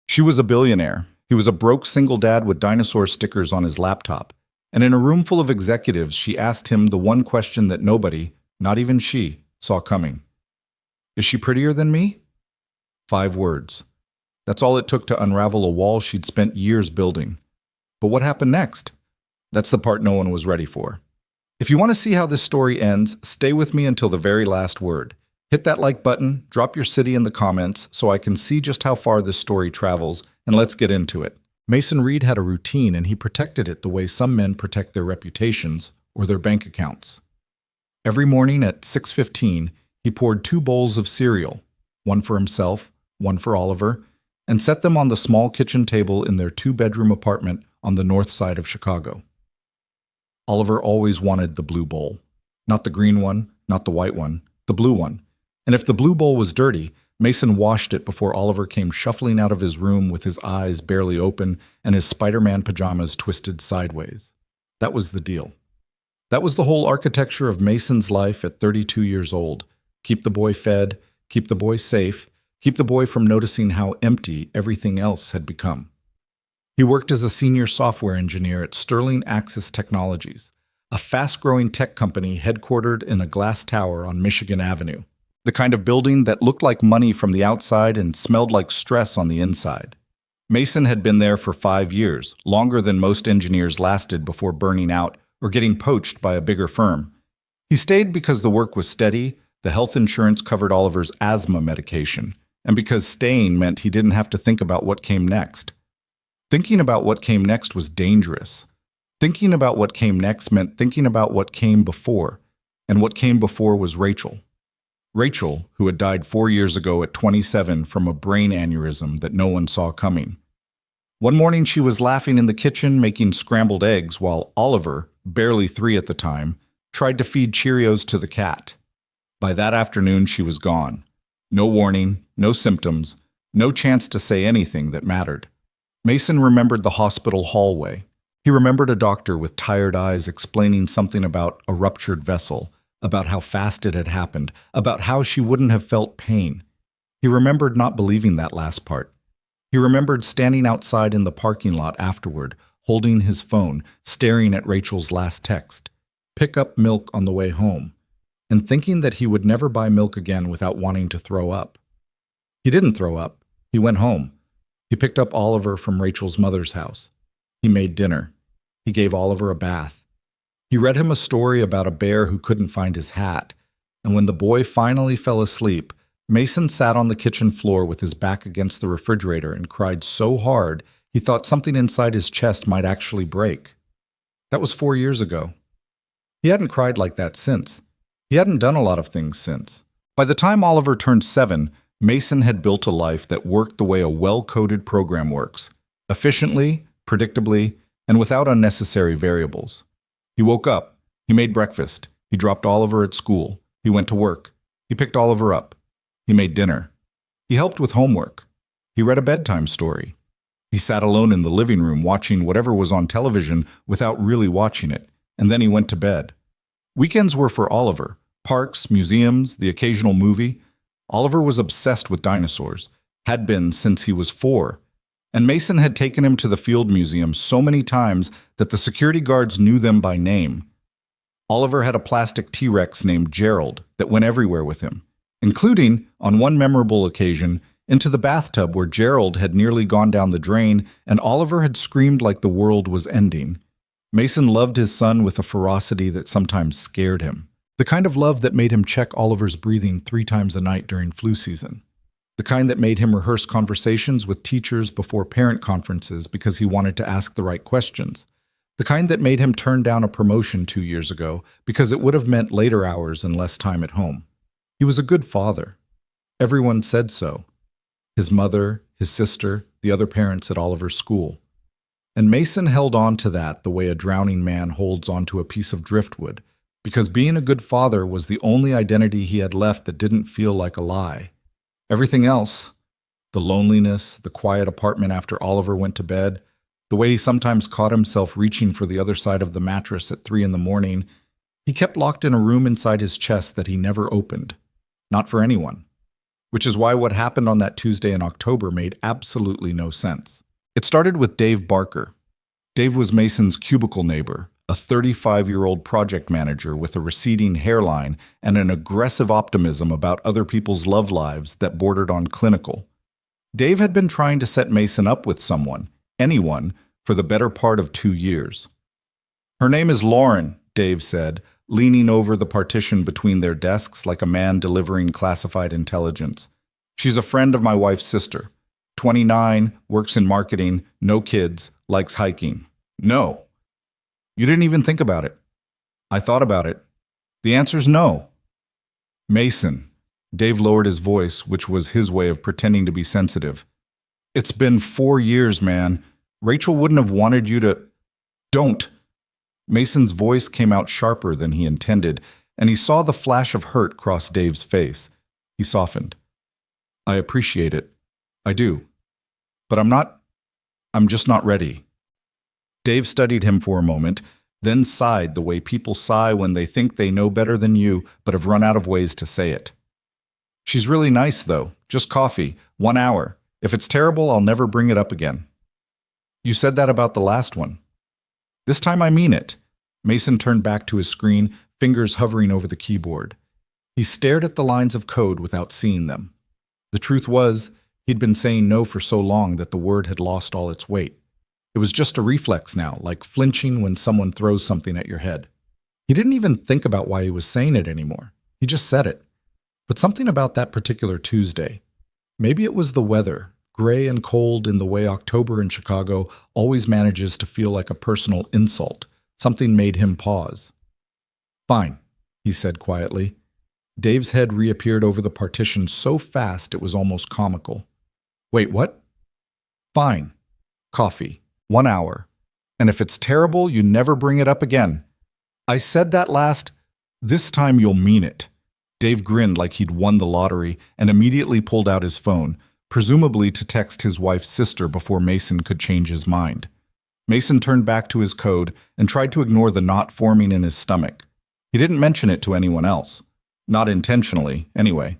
She was a billionaire. He was a broke single dad with dinosaur stickers on his laptop. And in a room full of executives, she asked him the one question that nobody, not even she, saw coming. Is she prettier than me? 5 words. That's all it took to unravel a wall she'd spent years building. But what happened next? That's the part no one was ready for. If you want to see how this story ends, stay with me until the very last word. Hit that like button, drop your city in the comments so I can see just how far this story travels, and let's get into it. Mason Reed had a routine, and he protected it the way some men protect their reputations or their bank accounts. Every morning at 6:15, he poured 2 bowls of cereal, one for himself, one for Oliver, and set them on the small kitchen table in their 2-bedroom apartment on the north side of Chicago. Oliver always wanted the blue bowl. Not the green one, not the white one, the blue one. And if the blue bowl was dirty, Mason washed it before Oliver came shuffling out of his room with his eyes barely open and his Spider-Man pajamas twisted sideways. That was the deal. That was the whole architecture of Mason's life at 32 years old. Keep the boy fed, keep the boy safe, keep the boy from noticing how empty everything else had become. He worked as a senior software engineer at Sterling Axis Technologies, a fast-growing tech company headquartered in a glass tower on Michigan Avenue. The kind of building that looked like money from the outside and smelled like stress on the inside. Mason had been there for 5 years, longer than most engineers lasted before burning out or getting poached by a bigger firm. He stayed because the work was steady, the health insurance covered Oliver's asthma medication, and because staying meant he didn't have to think about what came next. Thinking about what came next was dangerous. Thinking about what came next meant thinking about what came before, and what came before was Rachel. Rachel, who had died 4 years ago at 27 from a brain aneurysm that no one saw coming. One morning she was laughing in the kitchen making scrambled eggs while Oliver, barely 3 at the time, tried to feed Cheerios to the cat. By that afternoon she was gone. No warning, no symptoms, no chance to say anything that mattered. Mason remembered the hospital hallway. He remembered a doctor with tired eyes explaining something about a ruptured vessel, about how fast it had happened, about how she wouldn't have felt pain. He remembered not believing that last part. He remembered standing outside in the parking lot afterward, holding his phone, staring at Rachel's last text, "Pick up milk on the way home," and thinking that he would never buy milk again without wanting to throw up. He didn't throw up. He went home. He picked up Oliver from Rachel's mother's house. He made dinner. He gave Oliver a bath. He read him a story about a bear who couldn't find his hat, and when the boy finally fell asleep, Mason sat on the kitchen floor with his back against the refrigerator and cried so hard he thought something inside his chest might actually break. That was 4 years ago. He hadn't cried like that since. He hadn't done a lot of things since. By the time Oliver turned 7, Mason had built a life that worked the way a well-coded program works, efficiently, predictably, and without unnecessary variables. He woke up. He made breakfast. He dropped Oliver at school. He went to work. He picked Oliver up. He made dinner. He helped with homework. He read a bedtime story. He sat alone in the living room watching whatever was on television without really watching it, and then he went to bed. Weekends were for Oliver. Parks, museums, the occasional movie. Oliver was obsessed with dinosaurs, had been since he was 4, and Mason had taken him to the Field Museum so many times that the security guards knew them by name. Oliver had a plastic T-Rex named Gerald that went everywhere with him, including, on one memorable occasion, into the bathtub where Gerald had nearly gone down the drain and Oliver had screamed like the world was ending. Mason loved his son with a ferocity that sometimes scared him. The kind of love that made him check Oliver's breathing 3 times a night during flu season. The kind that made him rehearse conversations with teachers before parent conferences because he wanted to ask the right questions. The kind that made him turn down a promotion 2 years ago because it would have meant later hours and less time at home. He was a good father. Everyone said so. His mother, his sister, the other parents at Oliver's school. And Mason held on to that the way a drowning man holds onto a piece of driftwood, because being a good father was the only identity he had left that didn't feel like a lie. Everything else, the loneliness, the quiet apartment after Oliver went to bed, the way he sometimes caught himself reaching for the other side of the mattress at 3 in the morning, he kept locked in a room inside his chest that he never opened. Not for anyone. which is why what happened on that Tuesday in October made absolutely no sense. It started with Dave Barker. Dave was Mason's cubicle neighbor, a 35-year-old project manager with a receding hairline and an aggressive optimism about other people's love lives that bordered on clinical. Dave had been trying to set Mason up with someone, anyone, for the better part of 2 years. "Her name is Lauren," Dave said, leaning over the partition between their desks like a man delivering classified intelligence. "She's a friend of my wife's sister. 29, works in marketing, no kids, likes hiking." "No." "You didn't even think about it." "I thought about it. The answer's no." "Mason." Dave lowered his voice, which was his way of pretending to be sensitive. "It's been 4 years, man. Rachel wouldn't have wanted you to—" "Don't." Mason's voice came out sharper than he intended, and he saw the flash of hurt cross Dave's face. He softened. "I appreciate it. I do. But I'm just not ready." Dave studied him for a moment, then sighed the way people sigh when they think they know better than you but have run out of ways to say it. "She's really nice, though. Just coffee. 1 hour. If it's terrible, I'll never bring it up again." "You said that about the last one." "This time I mean it." Mason turned back to his screen, fingers hovering over the keyboard. He stared at the lines of code without seeing them. The truth was, he'd been saying no for so long that the word had lost all its weight. It was just a reflex now, like flinching when someone throws something at your head. He didn't even think about why he was saying it anymore. He just said it. But something about that particular Tuesday. Maybe it was the weather, gray and cold in the way October in Chicago always manages to feel like a personal insult. Something made him pause. "Fine," he said quietly. Dave's head reappeared over the partition so fast it was almost comical. "Wait, what?" "Fine. Coffee. 1 hour. And if it's terrible, you never bring it up again." "I said that last. This time you'll mean it." Dave grinned like he'd won the lottery and immediately pulled out his phone, presumably to text his wife's sister before Mason could change his mind. Mason turned back to his code and tried to ignore the knot forming in his stomach. He didn't mention it to anyone else. Not intentionally, anyway.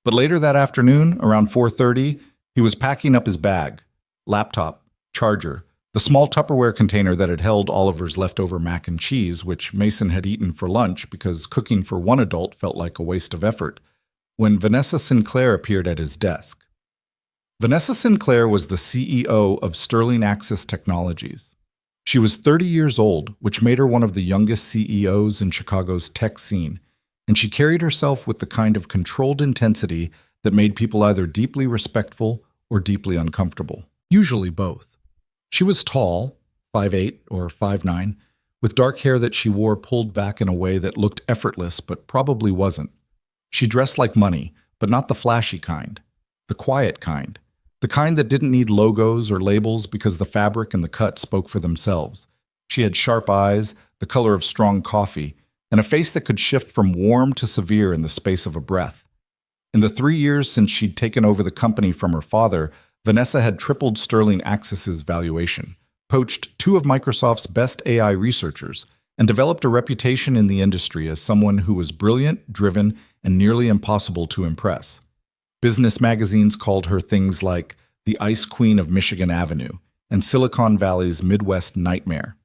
But later that afternoon, around 4:30, he was packing up his bag, laptop, charger, the small Tupperware container that had held Oliver's leftover mac and cheese, which Mason had eaten for lunch because cooking for one adult felt like a waste of effort, when Vanessa Sinclair appeared at his desk. Vanessa Sinclair was the CEO of Sterling Access Technologies. She was 30 years old, which made her one of the youngest CEOs in Chicago's tech scene, and she carried herself with the kind of controlled intensity that made people either deeply respectful or deeply uncomfortable, usually both. She was tall, 5'8" or 5'9", with dark hair that she wore pulled back in a way that looked effortless but probably wasn't. She dressed like money, but not the flashy kind, the quiet kind. The kind that didn't need logos or labels because the fabric and the cut spoke for themselves. She had sharp eyes, the color of strong coffee, and a face that could shift from warm to severe in the space of a breath. In the 3 years since she'd taken over the company from her father, Vanessa had tripled Sterling Access's valuation, poached 2 of Microsoft's best AI researchers, and developed a reputation in the industry as someone who was brilliant, driven, and nearly impossible to impress. Business magazines called her things like the Ice Queen of Michigan Avenue and Silicon Valley's Midwest Nightmare.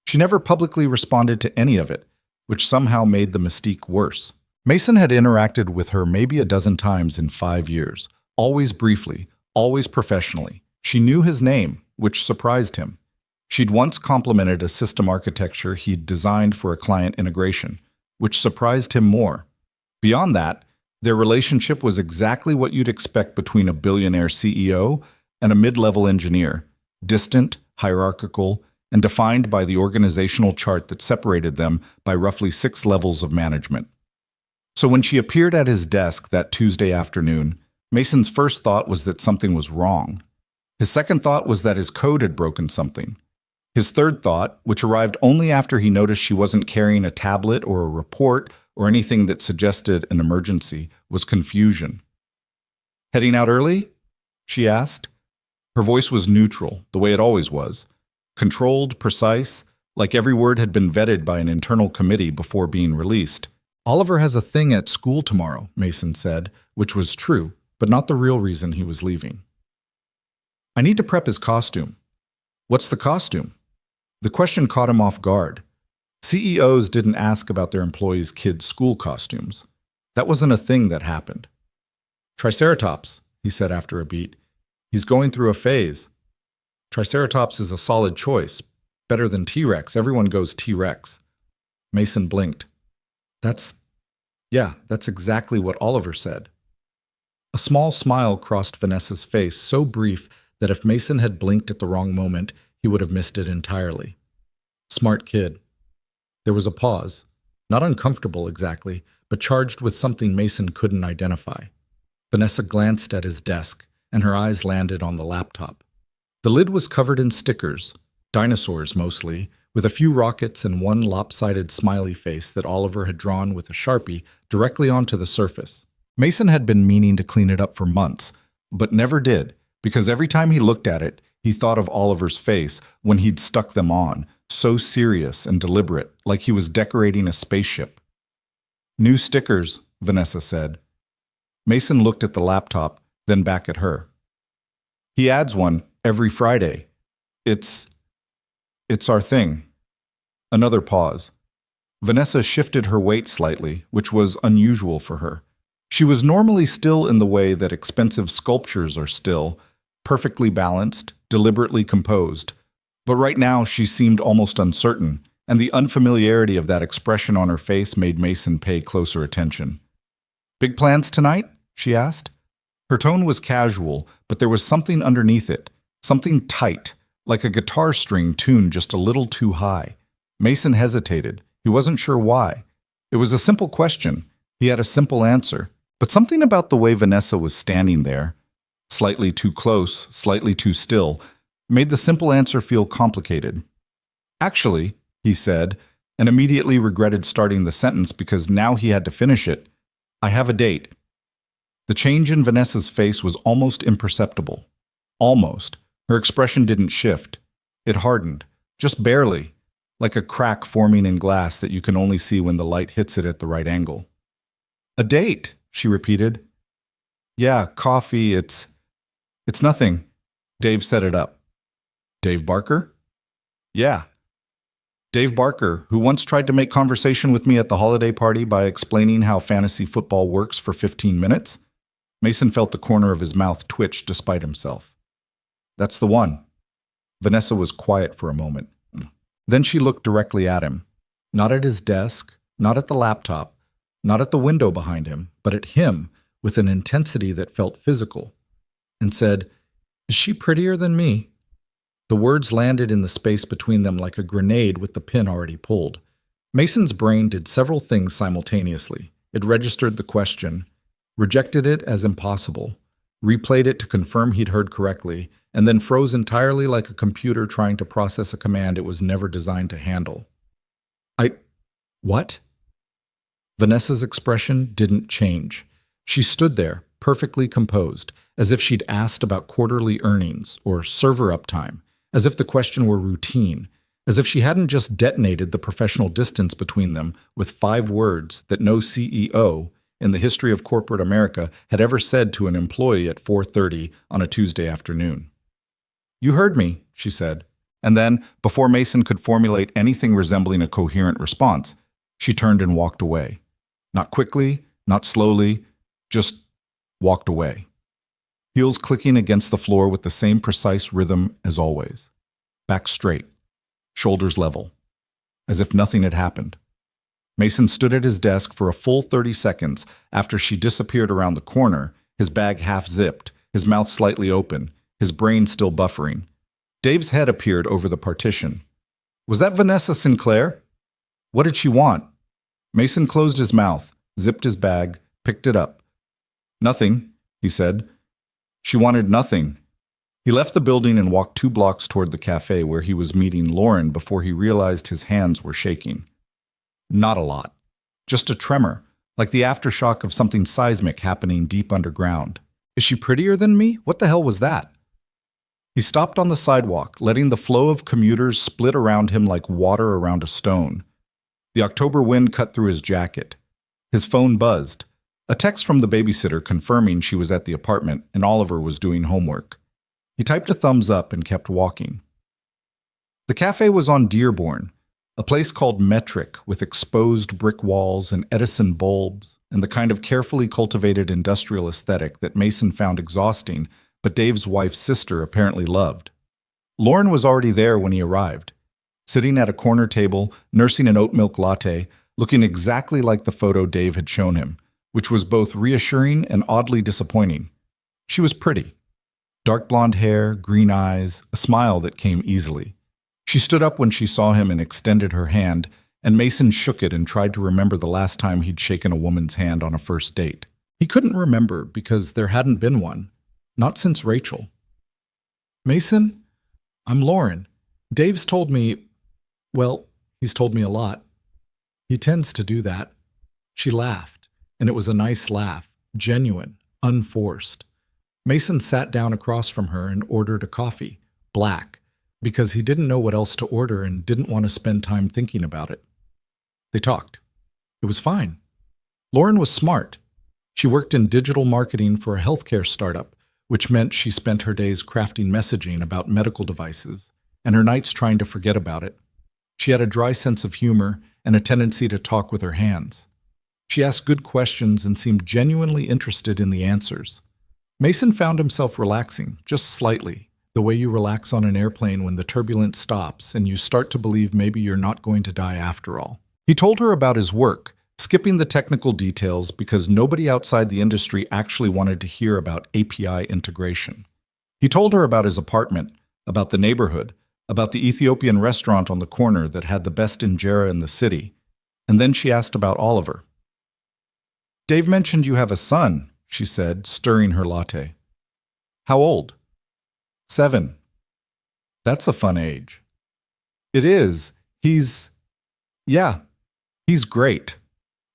She never publicly responded to any of it, which somehow made the mystique worse. Mason had interacted with her maybe a dozen times in 5 years, always briefly, always professionally. She knew his name, which surprised him. She'd once complimented a system architecture he'd designed for a client integration, which surprised him more. Beyond that, their relationship was exactly what you'd expect between a billionaire CEO and a mid-level engineer, distant, hierarchical, and defined by the organizational chart that separated them by roughly 6 levels of management. So when she appeared at his desk that Tuesday afternoon, Mason's first thought was that something was wrong. His second thought was that his code had broken something. His third thought, which arrived only after he noticed she wasn't carrying a tablet or a report or anything that suggested an emergency, was confusion. "Heading out early?" she asked. Her voice was neutral, the way it always was. Controlled, precise, like every word had been vetted by an internal committee before being released. "Oliver has a thing at school tomorrow," Mason said, which was true. but not the real reason he was leaving. I need to prep his costume. What's the costume? The question caught him off guard. CEOs didn't ask about their employees' kids' school costumes. That wasn't a thing that happened. Triceratops, he said after a beat. He's going through a phase. Triceratops is a solid choice. Better than T-Rex. Everyone goes T-Rex. Mason blinked. That's exactly what Oliver said. A small smile crossed Vanessa's face, so brief that if Mason had blinked at the wrong moment, he would have missed it entirely. Smart kid. There was a pause. Not uncomfortable exactly, but charged with something Mason couldn't identify. Vanessa glanced at his desk, and her eyes landed on the laptop. The lid was covered in stickers, dinosaurs mostly, with a few rockets and one lopsided smiley face that Oliver had drawn with a Sharpie directly onto the surface. Mason had been meaning to clean it up for months, but never did, because every time he looked at it, he thought of Oliver's face when he'd stuck them on, so serious and deliberate, like he was decorating a spaceship. New stickers, Vanessa said. Mason looked at the laptop, then back at her. He adds one every Friday. It's our thing. Another pause. Vanessa shifted her weight slightly, which was unusual for her. She was normally still in the way that expensive sculptures are still, perfectly balanced, deliberately composed. But right now she seemed almost uncertain, and the unfamiliarity of that expression on her face made Mason pay closer attention. Big plans tonight? She asked. Her tone was casual, but there was something underneath it, something tight, like a guitar string tuned just a little too high. Mason hesitated. He wasn't sure why. It was a simple question. He had a simple answer. But something about the way Vanessa was standing there, slightly too close, slightly too still, made the simple answer feel complicated. Actually, he said, and immediately regretted starting the sentence because now he had to finish it. I have a date. The change in Vanessa's face was almost imperceptible. Almost. Her expression didn't shift. It hardened, just barely, like a crack forming in glass that you can only see when the light hits it at the right angle. A date, she repeated. Yeah, coffee, it's nothing. Dave set it up. Dave Barker? Yeah. Dave Barker, who once tried to make conversation with me at the holiday party by explaining how fantasy football works for 15 minutes. Mason felt the corner of his mouth twitch despite himself. That's the one. Vanessa was quiet for a moment. Then she looked directly at him. Not at his desk, not at the laptop, not at the window behind him, but at him with an intensity that felt physical, and said, Is she prettier than me? The words landed in the space between them like a grenade with the pin already pulled. Mason's brain did several things simultaneously. It registered the question, rejected it as impossible, replayed it to confirm he'd heard correctly, and then froze entirely like a computer trying to process a command it was never designed to handle. What? Vanessa's expression didn't change. She stood there, perfectly composed, as if she'd asked about quarterly earnings or server uptime, as if the question were routine, as if she hadn't just detonated the professional distance between them with 5 words that no CEO in the history of corporate America had ever said to an employee at 4:30 on a Tuesday afternoon. You heard me, she said, and then, before Mason could formulate anything resembling a coherent response, she turned and walked away. Not quickly, not slowly, just walked away. Heels clicking against the floor with the same precise rhythm as always. Back straight, shoulders level, as if nothing had happened. Mason stood at his desk for a full 30 seconds after she disappeared around the corner, his bag half-zipped, his mouth slightly open, his brain still buffering. Dave's head appeared over the partition. Was that Vanessa Sinclair? What did she want? Mason closed his mouth, zipped his bag, picked it up. Nothing, he said. She wanted nothing. He left the building and walked 2 blocks toward the cafe where he was meeting Lauren before he realized his hands were shaking. Not a lot. Just a tremor, like the aftershock of something seismic happening deep underground. Is she prettier than me? What the hell was that? He stopped on the sidewalk, letting the flow of commuters split around him like water around a stone. The October wind cut through his jacket. His phone buzzed. A text from the babysitter confirming she was at the apartment and Oliver was doing homework. He typed a thumbs up and kept walking. The cafe was on Dearborn, a place called Metric with exposed brick walls and Edison bulbs and the kind of carefully cultivated industrial aesthetic that Mason found exhausting, but Dave's wife's sister apparently loved. Lauren was already there when he arrived, sitting at a corner table, nursing an oat milk latte, looking exactly like the photo Dave had shown him, which was both reassuring and oddly disappointing. She was pretty. Dark blonde hair, green eyes, a smile that came easily. She stood up when she saw him and extended her hand, and Mason shook it and tried to remember the last time he'd shaken a woman's hand on a first date. He couldn't remember because there hadn't been one, not since Rachel. "Mason, I'm Lauren. Dave's told me, well, he's told me a lot. He tends to do that." She laughed, and it was a nice laugh, genuine, unforced. Mason sat down across from her and ordered a coffee, black, because he didn't know what else to order and didn't want to spend time thinking about it. They talked. It was fine. Lauren was smart. She worked in digital marketing for a healthcare startup, which meant she spent her days crafting messaging about medical devices and her nights trying to forget about it. She had a dry sense of humor and a tendency to talk with her hands. She asked good questions and seemed genuinely interested in the answers. Mason found himself relaxing, just slightly, the way you relax on an airplane when the turbulence stops and you start to believe maybe you're not going to die after all. He told her about his work, skipping the technical details because nobody outside the industry actually wanted to hear about API integration. He told her about his apartment, about the neighborhood, about the Ethiopian restaurant on the corner that had the best injera in the city, and then she asked about Oliver. "Dave mentioned you have a son," she said, stirring her latte. "How old?" 7. "That's a fun age." "It is. He's great."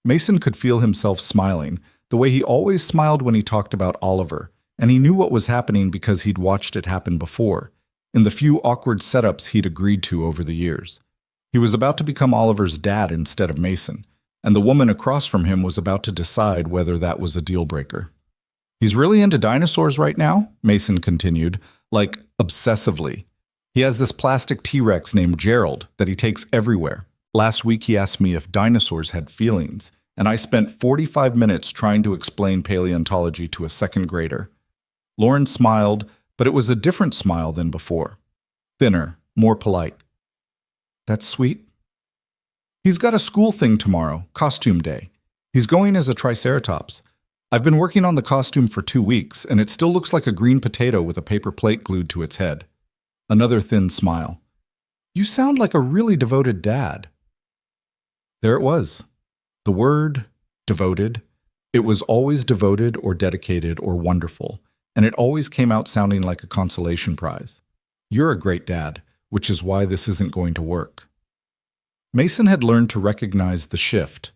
Mason could feel himself smiling, the way he always smiled when he talked about Oliver, and he knew what was happening because he'd watched it happen before, in the few awkward setups he'd agreed to over the years. He was about to become Oliver's dad instead of Mason, and the woman across from him was about to decide whether that was a deal breaker. "He's really into dinosaurs right now," Mason continued, like obsessively. "He has this plastic T-Rex named Gerald that he takes everywhere. Last week he asked me if dinosaurs had feelings, and I spent 45 minutes trying to explain paleontology to a second grader." Lauren smiled, but it was a different smile than before. Thinner, more polite. "That's sweet." "He's got a school thing tomorrow, costume day. He's going as a Triceratops. I've been working on the costume for 2 weeks, and it still looks like a green potato with a paper plate glued to its head." Another thin smile. "You sound like a really devoted dad." There it was. The word, devoted. It was always devoted or dedicated or wonderful, and it always came out sounding like a consolation prize. "You're a great dad, which is why this isn't going to work." Mason had learned to recognize the shift,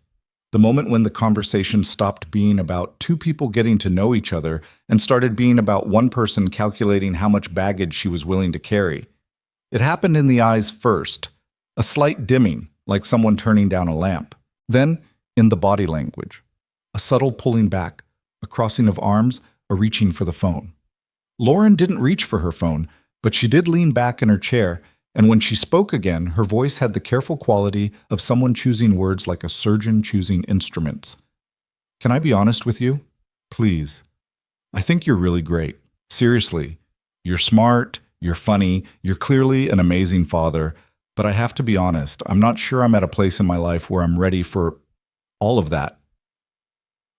the moment when the conversation stopped being about two people getting to know each other and started being about one person calculating how much baggage she was willing to carry. It happened in the eyes first, a slight dimming, like someone turning down a lamp. Then, in the body language, a subtle pulling back, a crossing of arms, a reaching for the phone. Lauren didn't reach for her phone, but she did lean back in her chair, and when she spoke again, her voice had the careful quality of someone choosing words like a surgeon choosing instruments. "Can I be honest with you? Please. I think you're really great. Seriously. You're smart, you're funny, you're clearly an amazing father, but I have to be honest, I'm not sure I'm at a place in my life where I'm ready for all of that."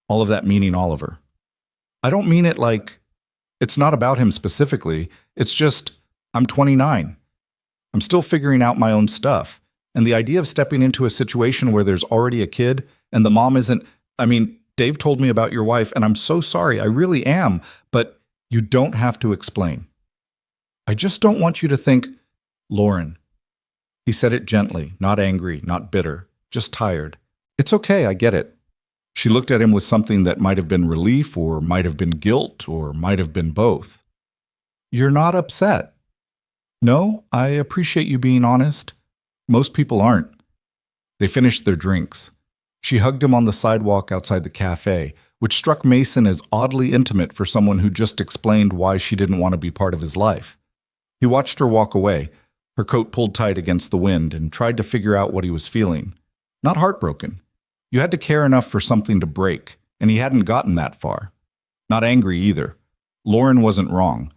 All of that meaning Oliver. I don't mean it like, it's not about him specifically, it's just, I'm 29. I'm still figuring out my own stuff, and the idea of stepping into a situation where there's already a kid and the mom isn't, Dave told me about your wife, and I'm so sorry, I really am, but you don't have to explain. I just don't want you to think, Lauren. He said it gently, not angry, not bitter, just tired. It's okay, I get it. She looked at him with something that might have been relief or might have been guilt or might have been both. You're not upset. No, I appreciate you being honest. Most people aren't. They finished their drinks. She hugged him on the sidewalk outside the cafe, which struck Mason as oddly intimate for someone who just explained why she didn't want to be part of his life. He watched her walk away, her coat pulled tight against the wind, and tried to figure out what he was feeling. Not heartbroken. You had to care enough for something to break, and he hadn't gotten that far. Not angry either. Lauren wasn't wrong.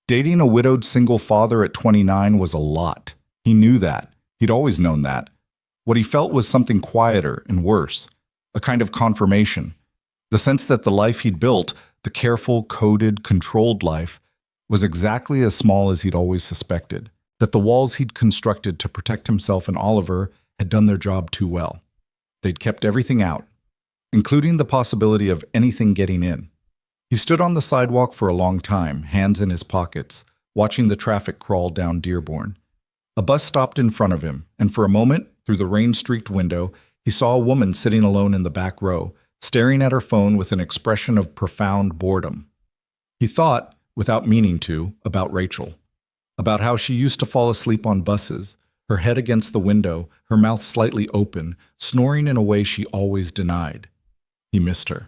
Dating a widowed single father at 29 was a lot. He knew that. He'd always known that. What he felt was something quieter and worse, a kind of confirmation. The sense that the life he'd built, the careful, coded, controlled life, was exactly as small as he'd always suspected. That the walls he'd constructed to protect himself and Oliver had done their job too well. They'd kept everything out, including the possibility of anything getting in. He stood on the sidewalk for a long time, hands in his pockets, watching the traffic crawl down Dearborn. A bus stopped in front of him, and for a moment, through the rain-streaked window, he saw a woman sitting alone in the back row, staring at her phone with an expression of profound boredom. He thought, without meaning to, about Rachel, about how she used to fall asleep on buses, her head against the window, her mouth slightly open, snoring in a way she always denied. He missed her.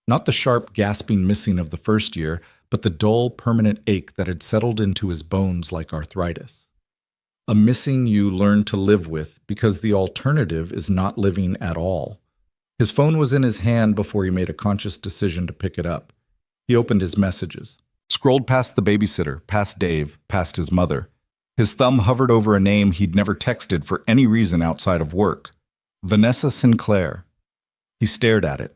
Not the sharp, gasping missing of the first year, but the dull, permanent ache that had settled into his bones like arthritis. A missing you learn to live with because the alternative is not living at all. His phone was in his hand before he made a conscious decision to pick it up. He opened his messages, scrolled past the babysitter, past Dave, past his mother. His thumb hovered over a name he'd never texted for any reason outside of work. Vanessa Sinclair. He stared at it.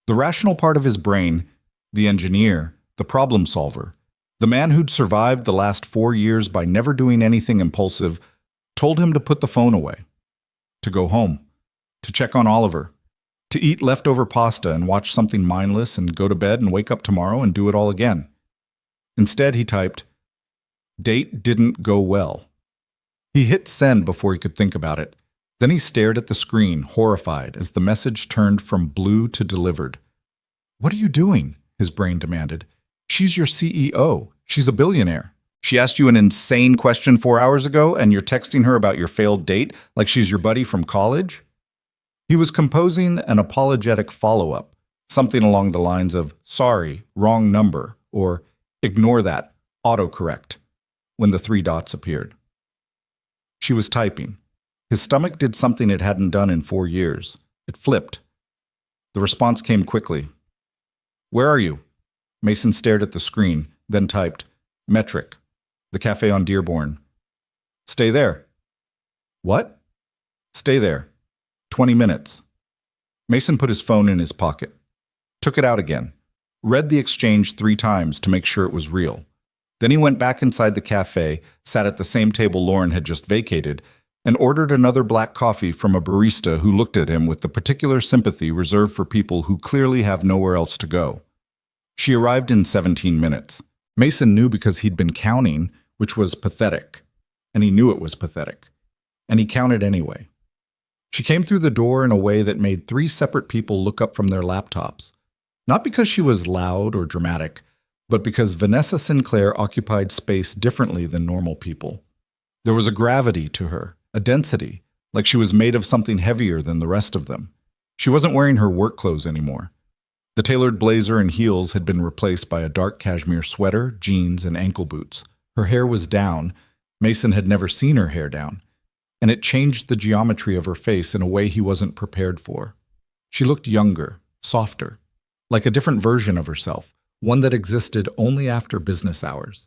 The rational part of his brain, the engineer, the problem solver, the man who'd survived the last 4 years by never doing anything impulsive, told him to put the phone away, to go home, to check on Oliver, to eat leftover pasta and watch something mindless and go to bed and wake up tomorrow and do it all again. Instead, he typed, "Date didn't go well." He hit send before he could think about it. Then he stared at the screen, horrified, as the message turned from blue to delivered. "What are you doing?" his brain demanded. "She's your CEO. She's a billionaire. She asked you an insane question 4 hours ago, and you're texting her about your failed date like she's your buddy from college?" He was composing an apologetic follow-up, something along the lines of, "Sorry, wrong number," or "Ignore that, autocorrect," when the 3 dots appeared. She was typing. His stomach did something it hadn't done in 4 years. It flipped. The response came quickly. "Where are you?" Mason stared at the screen, then typed, "Metric, the cafe on Dearborn." "Stay there." "What?" "Stay there. 20 minutes. Mason put his phone in his pocket, took it out again, read the exchange 3 times to make sure it was real. Then he went back inside the cafe, sat at the same table Lauren had just vacated, and ordered another black coffee from a barista who looked at him with the particular sympathy reserved for people who clearly have nowhere else to go. She arrived in 17 minutes. Mason knew because he'd been counting, which was pathetic, and he knew it was pathetic, and he counted anyway. She came through the door in a way that made 3 separate people look up from their laptops, not because she was loud or dramatic, but because Vanessa Sinclair occupied space differently than normal people. There was a gravity to her, a density, like she was made of something heavier than the rest of them. She wasn't wearing her work clothes anymore. The tailored blazer and heels had been replaced by a dark cashmere sweater, jeans, and ankle boots. Her hair was down. Mason had never seen her hair down, and it changed the geometry of her face in a way he wasn't prepared for. She looked younger, softer, like a different version of herself, one that existed only after business hours.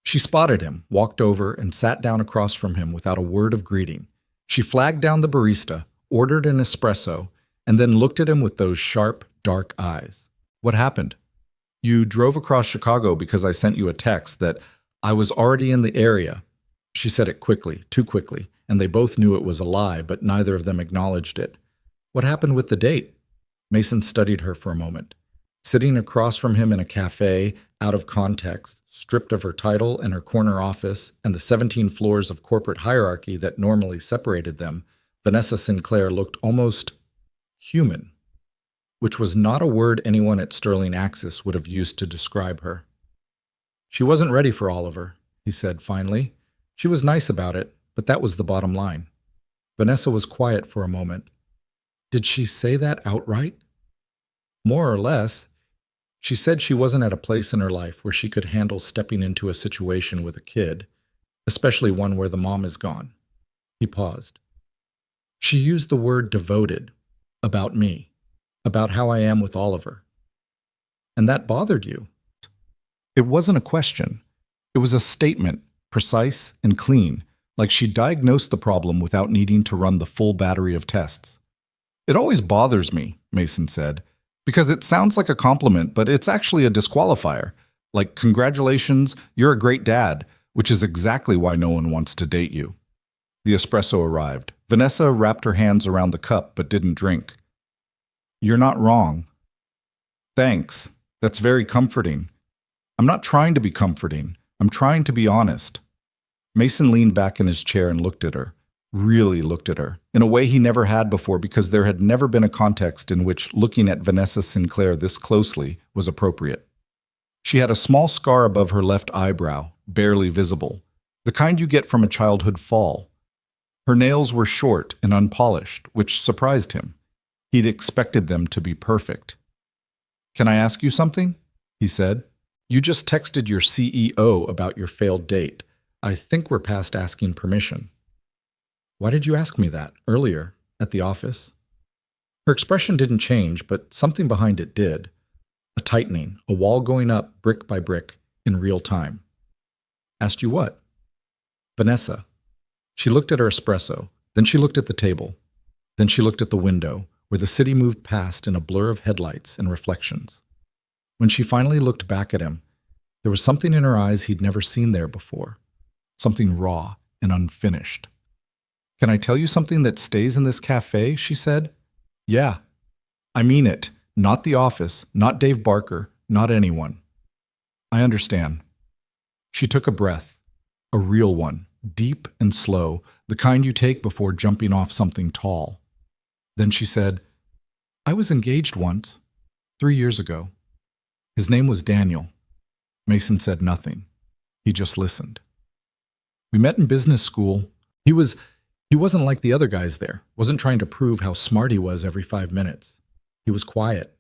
She spotted him, walked over, and sat down across from him without a word of greeting. She flagged down the barista, ordered an espresso, and then looked at him with those sharp, dark eyes. "What happened?" "You drove across Chicago because I sent you a text that I was already in the area." She said it quickly, too quickly, and they both knew it was a lie, but neither of them acknowledged it. "What happened with the date?" Mason studied her for a moment. Sitting across from him in a cafe, out of context, stripped of her title and her corner office and the 17 floors of corporate hierarchy that normally separated them, Vanessa Sinclair looked almost human, which was not a word anyone at Sterling Axis would have used to describe her. "She wasn't ready for Oliver," he said finally. "She was nice about it, but that was the bottom line." Vanessa was quiet for a moment. "Did she say that outright?" More or less. She said she wasn't at a place in her life where she could handle stepping into a situation with a kid, especially one where the mom is gone. He paused. She used the word devoted about me, about how I am with Oliver. And that bothered you. It wasn't a question. It was a statement, precise and clean, like she diagnosed the problem without needing to run the full battery of tests. It always bothers me, Mason said, because it sounds like a compliment, but it's actually a disqualifier. Like, congratulations, you're a great dad, which is exactly why no one wants to date you. The espresso arrived. Vanessa wrapped her hands around the cup but didn't drink. You're not wrong. Thanks. That's very comforting. I'm not trying to be comforting. I'm trying to be honest. Mason leaned back in his chair and looked at her, really looked at her, in a way he never had before because there had never been a context in which looking at Vanessa Sinclair this closely was appropriate. She had a small scar above her left eyebrow, barely visible, the kind you get from a childhood fall. Her nails were short and unpolished, which surprised him. He'd expected them to be perfect. Can I ask you something? He said. You just texted your CEO about your failed date. I think we're past asking permission. Why did you ask me that earlier at the office? Her expression didn't change, but something behind it did. A tightening, a wall going up brick by brick in real time. Asked you what? Vanessa. She looked at her espresso, then she looked at the table, then she looked at the window, where the city moved past in a blur of headlights and reflections. When she finally looked back at him, there was something in her eyes he'd never seen there before, something raw and unfinished. Can I tell you something that stays in this cafe? She said. Yeah. I mean it. Not the office, not Dave Barker, not anyone. I understand. She took a breath, a real one, deep and slow, the kind you take before jumping off something tall. Then she said, I was engaged once, 3 years ago. His name was Daniel. Mason said nothing. He just listened. We met in business school. He wasn't like the other guys there, wasn't trying to prove how smart he was every 5 minutes. He was quiet.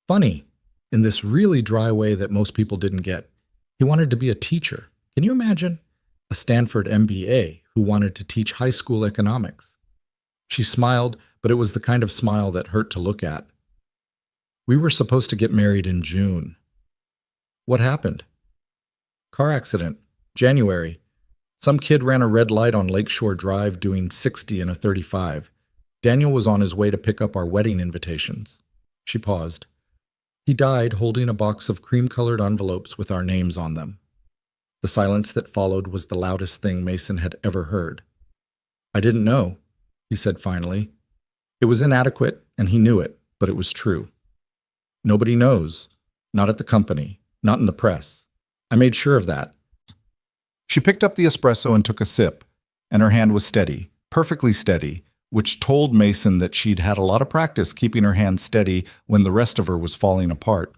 Funny, in this really dry way that most people didn't get. He wanted to be a teacher. Can you imagine? A Stanford MBA who wanted to teach high school economics. She smiled, but it was the kind of smile that hurt to look at. We were supposed to get married in June. What happened? Car accident. January. Some kid ran a red light on Lakeshore Drive doing 60 in a 35. Daniel was on his way to pick up our wedding invitations. She paused. He died holding a box of cream-colored envelopes with our names on them. The silence that followed was the loudest thing Mason had ever heard. I didn't know, he said finally. It was inadequate, and he knew it, but it was true. Nobody knows. Not at the company. Not in the press. I made sure of that. She picked up the espresso and took a sip, and her hand was steady, perfectly steady, which told Mason that she'd had a lot of practice keeping her hand steady when the rest of her was falling apart.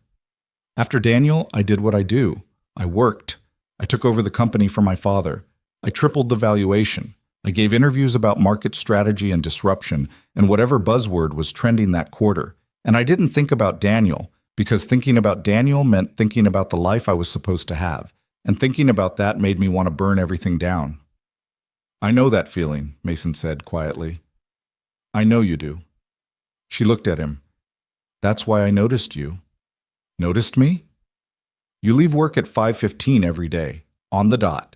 After Daniel, I did what I do. I worked. I took over the company for my father. I tripled the valuation. I gave interviews about market strategy and disruption and whatever buzzword was trending that quarter. And I didn't think about Daniel, because thinking about Daniel meant thinking about the life I was supposed to have. And thinking about that made me want to burn everything down. I know that feeling, Mason said quietly. I know you do. She looked at him. That's why I noticed you. Noticed me? You leave work at 5:15 every day, on the dot.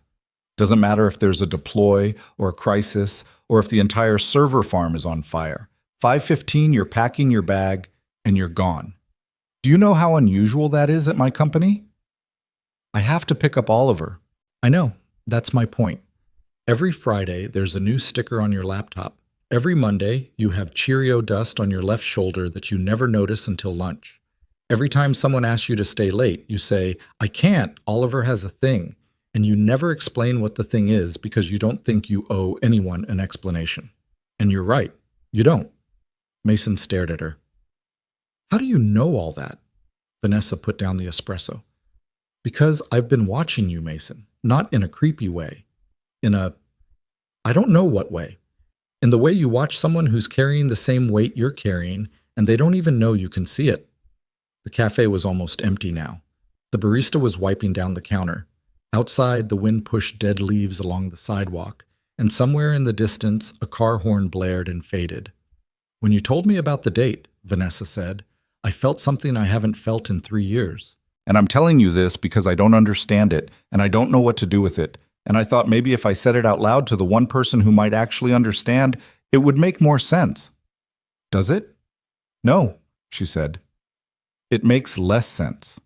Doesn't matter if there's a deploy or a crisis or if the entire server farm is on fire. 5:15, you're packing your bag and you're gone. Do you know how unusual that is at my company? I have to pick up Oliver. I know, that's my point. Every Friday, there's a new sticker on your laptop. Every Monday, you have Cheerio dust on your left shoulder that you never notice until lunch. Every time someone asks you to stay late, you say, I can't, Oliver has a thing. And you never explain what the thing is because you don't think you owe anyone an explanation. And you're right, you don't. Mason stared at her. How do you know all that? Vanessa put down the espresso. Because I've been watching you, Mason, not in a creepy way. I don't know what way. In the way you watch someone who's carrying the same weight you're carrying, and they don't even know you can see it. The cafe was almost empty now. The barista was wiping down the counter. Outside, the wind pushed dead leaves along the sidewalk, and somewhere in the distance, a car horn blared and faded. "When you told me about the date," Vanessa said, "I felt something I haven't felt in 3 years. And I'm telling you this because I don't understand it, and I don't know what to do with it. And I thought maybe if I said it out loud to the one person who might actually understand, it would make more sense." "Does it?" "No," she said. "It makes less sense."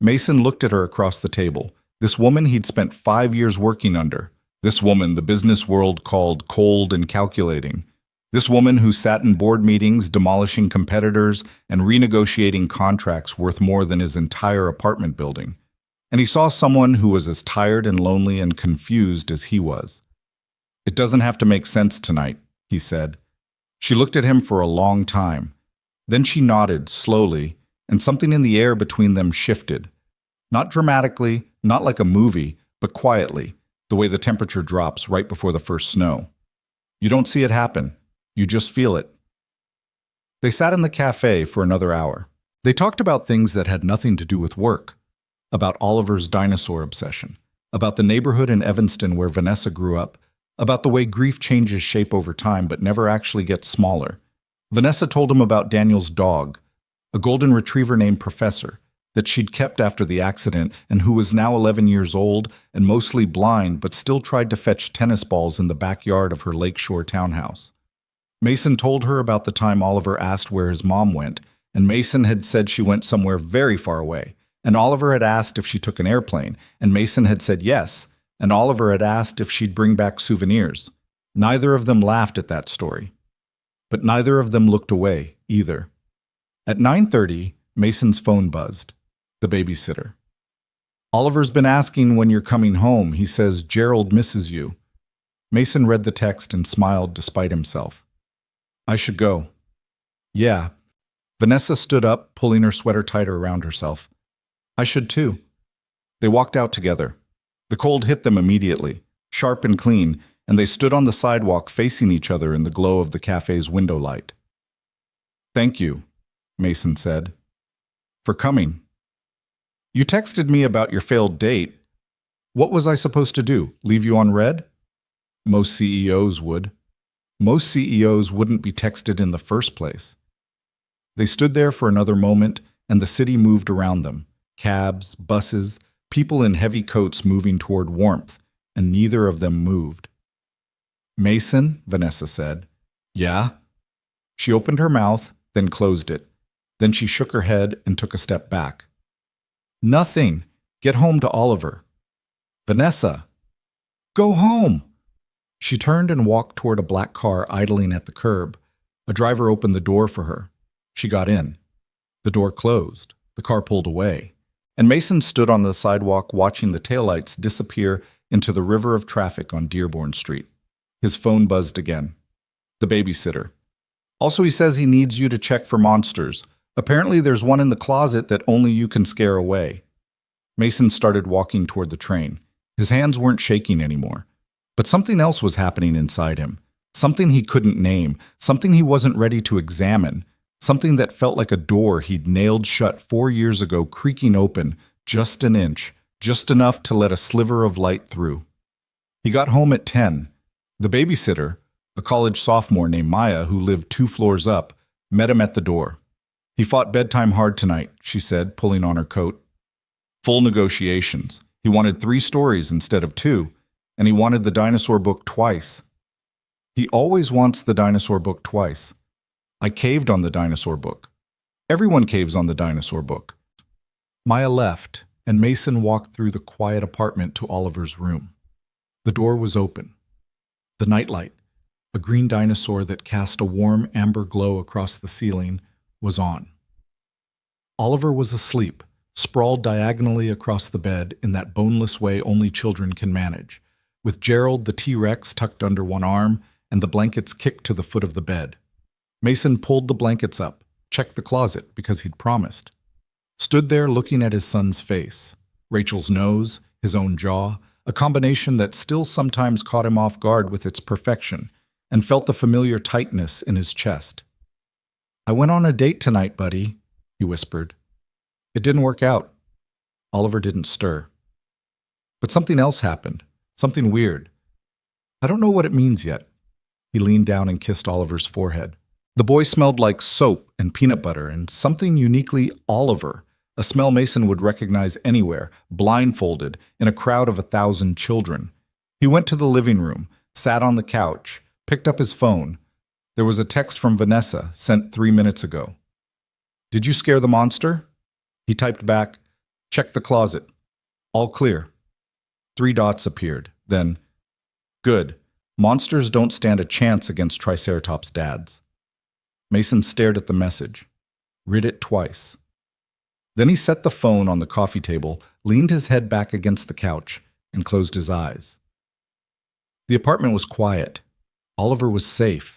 Mason looked at her across the table. This woman he'd spent 5 years working under. This woman the business world called cold and calculating. This woman who sat in board meetings demolishing competitors and renegotiating contracts worth more than his entire apartment building. And he saw someone who was as tired and lonely and confused as he was. "It doesn't have to make sense tonight," he said. She looked at him for a long time. Then she nodded, slowly, and something in the air between them shifted. Not dramatically, not like a movie, but quietly, the way the temperature drops right before the first snow. You don't see it happen. You just feel it. They sat in the cafe for another hour. They talked about things that had nothing to do with work. About Oliver's dinosaur obsession. About the neighborhood in Evanston where Vanessa grew up. About the way grief changes shape over time but never actually gets smaller. Vanessa told him about Daniel's dog, a golden retriever named Professor, that she'd kept after the accident and who was now 11 years old and mostly blind but still tried to fetch tennis balls in the backyard of her lakeshore townhouse. Mason told her about the time Oliver asked where his mom went, and Mason had said she went somewhere very far away, and Oliver had asked if she took an airplane, and Mason had said yes, and Oliver had asked if she'd bring back souvenirs. Neither of them laughed at that story. But neither of them looked away, either. At 9:30, Mason's phone buzzed. The babysitter. "Oliver's been asking when you're coming home. He says Gerald misses you." Mason read the text and smiled despite himself. "I should go." "Yeah." Vanessa stood up, pulling her sweater tighter around herself. "I should too." They walked out together. The cold hit them immediately, sharp and clean, and they stood on the sidewalk facing each other in the glow of the cafe's window light. "Thank you," Mason said, "for coming. You texted me about your failed date. What was I supposed to do? Leave you on red?" "Most CEOs would." "Most CEOs wouldn't be texted in the first place." They stood there for another moment, and the city moved around them. Cabs, buses, people in heavy coats moving toward warmth, and neither of them moved. "Mason," Vanessa said. "Yeah?" She opened her mouth, then closed it. Then she shook her head and took a step back. "Nothing. Get home to Oliver." "Vanessa!" "Go home!" She turned and walked toward a black car idling at the curb. A driver opened the door for her. She got in. The door closed. The car pulled away. And Mason stood on the sidewalk watching the taillights disappear into the river of traffic on Dearborn Street. His phone buzzed again. The babysitter. "Also, he says he needs you to check for monsters. Apparently there's one in the closet that only you can scare away." Mason started walking toward the train. His hands weren't shaking anymore. But something else was happening inside him. Something he couldn't name. Something he wasn't ready to examine. Something that felt like a door he'd nailed shut 4 years ago creaking open, just an inch, just enough to let a sliver of light through. He got home at 10. The babysitter, a college sophomore named Maya who lived 2 floors up, met him at the door. "He fought bedtime hard tonight," she said, pulling on her coat. "Full negotiations. He wanted 3 stories instead of 2, and he wanted the dinosaur book twice." "He always wants the dinosaur book twice." "I caved on the dinosaur book." "Everyone caves on the dinosaur book." Maya left, and Mason walked through the quiet apartment to Oliver's room. The door was open. The nightlight, a green dinosaur that cast a warm amber glow across the ceiling, was on. Oliver was asleep, sprawled diagonally across the bed in that boneless way only children can manage, with Gerald the T-Rex tucked under one arm and the blankets kicked to the foot of the bed. Mason pulled the blankets up, checked the closet because he'd promised. Stood there looking at his son's face, Rachel's nose, his own jaw, a combination that still sometimes caught him off guard with its perfection, and felt the familiar tightness in his chest. "I went on a date tonight, buddy," he whispered. It didn't work out. Oliver didn't stir. But something else happened. Something weird. I don't know what it means yet. He leaned down and kissed Oliver's forehead. The boy smelled like soap and peanut butter and something uniquely Oliver, a smell Mason would recognize anywhere, blindfolded, in a crowd of 1,000 children. He went to the living room, sat on the couch, picked up his phone. There was a text from Vanessa, sent 3 minutes ago. "Did you scare the monster?" He typed back, "Check the closet. All clear." 3 dots appeared. Then, "Good. Monsters don't stand a chance against Triceratops dads." Mason stared at the message, read it twice. Then he set the phone on the coffee table, leaned his head back against the couch, and closed his eyes. The apartment was quiet. Oliver was safe.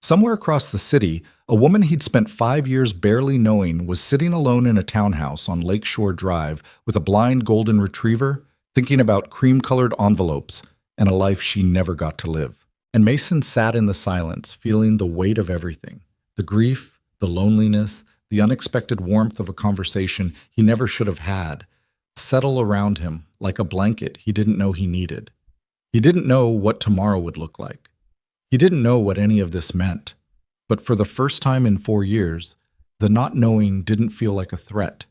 Somewhere across the city, a woman he'd spent 5 years barely knowing was sitting alone in a townhouse on Lakeshore Drive with a blind golden retriever, thinking about cream-colored envelopes and a life she never got to live. And Mason sat in the silence, feeling the weight of everything, the grief, the loneliness, the unexpected warmth of a conversation he never should have had, settle around him like a blanket he didn't know he needed. He didn't know what tomorrow would look like. He didn't know what any of this meant. But for the first time in 4 years, the not knowing didn't feel like a threat.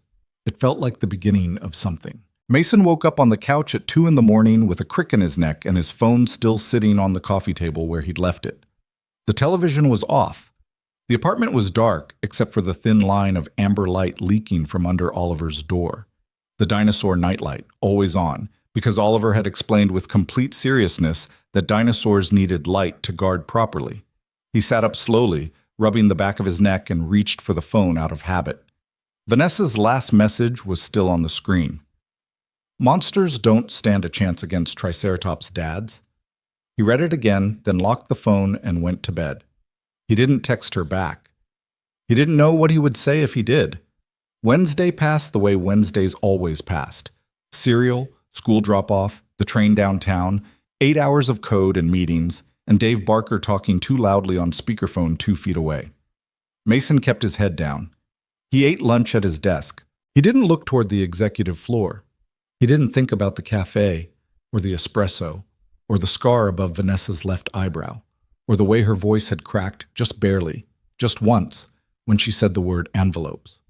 It felt like the beginning of something. Mason woke up on the couch at 2 in the morning with a crick in his neck and his phone still sitting on the coffee table where he'd left it. The television was off. The apartment was dark except for the thin line of amber light leaking from under Oliver's door. The dinosaur nightlight, always on, because Oliver had explained with complete seriousness that dinosaurs needed light to guard properly. He sat up slowly, rubbing the back of his neck, and reached for the phone out of habit. Vanessa's last message was still on the screen. "Monsters don't stand a chance against Triceratops dads." He read it again, then locked the phone and went to bed. He didn't text her back. He didn't know what he would say if he did. Wednesday passed the way Wednesdays always passed. Cereal, school drop-off, the train downtown, 8 hours of code and meetings, and Dave Barker talking too loudly on speakerphone 2 feet away. Mason kept his head down. He ate lunch at his desk. He didn't look toward the executive floor. He didn't think about the cafe, or the espresso, or the scar above Vanessa's left eyebrow, or the way her voice had cracked just barely, just once, when she said the word envelopes.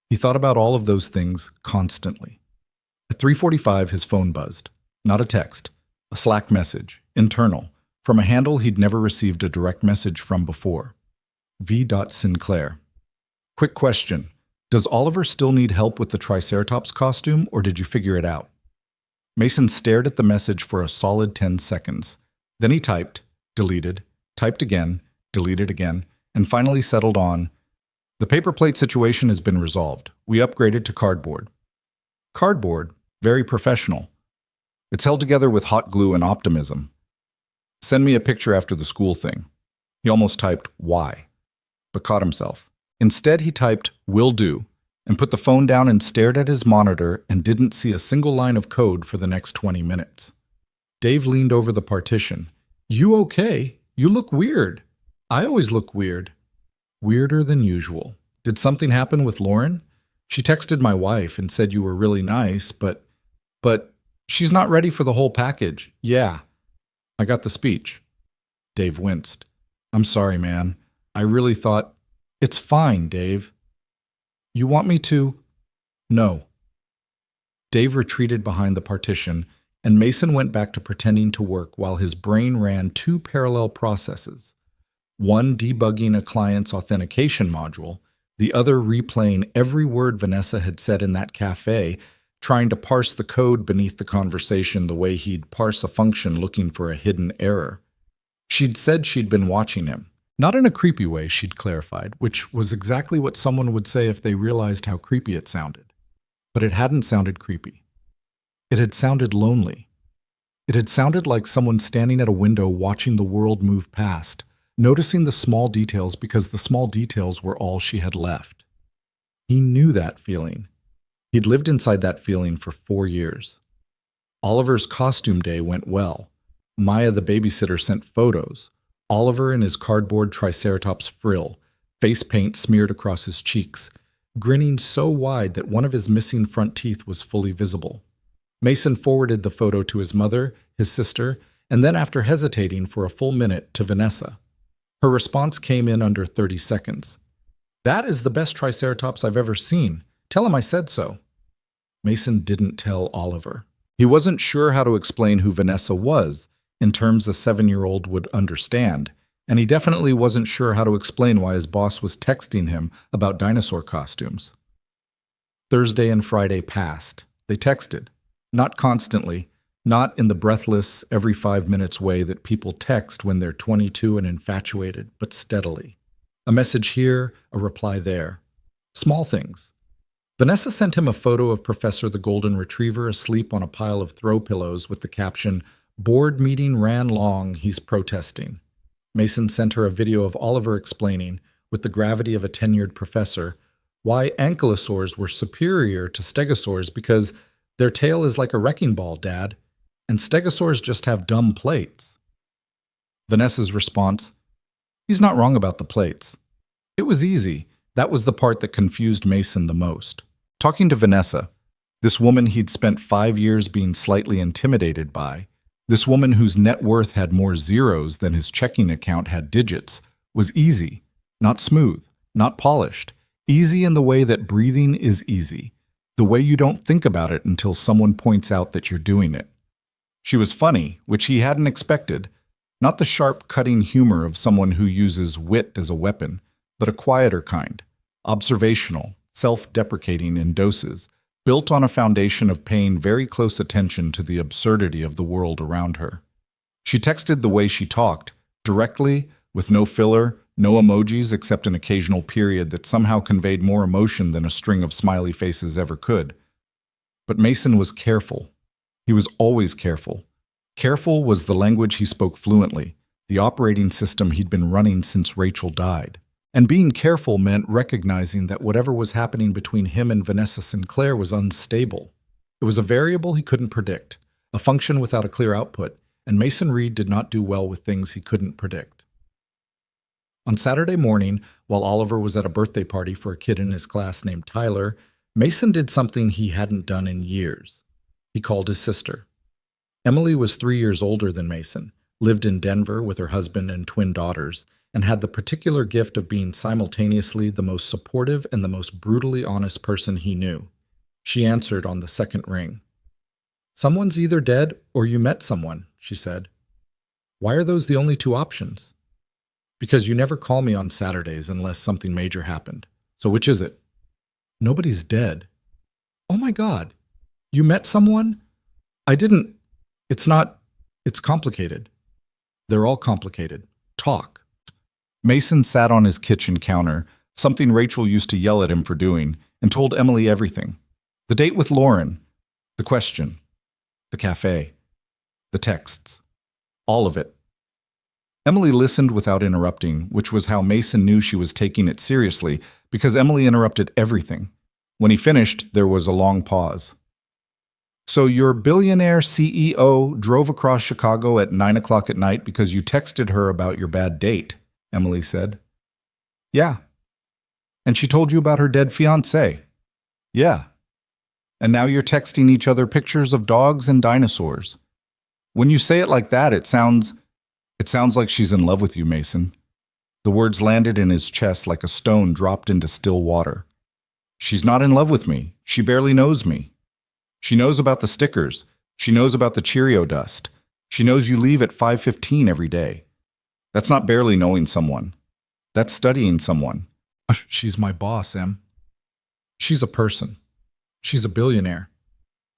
He thought about all of those things constantly. At 3:45, his phone buzzed. Not a text, a Slack message, internal, from a handle he'd never received a direct message from before. V. Sinclair. Quick question. Does Oliver still need help with the Triceratops costume, or did you figure it out? Mason stared at the message for a solid 10 seconds. Then he typed, deleted, typed again, deleted again, and finally settled on, "The paper plate situation has been resolved. We upgraded to cardboard." Cardboard? Very professional. It's held together with hot glue and optimism. "Send me a picture after the school thing." He almost typed, "Why?" but caught himself. Instead, he typed, "Will do," and put the phone down and stared at his monitor and didn't see a single line of code for the next 20 minutes. Dave leaned over the partition. "You okay? You look weird." "I always look weird." "Weirder than usual. Did something happen with Lauren? She texted my wife and said you were really nice, but she's not ready for the whole package." "Yeah." "I got the speech." Dave winced. "I'm sorry, man. I really thought—" "It's fine, Dave." "You want me to—" "No." Dave retreated behind the partition, and Mason went back to pretending to work while his brain ran 2 parallel processes. One debugging a client's authentication module, the other replaying every word Vanessa had said in that cafe, trying to parse the code beneath the conversation the way he'd parse a function looking for a hidden error. She'd said she'd been watching him. Not in a creepy way, she'd clarified, which was exactly what someone would say if they realized how creepy it sounded. But it hadn't sounded creepy. It had sounded lonely. It had sounded like someone standing at a window watching the world move past, noticing the small details because the small details were all she had left. He knew that feeling. He'd lived inside that feeling for 4 years. Oliver's costume day went well. Maya the babysitter sent photos. Oliver in his cardboard Triceratops frill, face paint smeared across his cheeks. grinning so wide that one of his missing front teeth was fully visible. Mason forwarded the photo to his mother, his sister, and then, after hesitating for a full minute, to Vanessa. Her response came in under 30 seconds. "That is the best Triceratops I've ever seen. Tell him I said so." Mason didn't tell Oliver. He wasn't sure how to explain who Vanessa was in terms a 7-year-old would understand, and he definitely wasn't sure how to explain why his boss was texting him about dinosaur costumes. Thursday and Friday passed. They texted. Not constantly, not in the breathless, every 5 minutes way that people text when they're 22 and infatuated, but steadily. A message here, a reply there. Small things. Vanessa sent him a photo of Professor the Golden Retriever asleep on a pile of throw pillows with the caption, "Board meeting ran long, he's protesting." Mason sent her a video of Oliver explaining, with the gravity of a tenured professor, why ankylosaurs were superior to stegosaurs because their tail is like a wrecking ball, Dad, and stegosaurs just have dumb plates. Vanessa's response, "He's not wrong about the plates." It was easy. That was the part that confused Mason the most. Talking to Vanessa, this woman he'd spent 5 years being slightly intimidated by, this woman whose net worth had more zeros than his checking account had digits, was easy, not smooth, not polished, easy in the way that breathing is easy, the way you don't think about it until someone points out that you're doing it. She was funny, which he hadn't expected, not the sharp, cutting humor of someone who uses wit as a weapon, but a quieter kind, observational, self-deprecating in doses, built on a foundation of paying very close attention to the absurdity of the world around her. She texted the way she talked, directly, with no filler, no emojis except an occasional period that somehow conveyed more emotion than a string of smiley faces ever could. But Mason was careful. He was always careful. Careful was the language he spoke fluently, the operating system he'd been running since Rachel died. And being careful meant recognizing that whatever was happening between him and Vanessa Sinclair was unstable. It was a variable he couldn't predict, a function without a clear output, and Mason Reed did not do well with things he couldn't predict. On Saturday morning, while Oliver was at a birthday party for a kid in his class named Tyler, Mason did something he hadn't done in years. He called his sister. Emily was 3 years older than Mason, lived in Denver with her husband and twin daughters, and had the particular gift of being simultaneously the most supportive and the most brutally honest person he knew. She answered on the second ring. "Someone's either dead or you met someone," she said. "Why are those the only 2 options?" "Because you never call me on Saturdays unless something major happened. So which is it?" "Nobody's dead." "Oh my God. You met someone?" "I didn't. It's complicated." "They're all complicated. Talk." Mason sat on his kitchen counter, something Rachel used to yell at him for doing, and told Emily everything. The date with Lauren, the question, the cafe, the texts, all of it. Emily listened without interrupting, which was how Mason knew she was taking it seriously, because Emily interrupted everything. When he finished, there was a long pause. "So your billionaire CEO drove across Chicago at 9 o'clock at night because you texted her about your bad date," Emily said. "Yeah." "And she told you about her dead fiancé?" "Yeah." "And now you're texting each other pictures of dogs and dinosaurs. When you say it like that, it sounds like she's in love with you, Mason." The words landed in his chest like a stone dropped into still water. "She's not in love with me. She barely knows me. She knows about the stickers. She knows about the Cheerio dust. She knows you leave at 5:15 every day. That's not barely knowing someone. That's studying someone." "She's my boss, Em. She's a person. She's a billionaire.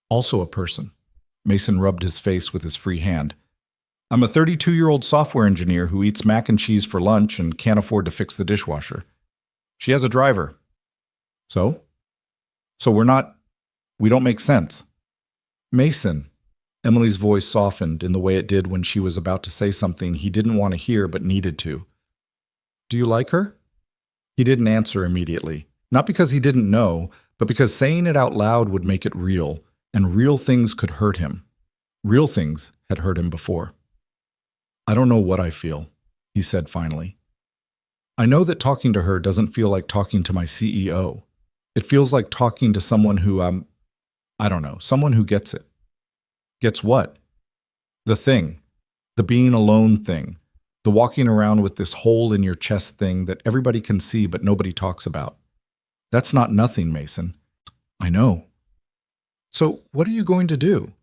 Also a person." Mason rubbed his face with his free hand. "I'm a 32-year-old software engineer who eats mac and cheese for lunch and can't afford to fix the dishwasher. She has a driver. So? So we don't make sense." "Mason." Emily's voice softened in the way it did when she was about to say something he didn't want to hear but needed to. "Do you like her?" He didn't answer immediately, not because he didn't know, but because saying it out loud would make it real, and real things could hurt him. Real things had hurt him before. "I don't know what I feel," he said finally. "I know that talking to her doesn't feel like talking to my CEO. It feels like talking to someone who, I don't know, someone who gets it. Gets what? The thing. The being alone thing. The walking around with this hole in your chest thing that everybody can see but nobody talks about. That's not nothing, Mason. I know. So, what are you going to do?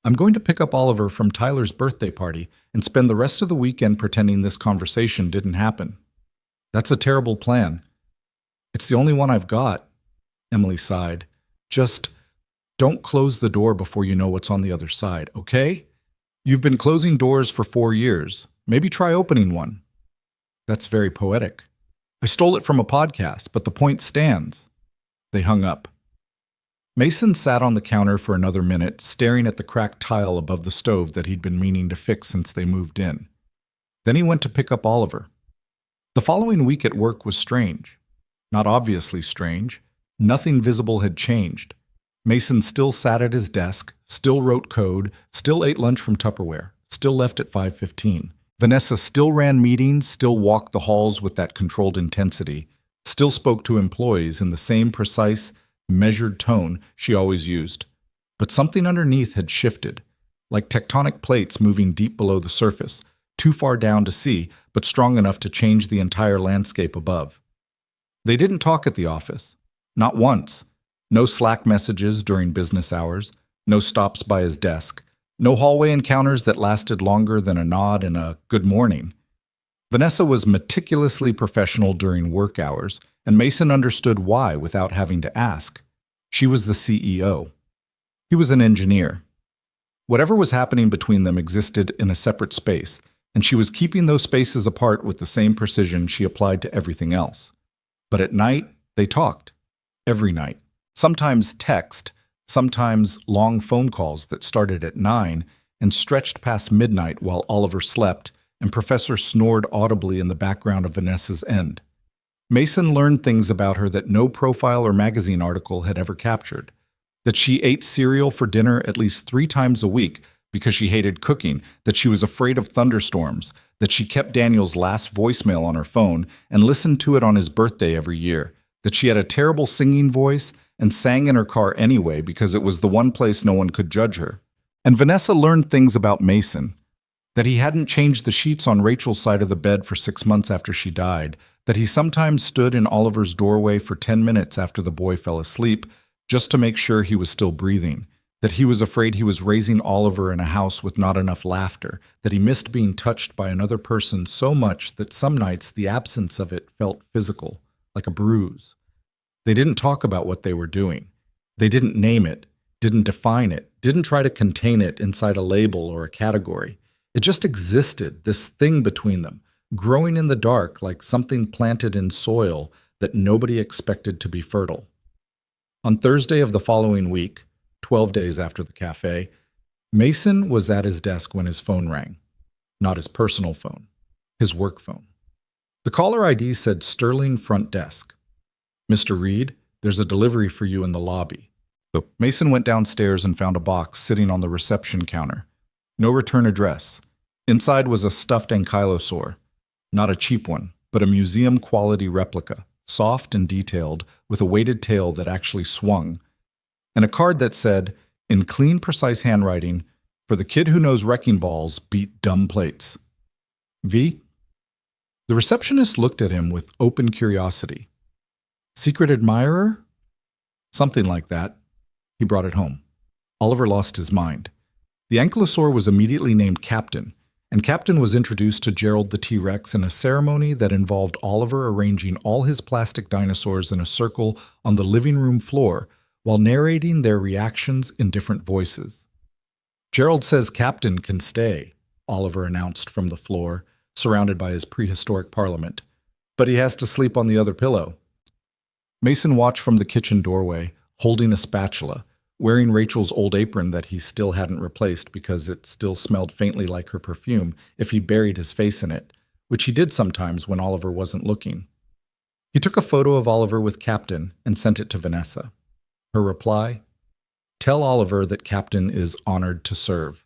I'm going to pick up Oliver from Tyler's birthday party and spend the rest of the weekend pretending this conversation didn't happen. That's a terrible plan. It's the only one I've got, Emily sighed. Just don't close the door before you know what's on the other side, okay? You've been closing doors for 4 years. Maybe try opening one. That's very poetic. I stole it from a podcast, but the point stands. They hung up. Mason sat on the counter for another minute, staring at the cracked tile above the stove that he'd been meaning to fix since they moved in. Then he went to pick up Oliver. The following week at work was strange. Not obviously strange. Nothing visible had changed. Mason still sat at his desk, still wrote code, still ate lunch from Tupperware, still left at 5:15. Vanessa still ran meetings, still walked the halls with that controlled intensity, still spoke to employees in the same precise, measured tone she always used. But something underneath had shifted, like tectonic plates moving deep below the surface, too far down to see, but strong enough to change the entire landscape above. They didn't talk at the office. Not once. No Slack messages during business hours, no stops by his desk, no hallway encounters that lasted longer than a nod and a good morning. Vanessa was meticulously professional during work hours, and Mason understood why without having to ask. She was the CEO. He was an engineer. Whatever was happening between them existed in a separate space, and she was keeping those spaces apart with the same precision she applied to everything else. But at night, they talked. Every night. Sometimes text, sometimes long phone calls that started at 9 and stretched past midnight while Oliver slept and Professor snored audibly in the background of Vanessa's end. Mason learned things about her that no profile or magazine article had ever captured. That she ate cereal for dinner at least 3 times a week because she hated cooking, that she was afraid of thunderstorms, that she kept Daniel's last voicemail on her phone and listened to it on his birthday every year, that she had a terrible singing voice and sang in her car anyway because it was the one place no one could judge her. And Vanessa learned things about Mason, that he hadn't changed the sheets on Rachel's side of the bed for 6 months after she died, that he sometimes stood in Oliver's doorway for 10 minutes after the boy fell asleep just to make sure he was still breathing, that he was afraid he was raising Oliver in a house with not enough laughter, that he missed being touched by another person so much that some nights the absence of it felt physical, like a bruise. They didn't talk about what they were doing. They didn't name it, didn't define it, didn't try to contain it inside a label or a category. It just existed, this thing between them, growing in the dark like something planted in soil that nobody expected to be fertile. On Thursday of the following week, 12 days after the cafe, Mason was at his desk when his phone rang. Not his personal phone, his work phone. The caller ID said Sterling Front Desk. Mr. Reed, there's a delivery for you in the lobby. So Mason went downstairs and found a box sitting on the reception counter. No return address. Inside was a stuffed ankylosaur. Not a cheap one, but a museum-quality replica, soft and detailed, with a weighted tail that actually swung. And a card that said, in clean, precise handwriting, for the kid who knows wrecking balls beat dumb plates. V? The receptionist looked at him with open curiosity. Secret admirer? Something like that. He brought it home. Oliver lost his mind. The ankylosaur was immediately named Captain, and Captain was introduced to Gerald the T-Rex in a ceremony that involved Oliver arranging all his plastic dinosaurs in a circle on the living room floor while narrating their reactions in different voices. Gerald says Captain can stay, Oliver announced from the floor, surrounded by his prehistoric parliament, but he has to sleep on the other pillow. Mason watched from the kitchen doorway, holding a spatula, wearing Rachel's old apron that he still hadn't replaced because it still smelled faintly like her perfume if he buried his face in it, which he did sometimes when Oliver wasn't looking. He took a photo of Oliver with Captain and sent it to Vanessa. Her reply, "Tell Oliver that Captain is honored to serve."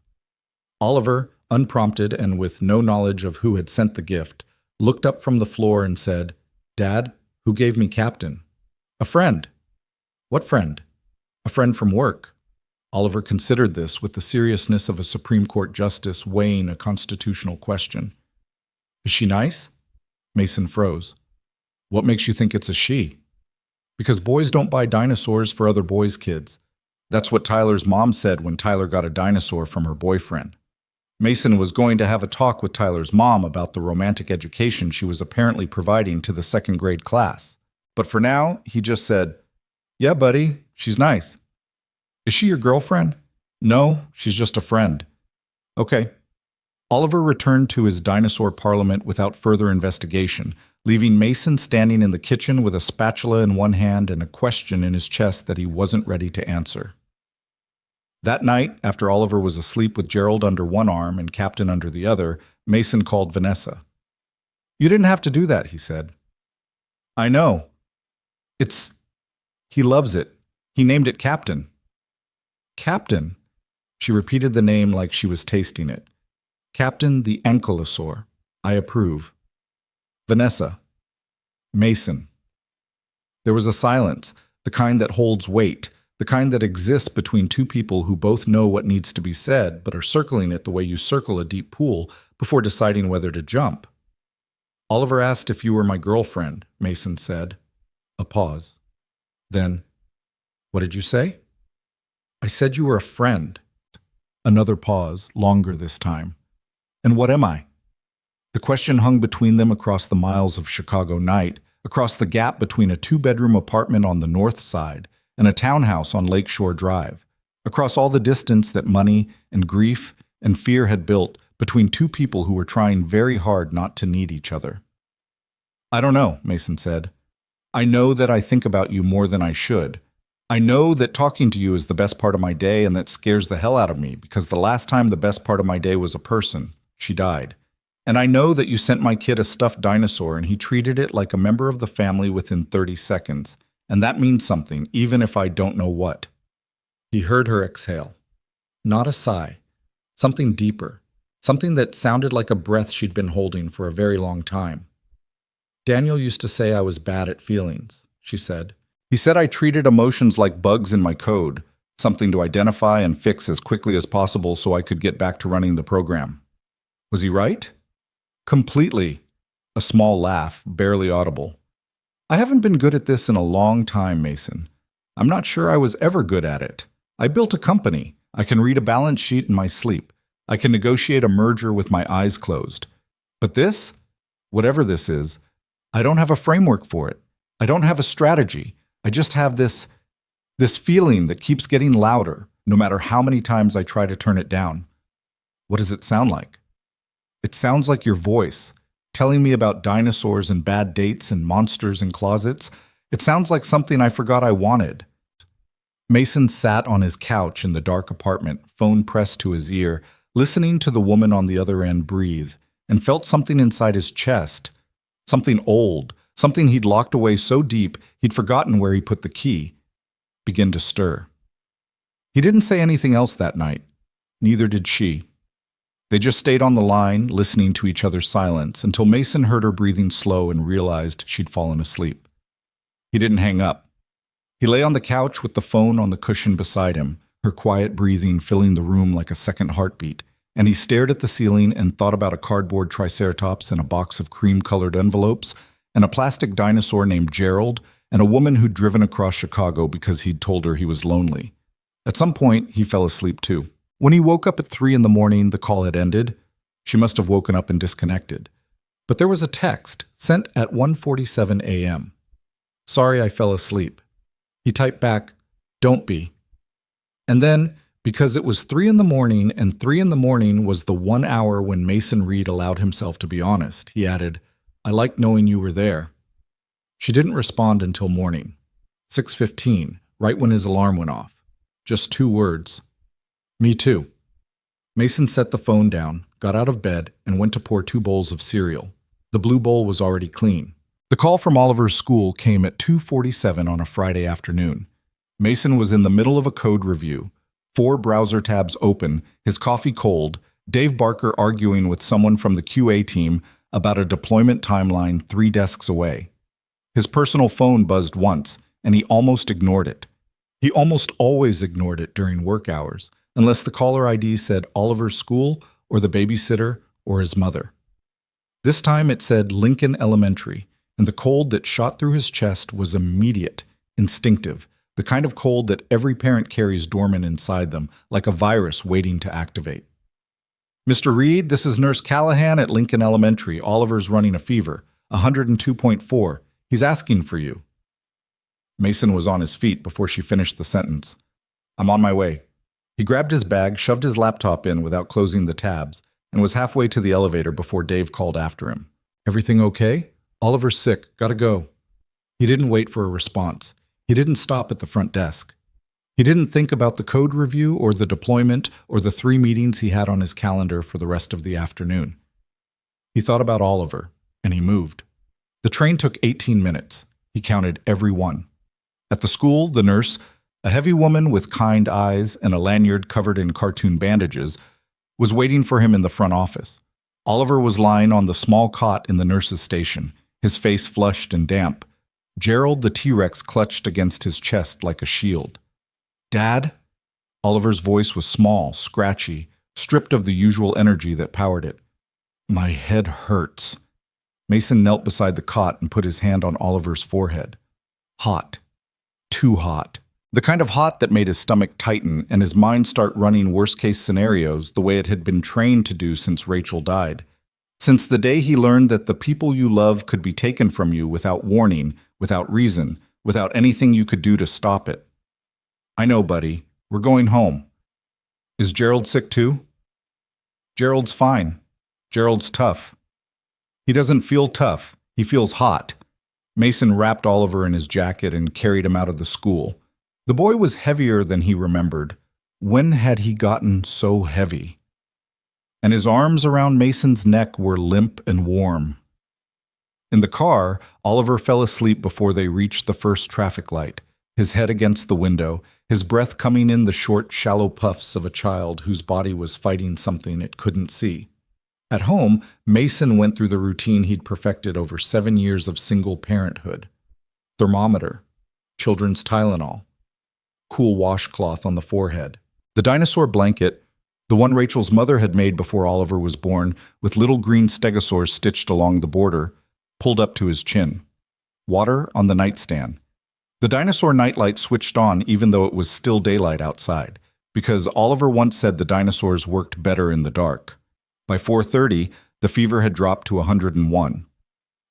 Oliver, unprompted and with no knowledge of who had sent the gift, looked up from the floor and said, "Dad, who gave me Captain?" A friend. What friend? A friend from work. Oliver considered this with the seriousness of a Supreme Court justice weighing a constitutional question. Is she nice? Mason froze. What makes you think it's a she? Because boys don't buy dinosaurs for other boys' kids. That's what Tyler's mom said when Tyler got a dinosaur from her boyfriend. Mason was going to have a talk with Tyler's mom about the romantic education she was apparently providing to the second grade class. But for now, he just said, Yeah, buddy, she's nice. Is she your girlfriend? No, she's just a friend. Okay. Oliver returned to his dinosaur parliament without further investigation, leaving Mason standing in the kitchen with a spatula in one hand and a question in his chest that he wasn't ready to answer. That night, after Oliver was asleep with Gerald under one arm and Captain under the other, Mason called Vanessa. You didn't have to do that, he said. I know. He loves it. He named it Captain. Captain. She repeated the name like she was tasting it. Captain the Ankylosaur. I approve. Vanessa. Mason. There was a silence, the kind that holds weight, the kind that exists between two people who both know what needs to be said but are circling it the way you circle a deep pool before deciding whether to jump. Oliver asked if you were my girlfriend, Mason said. A pause. Then, what did you say? I said you were a friend. Another pause, longer this time. And what am I? The question hung between them across the miles of Chicago night, across the gap between a two-bedroom apartment on the north side and a townhouse on Lakeshore Drive, across all the distance that money and grief and fear had built between two people who were trying very hard not to need each other. I don't know, Mason said. I know that I think about you more than I should. I know that talking to you is the best part of my day, and that scares the hell out of me because the last time the best part of my day was a person. She died. And I know that you sent my kid a stuffed dinosaur and he treated it like a member of the family within 30 seconds. And that means something, even if I don't know what. He heard her exhale. Not a sigh. Something deeper. Something that sounded like a breath she'd been holding for a very long time. Daniel used to say I was bad at feelings, she said. He said I treated emotions like bugs in my code, something to identify and fix as quickly as possible so I could get back to running the program. Was he right? Completely. A small laugh, barely audible. I haven't been good at this in a long time, Mason. I'm not sure I was ever good at it. I built a company. I can read a balance sheet in my sleep. I can negotiate a merger with my eyes closed. But this, whatever this is, I don't have a framework for it. I don't have a strategy. I just have this feeling that keeps getting louder, no matter how many times I try to turn it down. What does it sound like? It sounds like your voice, telling me about dinosaurs and bad dates and monsters in closets. It sounds like something I forgot I wanted. Mason sat on his couch in the dark apartment, phone pressed to his ear, listening to the woman on the other end breathe, and felt something inside his chest. Something old, something he'd locked away so deep he'd forgotten where he put the key, begin to stir. He didn't say anything else that night. Neither did she. They just stayed on the line, listening to each other's silence, until Mason heard her breathing slow and realized she'd fallen asleep. He didn't hang up. He lay on the couch with the phone on the cushion beside him, her quiet breathing filling the room like a second heartbeat, and he stared at the ceiling and thought about a cardboard triceratops and a box of cream-colored envelopes, and a plastic dinosaur named Gerald, and a woman who'd driven across Chicago because he'd told her he was lonely. At some point, he fell asleep too. When he woke up at 3 in the morning, the call had ended. She must have woken up and disconnected. But there was a text sent at 1:47 a.m. Sorry I fell asleep. He typed back, Don't be. And then, because it was 3 in the morning and 3 in the morning was the 1 hour when Mason Reed allowed himself to be honest, he added, I liked knowing you were there. She didn't respond until morning. 6:15, right when his alarm went off. Just 2 words. Me too. Mason set the phone down, got out of bed, and went to pour 2 bowls of cereal. The blue bowl was already clean. The call from Oliver's school came at 2:47 on a Friday afternoon. Mason was in the middle of a code review, 4 browser tabs open, his coffee cold, Dave Barker arguing with someone from the QA team about a deployment timeline 3 desks away. His personal phone buzzed once. and he almost ignored it. He almost always ignored it during work hours, unless the caller ID said Oliver's school or the babysitter or his mother. This time it said Lincoln Elementary, and the cold that shot through his chest was immediate, instinctive, the kind of cold that every parent carries dormant inside them, like a virus waiting to activate. Mr. Reed, this is Nurse Callahan at Lincoln Elementary. Oliver's running a fever, 102.4. He's asking for you. Mason was on his feet before she finished the sentence. I'm on my way. He grabbed his bag, shoved his laptop in without closing the tabs, and was halfway to the elevator before Dave called after him. Everything okay? Oliver's sick. Gotta go. He didn't wait for a response. He didn't stop at the front desk. He didn't think about the code review or the deployment or the 3 meetings he had on his calendar for the rest of the afternoon. He thought about Oliver, and he moved. The train took 18 minutes. He counted every one. At the school, the nurse, a heavy woman with kind eyes and a lanyard covered in cartoon bandages, was waiting for him in the front office. Oliver was lying on the small cot in the nurse's station, his face flushed and damp. Gerald the T-Rex clutched against his chest like a shield. Dad? Oliver's voice was small, scratchy, stripped of the usual energy that powered it. My head hurts. Mason knelt beside the cot and put his hand on Oliver's forehead. Hot. Too hot. The kind of hot that made his stomach tighten and his mind start running worst-case scenarios the way it had been trained to do since Rachel died. Since the day he learned that the people you love could be taken from you without warning, without reason, without anything you could do to stop it. I know, buddy. We're going home. Is Gerald sick too? Gerald's fine. Gerald's tough. He doesn't feel tough. He feels hot. Mason wrapped Oliver in his jacket and carried him out of the school. The boy was heavier than he remembered. When had he gotten so heavy? And his arms around Mason's neck were limp and warm. In the car, Oliver fell asleep before they reached the first traffic light, his head against the window, his breath coming in the short, shallow puffs of a child whose body was fighting something it couldn't see. At home, Mason went through the routine he'd perfected over 7 years of single parenthood. Thermometer, children's Tylenol, cool washcloth on the forehead. The dinosaur blanket, the one Rachel's mother had made before Oliver was born, with little green stegosaurs stitched along the border, pulled up to his chin. Water on the nightstand. The dinosaur nightlight switched on even though it was still daylight outside, because Oliver once said the dinosaurs worked better in the dark. By 4:30, the fever had dropped to 101.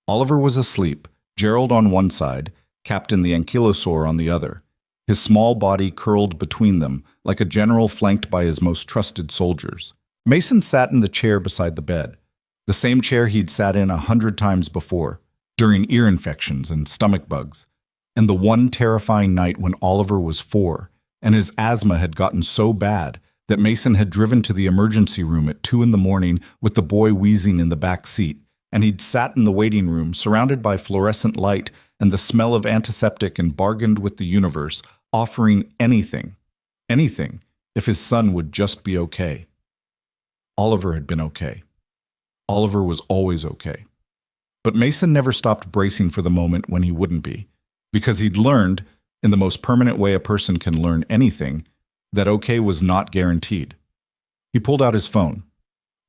Oliver was asleep, Gerald on one side, Captain the Ankylosaur on the other, his small body curled between them, like a general flanked by his most trusted soldiers. Mason sat in the chair beside the bed, the same chair he'd sat in 100 times before, during ear infections and stomach bugs, and the one terrifying night when Oliver was 4, and his asthma had gotten so bad that Mason had driven to the emergency room at 2 a.m. with the boy wheezing in the back seat, and he'd sat in the waiting room surrounded by fluorescent light and the smell of antiseptic and bargained with the universe, offering anything, if his son would just be okay. Oliver had been okay. Oliver was always okay. But Mason never stopped bracing for the moment when he wouldn't be, because he'd learned, in the most permanent way a person can learn anything, that okay was not guaranteed. He pulled out his phone.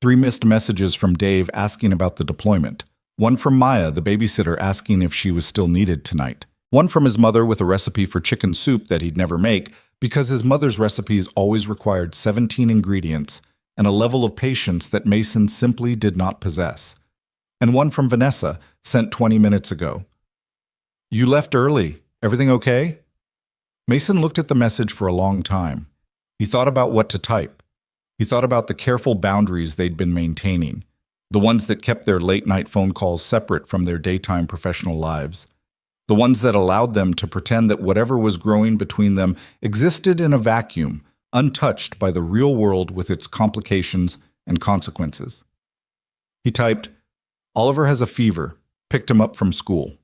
3 missed messages from Dave asking about the deployment. One from Maya, the babysitter, asking if she was still needed tonight. One from his mother with a recipe for chicken soup that he'd never make because his mother's recipes always required 17 ingredients and a level of patience that Mason simply did not possess. And one from Vanessa, sent 20 minutes ago. You left early. Everything okay? Mason looked at the message for a long time. He thought about what to type. He thought about the careful boundaries they'd been maintaining, the ones that kept their late-night phone calls separate from their daytime professional lives, the ones that allowed them to pretend that whatever was growing between them existed in a vacuum, untouched by the real world with its complications and consequences. He typed, Oliver has a fever. Picked him up from school.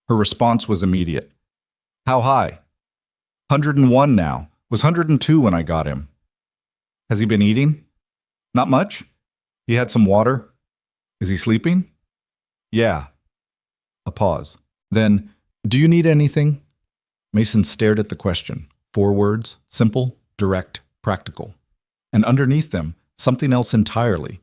Her response was immediate. How high? 101 now. Was 102 when I got him. Has he been eating? Not much. He had some water. Is he sleeping? Yeah. A pause. Then, do you need anything? Mason stared at the question. 4 words, simple, direct, practical. And underneath them, something else entirely.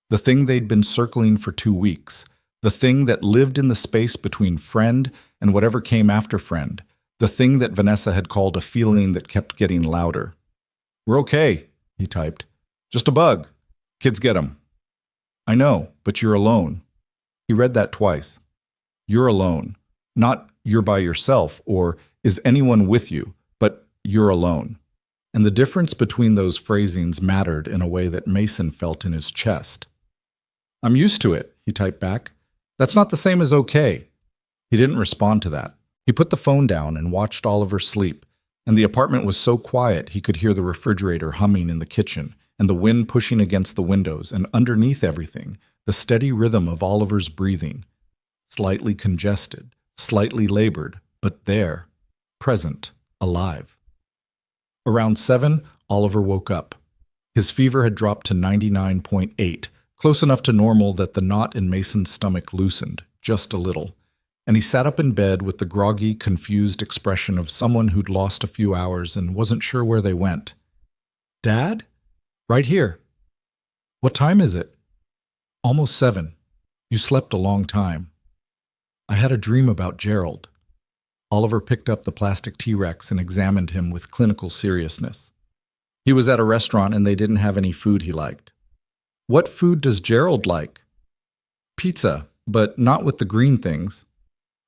The thing they'd been circling for 2 weeks. The thing that lived in the space between friend and whatever came after friend. The thing that Vanessa had called a feeling that kept getting louder. "We're okay," he typed. "Just a bug. Kids get 'em." "I know, but you're alone." He read that twice. You're alone. Not you're by yourself or is anyone with you, but you're alone. And the difference between those phrasings mattered in a way that Mason felt in his chest. "I'm used to it," he typed back. "That's not the same as okay." He didn't respond to that. He put the phone down and watched Oliver sleep, and the apartment was so quiet he could hear the refrigerator humming in the kitchen and the wind pushing against the windows, and underneath everything, the steady rhythm of Oliver's breathing. Slightly congested, slightly labored, but there, present, alive. Around 7, Oliver woke up. His fever had dropped to 99.8, close enough to normal that the knot in Mason's stomach loosened, just a little. And he sat up in bed with the groggy, confused expression of someone who'd lost a few hours and wasn't sure where they went. "Dad? Right here." "What time is it?" "Almost 7. You slept a long time." "I had a dream about Gerald." Oliver picked up the plastic T-Rex and examined him with clinical seriousness. He was at a restaurant and they didn't have any food he liked. "What food does Gerald like?" "Pizza, but not with the green things."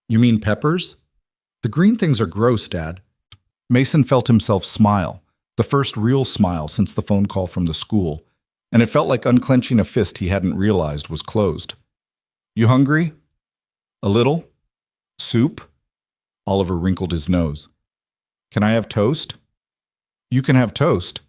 "You mean peppers?" "The green things are gross, Dad." Mason felt himself smile, the first real smile since the phone call from the school, and it felt like unclenching a fist he hadn't realized was closed. "You hungry?" "A little." "Soup?" Oliver wrinkled his nose. "Can I have toast?" "You can have toast."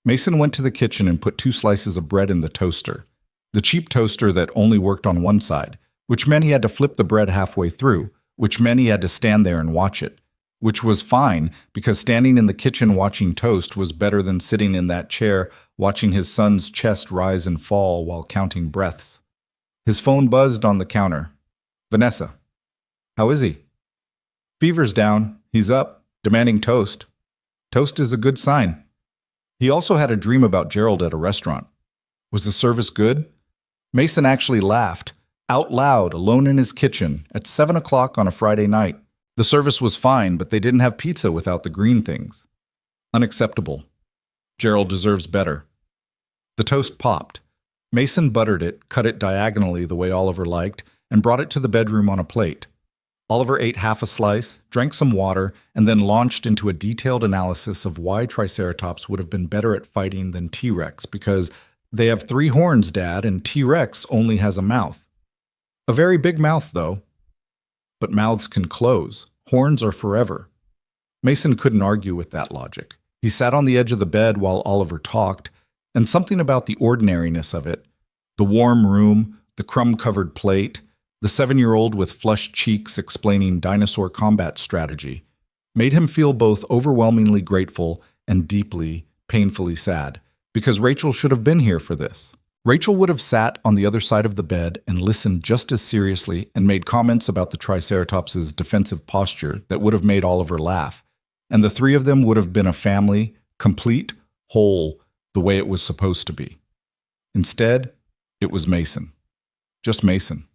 Mason went to the kitchen and put 2 slices of bread in the toaster, the cheap toaster that only worked on one side, which meant he had to flip the bread halfway through, which meant he had to stand there and watch it, which was fine because standing in the kitchen watching toast was better than sitting in that chair watching his son's chest rise and fall while counting breaths. His phone buzzed on the counter. "Vanessa." "How is he?" "Fever's down. He's up, demanding toast." "Toast is a good sign." He also had a dream about Gerald at a restaurant. "Was the service good?" Mason actually laughed, out loud, alone in his kitchen, at 7 o'clock on a Friday night. The service was fine, but they didn't have pizza without the green things. Unacceptable. Gerald deserves better. The toast popped. Mason buttered it, cut it diagonally the way Oliver liked, and brought it to the bedroom on a plate. Oliver ate half a slice, drank some water, and then launched into a detailed analysis of why Triceratops would have been better at fighting than T-Rex, because they have 3 horns, Dad, and T-Rex only has a mouth. A very big mouth, though. But mouths can close. Horns are forever. Mason couldn't argue with that logic. He sat on the edge of the bed while Oliver talked, and something about the ordinariness of it, the warm room, the crumb-covered plate, the 7-year-old with flushed cheeks explaining dinosaur combat strategy, made him feel both overwhelmingly grateful and deeply, painfully sad, because Rachel should have been here for this. Rachel would have sat on the other side of the bed and listened just as seriously and made comments about the Triceratops' defensive posture that would have made Oliver laugh, and the 3 of them would have been a family, complete, whole, the way it was supposed to be. Instead, it was Mason. Just Mason.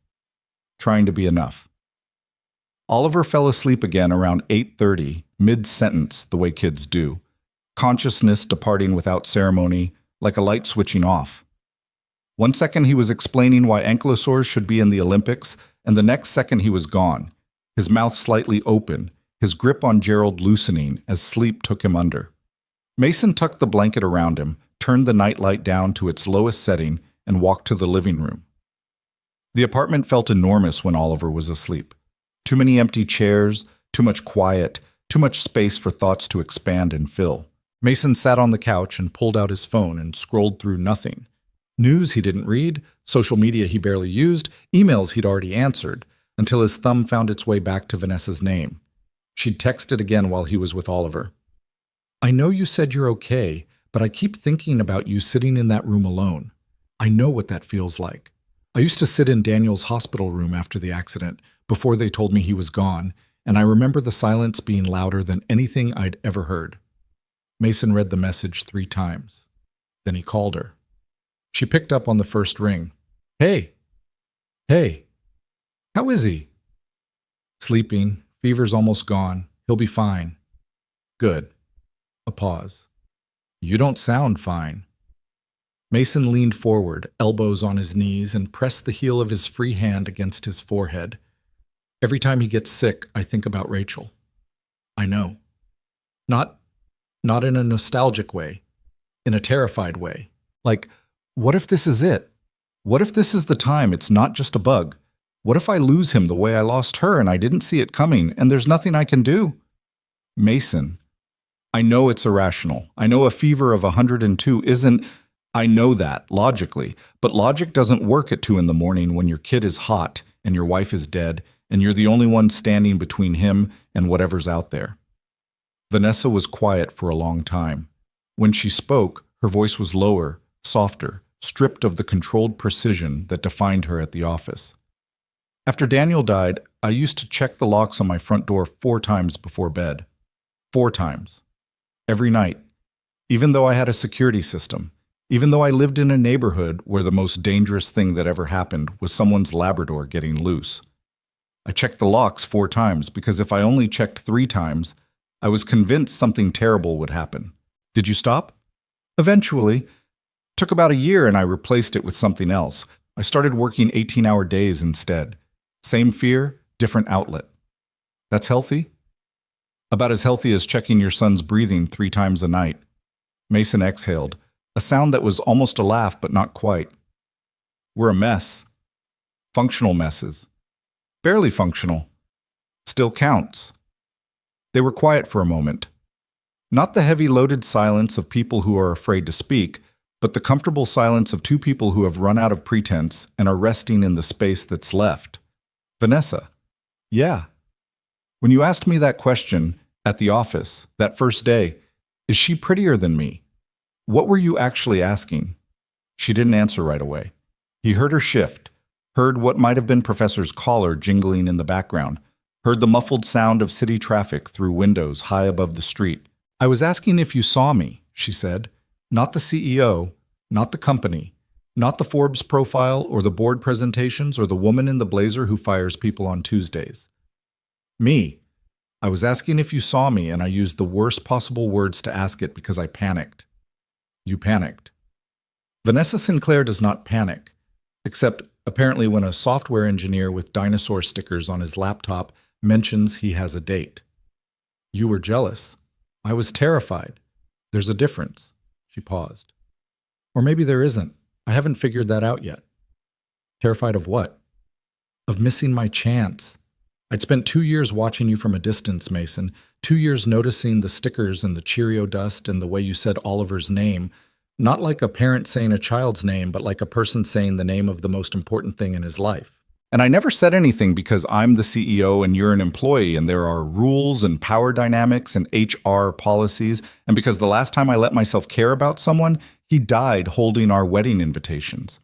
Trying to be enough. Oliver fell asleep again around 8:30, mid-sentence, the way kids do, consciousness departing without ceremony, like a light switching off. 1 second he was explaining why ankylosaurs should be in the Olympics, and the next second he was gone, his mouth slightly open, his grip on Gerald loosening as sleep took him under. Mason tucked the blanket around him, turned the nightlight down to its lowest setting, and walked to the living room. The apartment felt enormous when Oliver was asleep. Too many empty chairs, too much quiet, too much space for thoughts to expand and fill. Mason sat on the couch and pulled out his phone and scrolled through nothing. News he didn't read, social media he barely used, emails he'd already answered, until his thumb found its way back to Vanessa's name. She'd texted again while he was with Oliver. "I know you said you're okay, but I keep thinking about you sitting in that room alone. I know what that feels like. I used to sit in Daniel's hospital room after the accident, before they told me he was gone, and I remember the silence being louder than anything I'd ever heard. Mason read the message 3 times. Then he called her. She picked up on the first ring. Hey. Hey. How is he? Sleeping. Fever's almost gone. He'll be fine. Good. A pause. You don't sound fine. Mason leaned forward, elbows on his knees, and pressed the heel of his free hand against his forehead. Every time he gets sick, I think about Rachel. I know. Not in a nostalgic way, in a terrified way. Like, what if this is it? What if this is the time it's not just a bug? What if I lose him the way I lost her and I didn't see it coming and there's nothing I can do? Mason, I know it's irrational. I know a fever of 102 isn't... I know that, logically. But logic doesn't work at 2 in the morning when your kid is hot and your wife is dead and you're the only one standing between him and whatever's out there. Vanessa was quiet for a long time. When she spoke, her voice was lower, softer, stripped of the controlled precision that defined her at the office. After Daniel died, I used to check the locks on my front door 4 times before bed. 4 times. Every night. Even though I had a security system. Even though I lived in a neighborhood where the most dangerous thing that ever happened was someone's Labrador getting loose. I checked the locks 4 times because if I only checked 3 times, I was convinced something terrible would happen. Did you stop? Eventually. Took about a year and I replaced it with something else. I started working 18-hour days instead. Same fear, different outlet. That's healthy? About as healthy as checking your son's breathing 3 times a night. Mason exhaled, a sound that was almost a laugh but not quite. We're a mess. Functional messes. Barely functional. Still counts. They were quiet for a moment. Not the heavy loaded silence of people who are afraid to speak, but the comfortable silence of 2 people who have run out of pretense and are resting in the space that's left. Vanessa. Yeah. When you asked me that question at the office, that first day, is she prettier than me? What were you actually asking? She didn't answer right away. He heard her shift, heard what might have been Professor's collar jingling in the background, heard the muffled sound of city traffic through windows high above the street. I was asking if you saw me, she said. Not the CEO, not the company, not the Forbes profile or the board presentations or the woman in the blazer who fires people on Tuesdays. Me. I was asking if you saw me and I used the worst possible words to ask it because I panicked. You panicked. Vanessa Sinclair does not panic, except apparently when a software engineer with dinosaur stickers on his laptop mentions he has a date. You were jealous. I was terrified. There's a difference. She paused. Or maybe there isn't. I haven't figured that out yet. Terrified of what? Of missing my chance. I'd spent 2 years watching you from a distance, Mason. 2 years noticing the stickers and the Cheerio dust and the way you said Oliver's name. Not like a parent saying a child's name, but like a person saying the name of the most important thing in his life. And I never said anything because I'm the CEO and you're an employee and there are rules and power dynamics and HR policies, and because the last time I let myself care about someone, he died holding our wedding invitations.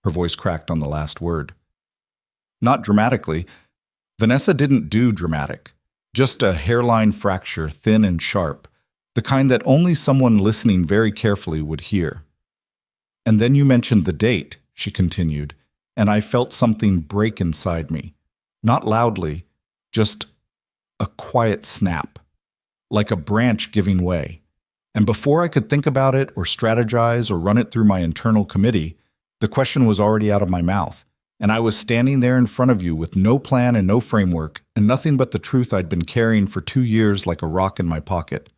Her voice cracked on the last word. Not dramatically. Vanessa didn't do dramatic. Just a hairline fracture, thin and sharp, the kind that only someone listening very carefully would hear. And then you mentioned the date, she continued, and I felt something break inside me. Not loudly, just a quiet snap, like a branch giving way. And before I could think about it or strategize or run it through my internal committee, the question was already out of my mouth, and I was standing there in front of you with no plan and no framework, and nothing but the truth I'd been carrying for 2 years like a rock in my pocket.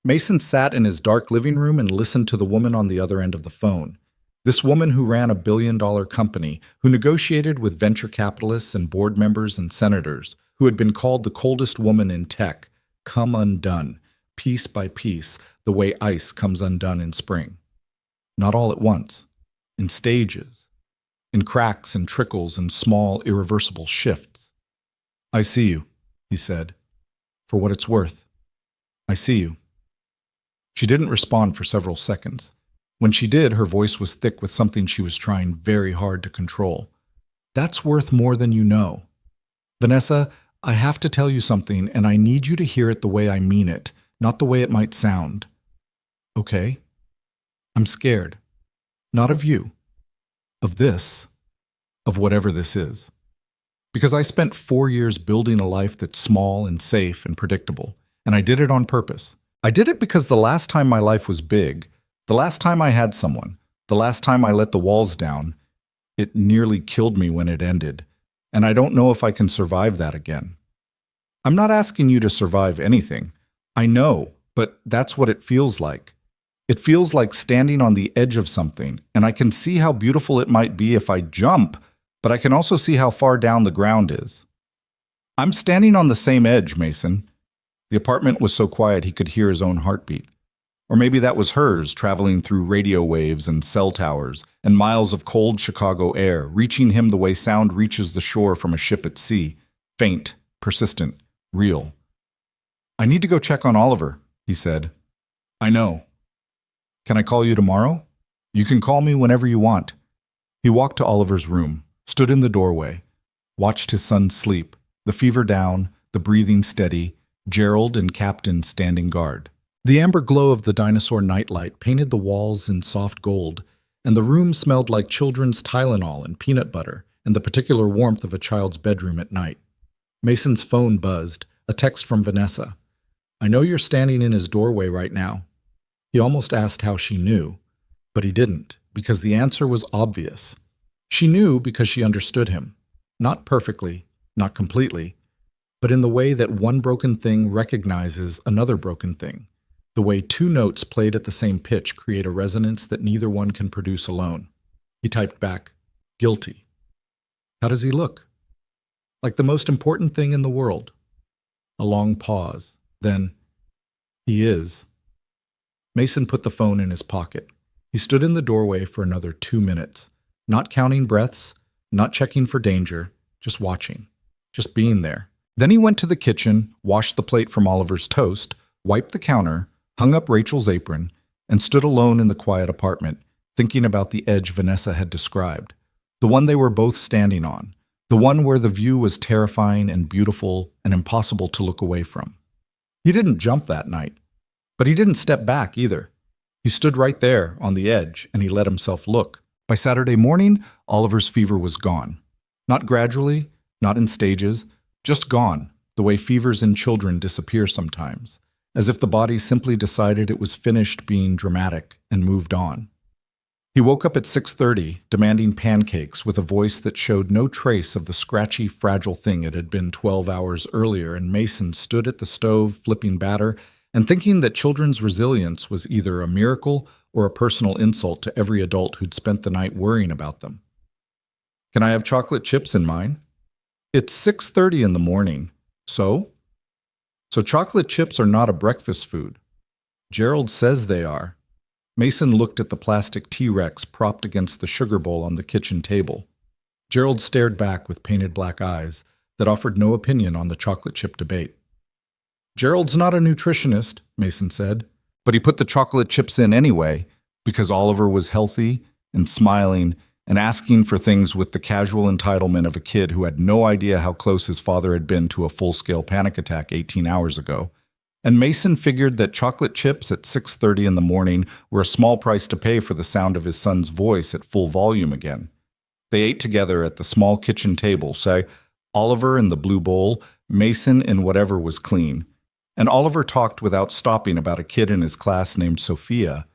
Mason sat in his dark living room and listened to the woman on the other end of the phone. This woman who ran a billion-dollar company, who negotiated with venture capitalists and board members and senators, who had been called the coldest woman in tech, come undone, piece by piece, the way ice comes undone in spring. Not all at once, in stages, in cracks and trickles and small, irreversible shifts. I see you, he said. For what it's worth. I see you. She didn't respond for several seconds. When she did, her voice was thick with something she was trying very hard to control. That's worth more than you know. Vanessa, I have to tell you something, and I need you to hear it the way I mean it, not the way it might sound. Okay? I'm scared. Not of you. Of this. Of whatever this is. Because I spent 4 years building a life that's small and safe and predictable, and I did it on purpose. I did it because the last time my life was big, the last time I had someone, the last time I let the walls down, it nearly killed me when it ended, and I don't know if I can survive that again. I'm not asking you to survive anything. I know, but that's what it feels like. It feels like standing on the edge of something, and I can see how beautiful it might be if I jump, but I can also see how far down the ground is. I'm standing on the same edge, Mason. The apartment was so quiet he could hear his own heartbeat. Or maybe that was hers, traveling through radio waves and cell towers and miles of cold Chicago air, reaching him the way sound reaches the shore from a ship at sea, faint, persistent, real. I need to go check on Oliver, he said. I know. Can I call you tomorrow? You can call me whenever you want. He walked to Oliver's room, stood in the doorway, watched his son sleep, the fever down, the breathing steady, Gerald and Captain standing guard. The amber glow of the dinosaur nightlight painted the walls in soft gold, and the room smelled like children's Tylenol and peanut butter and the particular warmth of a child's bedroom at night. Mason's phone buzzed, a text from Vanessa. I know you're standing in his doorway right now. He almost asked how she knew, but he didn't, because the answer was obvious. She knew because she understood him. Not perfectly, not completely, but in the way that one broken thing recognizes another broken thing. The way two notes played at the same pitch create a resonance that neither one can produce alone. He typed back, guilty. How does he look? Like the most important thing in the world. A long pause. Then, he is. Mason put the phone in his pocket. He stood in the doorway for another 2 minutes, not counting breaths, not checking for danger, just watching, just being there. Then he went to the kitchen, washed the plate from Oliver's toast, wiped the counter, hung up Rachel's apron, and stood alone in the quiet apartment, thinking about the edge Vanessa had described, the one they were both standing on, the one where the view was terrifying and beautiful and impossible to look away from. He didn't jump that night, but he didn't step back either. He stood right there on the edge, and he let himself look. By Saturday morning, Oliver's fever was gone. Not gradually, not in stages, just gone, the way fevers in children disappear sometimes, as if the body simply decided it was finished being dramatic and moved on. He woke up at 6:30, demanding pancakes with a voice that showed no trace of the scratchy, fragile thing it had been 12 hours earlier, and Mason stood at the stove flipping batter and thinking that children's resilience was either a miracle or a personal insult to every adult who'd spent the night worrying about them. Can I have chocolate chips in mine? It's 6:30 in the morning. So chocolate chips are not a breakfast food. Gerald says they are. Mason looked at the plastic T-Rex propped against the sugar bowl on the kitchen table. Gerald stared back with painted black eyes that offered no opinion on the chocolate chip debate. Gerald's not a nutritionist, Mason said, but he put the chocolate chips in anyway because Oliver was healthy and smiling and asking for things with the casual entitlement of a kid who had no idea how close his father had been to a full-scale panic attack 18 hours ago. And Mason figured that chocolate chips at 6:30 in the morning were a small price to pay for the sound of his son's voice at full volume again. They ate together at the small kitchen table, say, Oliver in the blue bowl, Mason in whatever was clean. And Oliver talked without stopping about a kid in his class named Sophia,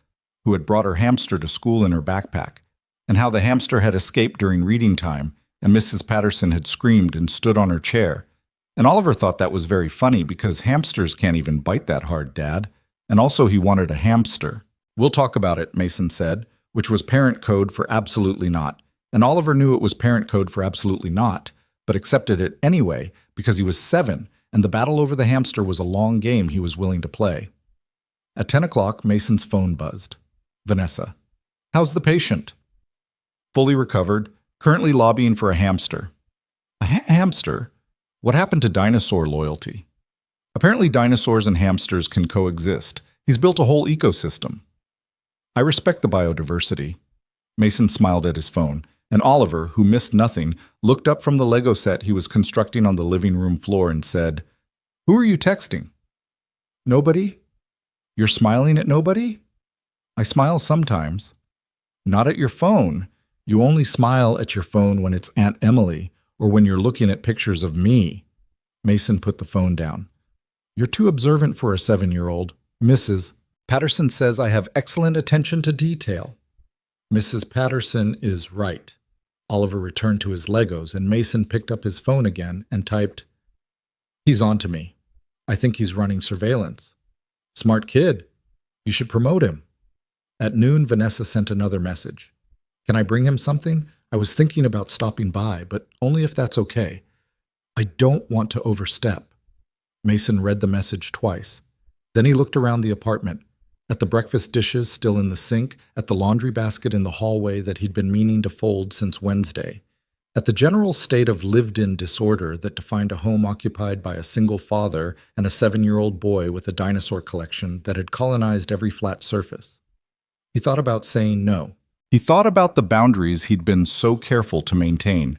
who had brought her hamster to school in her backpack, and how the hamster had escaped during reading time, and Mrs. Patterson had screamed and stood on her chair. And Oliver thought that was very funny because hamsters can't even bite that hard, Dad. And also he wanted a hamster. We'll talk about it, Mason said, which was parent code for absolutely not. And Oliver knew it was parent code for absolutely not, but accepted it anyway because he was 7, and the battle over the hamster was a long game he was willing to play. At 10 o'clock, Mason's phone buzzed. Vanessa. How's the patient? Fully recovered, currently lobbying for a hamster. A hamster? What happened to dinosaur loyalty? Apparently dinosaurs and hamsters can coexist. He's built a whole ecosystem. I respect the biodiversity. Mason smiled at his phone. And Oliver, who missed nothing, looked up from the Lego set he was constructing on the living room floor and said, "Who are you texting?" "Nobody." "You're smiling at nobody?" "I smile sometimes." "Not at your phone. You only smile at your phone when it's Aunt Emily or when you're looking at pictures of me." Mason put the phone down. "You're too observant for a 7-year-old. Mrs. Patterson says I have excellent attention to detail." "Mrs. Patterson is right." Oliver returned to his Legos, and Mason picked up his phone again and typed, "He's on to me. I think he's running surveillance. Smart kid. You should promote him." At noon, Vanessa sent another message. "Can I bring him something? I was thinking about stopping by, but only if that's okay. I don't want to overstep." Mason read the message twice. Then he looked around the apartment, at the breakfast dishes still in the sink, at the laundry basket in the hallway that he'd been meaning to fold since Wednesday, at the general state of lived-in disorder that defined a home occupied by a single father and a 7-year-old boy with a dinosaur collection that had colonized every flat surface. He thought about saying no. He thought about the boundaries he'd been so careful to maintain,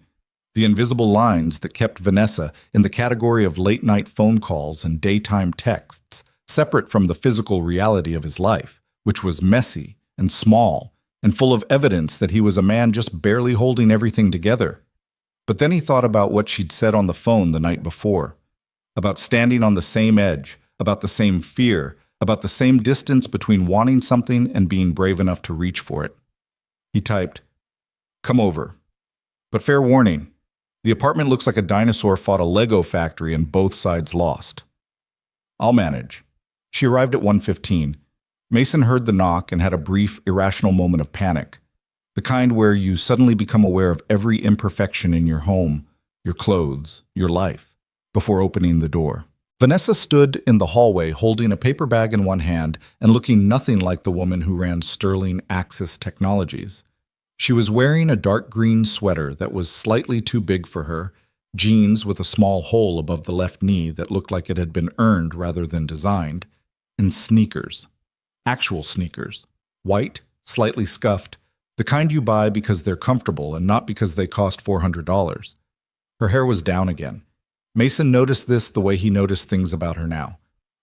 the invisible lines that kept Vanessa in the category of late-night phone calls and daytime texts, separate from the physical reality of his life, which was messy and small and full of evidence that he was a man just barely holding everything together. But then he thought about what she'd said on the phone the night before, about standing on the same edge, about the same fear, about the same distance between wanting something and being brave enough to reach for it. He typed, "Come over. But fair warning, the apartment looks like a dinosaur fought a Lego factory and both sides lost." "I'll manage." She arrived at 1:15. Mason heard the knock and had a brief, irrational moment of panic, the kind where you suddenly become aware of every imperfection in your home, your clothes, your life, before opening the door. Vanessa stood in the hallway holding a paper bag in one hand and looking nothing like the woman who ran Sterling Axis Technologies. She was wearing a dark green sweater that was slightly too big for her, jeans with a small hole above the left knee that looked like it had been earned rather than designed, and sneakers. Actual sneakers. White, slightly scuffed, the kind you buy because they're comfortable and not because they cost $400. Her hair was down again. Mason noticed this the way he noticed things about her now.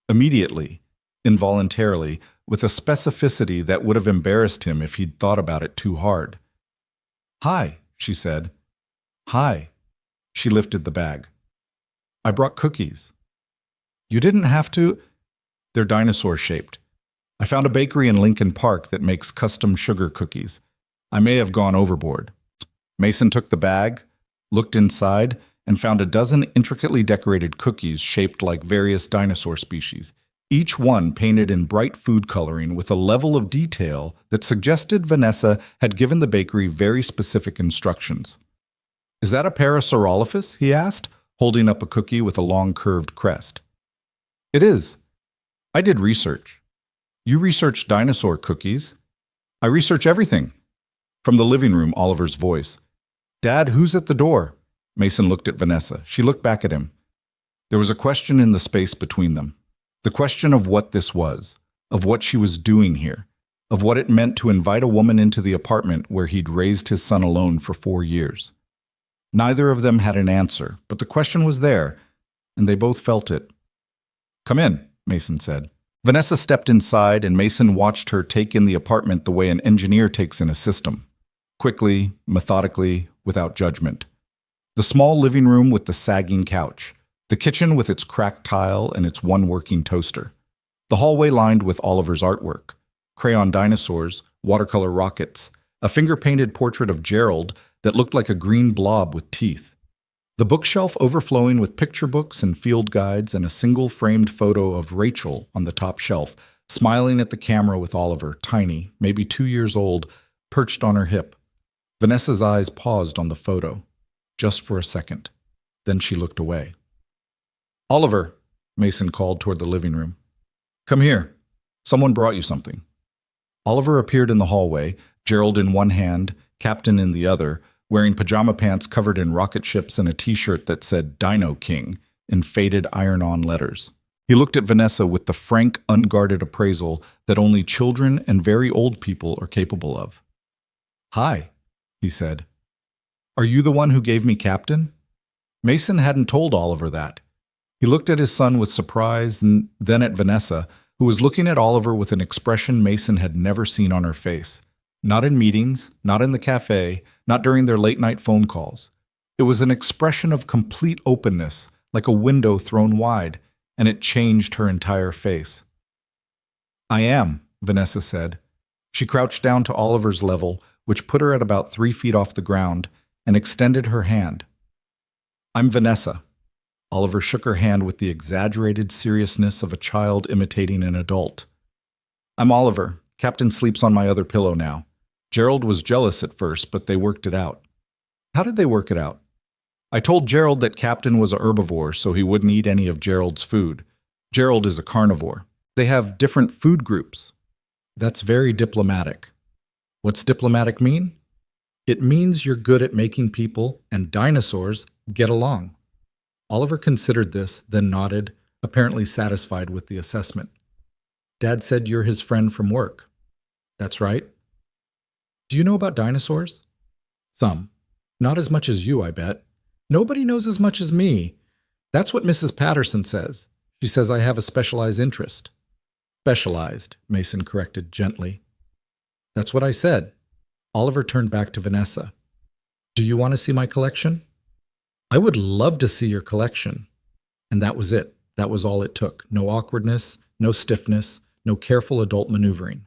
Immediately, involuntarily, with a specificity that would have embarrassed him if he'd thought about it too hard. "Hi," she said. "Hi." She lifted the bag. "I brought cookies." "You didn't have to." "They're dinosaur-shaped. I found a bakery in Lincoln Park that makes custom sugar cookies. I may have gone overboard." Mason took the bag, looked inside, and found a dozen intricately decorated cookies shaped like various dinosaur species, each one painted in bright food coloring with a level of detail that suggested Vanessa had given the bakery very specific instructions. "Is that a Parasaurolophus?" he asked, holding up a cookie with a long curved crest. "It is. I did research." "You researched dinosaur cookies?" "I research everything." From the living room, Oliver's voice. "Dad, who's at the door?" Mason looked at Vanessa. She looked back at him. There was a question in the space between them. The question of what this was, of what she was doing here, of what it meant to invite a woman into the apartment where he'd raised his son alone for 4 years. Neither of them had an answer, but the question was there, and they both felt it. "Come in," Mason said. Vanessa stepped inside, and Mason watched her take in the apartment the way an engineer takes in a system. Quickly, methodically, without judgment. The small living room with the sagging couch. The kitchen with its cracked tile and its one working toaster. The hallway lined with Oliver's artwork. Crayon dinosaurs, watercolor rockets, a finger-painted portrait of Gerald that looked like a green blob with teeth. The bookshelf overflowing with picture books and field guides and a single framed photo of Rachel on the top shelf, smiling at the camera with Oliver, tiny, maybe 2 years old, perched on her hip. Vanessa's eyes paused on the photo, just for a second. Then she looked away. "Oliver," Mason called toward the living room. "Come here. Someone brought you something." Oliver appeared in the hallway, Gerald in one hand, Captain in the other, wearing pajama pants covered in rocket ships and a t-shirt that said Dino King in faded iron-on letters. He looked at Vanessa with the frank, unguarded appraisal that only children and very old people are capable of. "Hi," he said. Are you the one who gave me Captain? Mason hadn't told Oliver that. He looked at his son with surprise and then at Vanessa, who was looking at Oliver with an expression Mason had never seen on her face. Not in meetings, not in the cafe, not during their late-night phone calls. It was an expression of complete openness, like a window thrown wide, and it changed her entire face. I am, Vanessa said. She crouched down to Oliver's level, which put her at about 3 feet off the ground, and extended her hand. I'm Vanessa. Oliver shook her hand with the exaggerated seriousness of a child imitating an adult. I'm Oliver. Captain sleeps on my other pillow now. Gerald was jealous at first, but they worked it out. How did they work it out? I told Gerald that Captain was a herbivore, so he wouldn't eat any of Gerald's food. Gerald is a carnivore. They have different food groups. That's very diplomatic. What's diplomatic mean? It means you're good at making people and dinosaurs get along. Oliver considered this, then nodded, apparently satisfied with the assessment. Dad said you're his friend from work. That's right. Do you know about dinosaurs? Some. Not as much as you, I bet. Nobody knows as much as me. That's what Mrs. Patterson says. She says I have a specialized interest. Specialized, Mason corrected gently. That's what I said. Oliver turned back to Vanessa. Do you want to see my collection? I would love to see your collection. And that was it. That was all it took. No awkwardness, no stiffness, no careful adult maneuvering.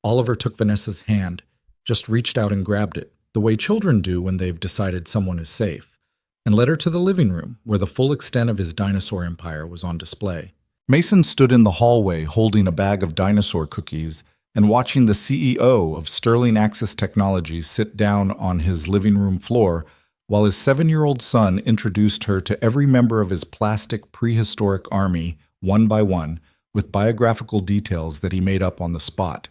Oliver took Vanessa's hand, just reached out and grabbed it, the way children do when they've decided someone is safe, and led her to the living room, where the full extent of his dinosaur empire was on display. Mason stood in the hallway holding a bag of dinosaur cookies and watching the CEO of Sterling Axis Technologies sit down on his living room floor while his 7-year-old son introduced her to every member of his plastic prehistoric army, one by one, with biographical details that he made up on the spot.